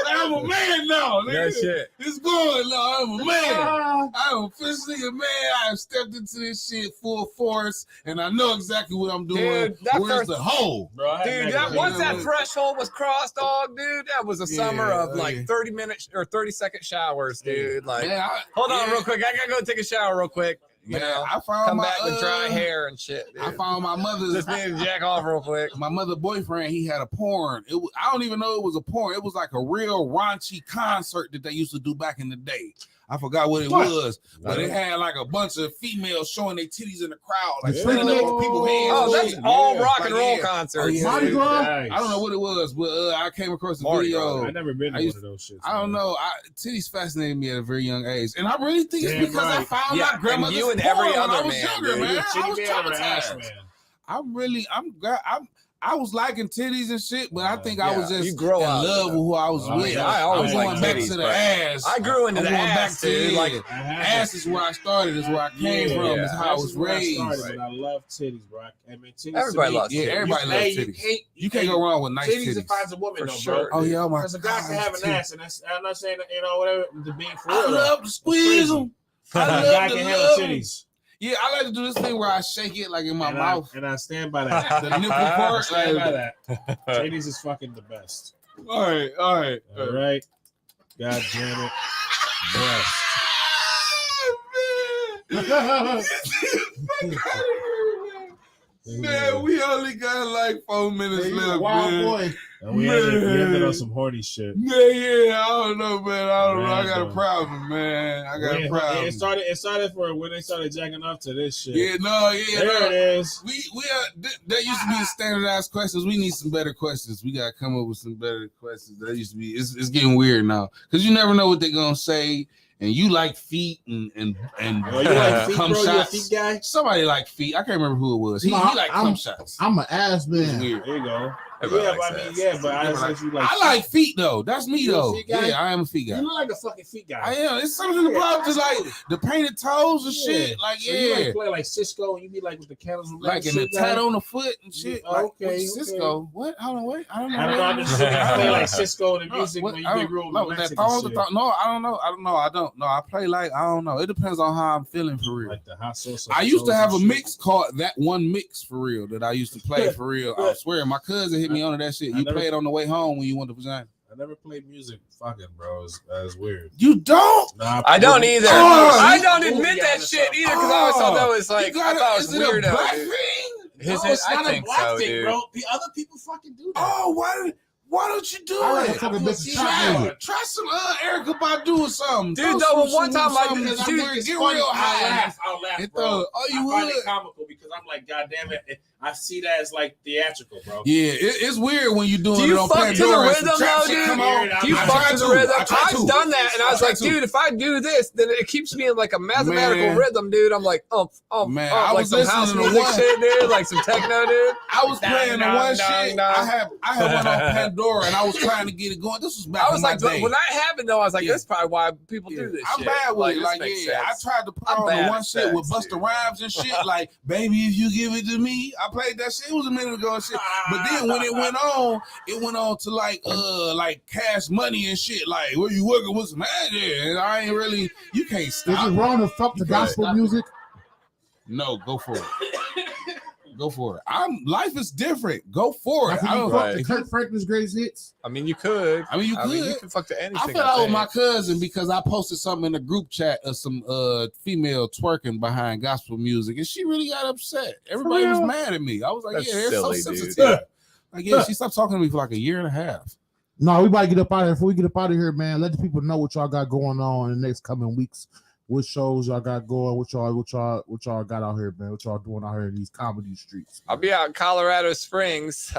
I'm a man now. That Nigga. shit. It's going now. I'm a man. I'm officially a man. I have stepped into this shit full force, and I know exactly what I'm doing. Dude, that Where's first- the hole? Bro, I Dude, had once that threshold was crossed, dog, dude, that was a summer of like yeah. 30 minute or 30-second showers, dude. Like, Man, hold on real quick. I gotta go take a shower real quick. You know, I found come my, back with dry hair and shit. Dude. I found my mother's. Just need to jack off real quick. My mother boyfriend, he had a porn. I don't even know it was a porn. It was like a real raunchy concert that they used to do back in the day. I forgot what it was, but it had like a bunch of females showing their titties in the crowd, like standing up on people's hands. Oh, that's all rock and roll concerts. Oh, yeah. Mardi Gras? I don't know what it was, but I came across the Mardi video. Gras. I never been to one of those shits. I don't know. Titties fascinated me at a very young age, and I really think it's Damn because I right. found Yeah, my grandmother's and you and porn every when I other was man, younger, dude. man. You're a I titty was man or an ass traumatized. I was liking titties and shit, but I think I was you just grow in up, love with who I was with. yeah, I always I'm going liked back titties, to the but ass. I grew into I'm the going ass, dude. Like, ass is where I started. Is where I came from. Is how I was raised. But I love titties, bro. I mean, titties. Everybody loves Yeah, titties. everybody loves titties. You can't go wrong with nice titties. titties. Defines a woman, For though, sure. bro. Oh yeah, oh my Because a guy can have an God, ass, and I'm not saying that, whatever to being for I real. love to squeeze them. A I guy love can to handle love them. titties. Yeah, I like to do this thing where I shake it like in my mouth. And I stand by that. The nipple part. I stand by that. Titties is fucking the best. All right. All right. God damn it. Man, we only got like 4 minutes left, Wild man. boy. And we ended on some horny shit. Yeah, I don't know, man. I don't know. I got a Random. problem, man. I got a problem. It started for when they started jacking off to this shit. Yeah, no, yeah, There no. it is. That used to be the standardized questions. We need some better questions. We gotta come up with some better questions. That used to be. It's getting weird now because you never know what they're gonna say. And you like feet and Oh, you like feet, cum bro? You a shots. feet guy? Somebody like feet. I can't remember who it was. He like cum shots. I'm an ass It's man. weird. There you go. Everybody Yeah, likes but I mean, ass. yeah, but I like, said you like. I like feet though. That's me You a though. feet guy? Yeah, I am a feet guy. You look like a fucking feet guy. I am. It's something about just like the painted toes and shit. Like So you yeah, like play like Cisco and you be like with the candles and like in the shit guy? tat on the foot and shit. Yeah, Like, okay, what's okay. Cisco. What? Hold on, wait. I don't know. I don't know. I'm just saying I play like Cisco in the music when you I be don't real know. That romantic thong, and the shit. thong. No, I don't know. I don't know. I play like I don't know. It depends on how I'm feeling for real. Like the hot sauce. I used to have a mix called That One Mix for real that I used to play for real. I swear, my cousin hit me on that shit. You play it on the way home when you want the vagina. I never played music fucking, bro. That's weird. You don't? Nah, I don't either. Oh, I you- don't admit that shit either because I always thought that was like, You I thought it was is it a weirdo. black dude. thing? His, No, it's I not think a black so, thing, dude. bro. The other people fucking do that. Oh, why don't you do I like it? a fucking bitch Try, try some Erica Badu or something. Dude, Throw though, some- one time I some- did- some- dude, get funny. real high. I'll laugh, And bro. throw- oh, you I find would? it comical because I'm like, God damn it. I see that as like theatrical, bro. Yeah, it's weird when you're doing Do it you on fuck to the Pandora and some rhythm trap though, shit dude? come on. Do you I fuck try to the rhythm? I try I've to. done that, and I was try like, to. dude, if I do this, then it keeps me in like a mathematical Man. rhythm, dude. I'm like, Man, I like was some house listening to music one- shit, dude, like some techno, dude. I was playing the Dun, one dun, shit. dun. I had one on Pandora and I was trying to get it going. This was back I was in like, my day. when that happened though, I was like, Yeah. that's probably why people do this. I'm shit. bad with it. this Like, makes yeah, sense. I tried to put I'm on bad the one at shit with sex, Busta dude. Rhymes and shit. Like, baby, if you give it to me. I played that shit. It was a minute ago and shit. But then when it went on to like Cash Money and shit. Like, where you working with some magic? And I ain't really. You can't Is stop. it wrong to fuck the gospel music? No, go for it. Go for it. Life is different. Go for it. Like, I you don't. fuck the Kirk Franklin's greatest hits? I mean, you could. I mean, you could. you can fuck to anything. I fell out with my cousin because I posted something in the group chat of some female twerking behind gospel music, and she really got upset. Everybody was mad at me. I was like, That's yeah, they're silly, so dude. sensitive. Like, yeah, she stopped talking to me for like a year and a half. No, we about to get up out of here. Before we get up out of here, man, let the people know what y'all got going on in the next coming weeks. What shows y'all got going? What y'all got out here, man? What y'all doing out here in these comedy streets? I'll be out in Colorado Springs.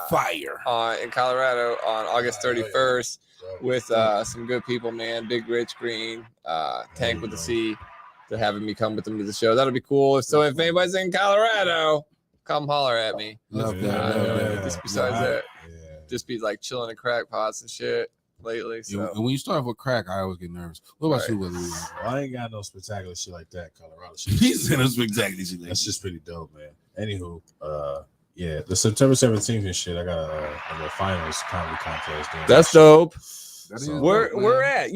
Fire. In Colorado on August 31st with some good people, man. Big Rich Green, Tank with the C. They're having me come with them to the show. That'll be cool. So if anybody's in Colorado, come holler at me. Love that. Just besides that, just be like chilling in crack pots and shit. lately. Yeah, So and when you start off with crack, I always get nervous. What about Right. you, Willie? Well, I ain't got no spectacular shit like that. Colorado shit. He said no spectacular shit like That's just pretty dope, man. Anywho, yeah, the September 17th and shit. I got the finals comedy contest. doing that's that dope. That is So- Where dope, we're man. at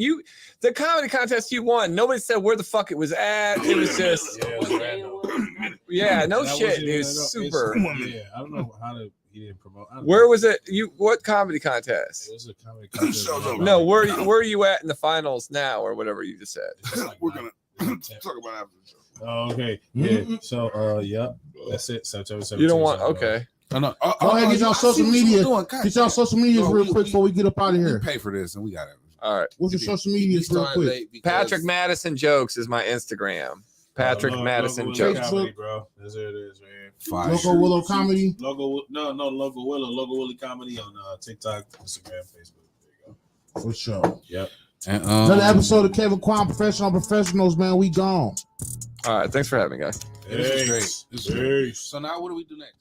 the comedy contest you won. Nobody said where the fuck it was at. It was just shit. Yeah, it was random. yeah, no And I shit, wasn't dude. even- Super. Yeah, I don't know how he didn't promote. I don't Where know. was it? What comedy contest? It was a comedy contest. Show's over. No, where are you at in the finals now, or whatever you just said? It's like We're nine- gonna 10. talk about after the show. Oh, okay. Yeah. So, yep. That's it. September 17th. You don't want okay. No, no. Go ahead, get y'all social media. God Get y'all social medias No, real we- quick before we get up out of We here. pay for this, and we got it. All right. What's your social medias real quick? Patrick Madison Jokes is my Instagram. Patrick Madison Logo Jokes. Comedy, bro. That's it is, man. Fire. Loco Willow Comedy. Logo Willie Comedy on TikTok, Instagram, Facebook. There you go. For sure. Yep. And, Another episode of Kevin Quan Professionals, man. We gone. All right. Thanks for having me, guys. This was great. This was great. Peace. So now what do we do next?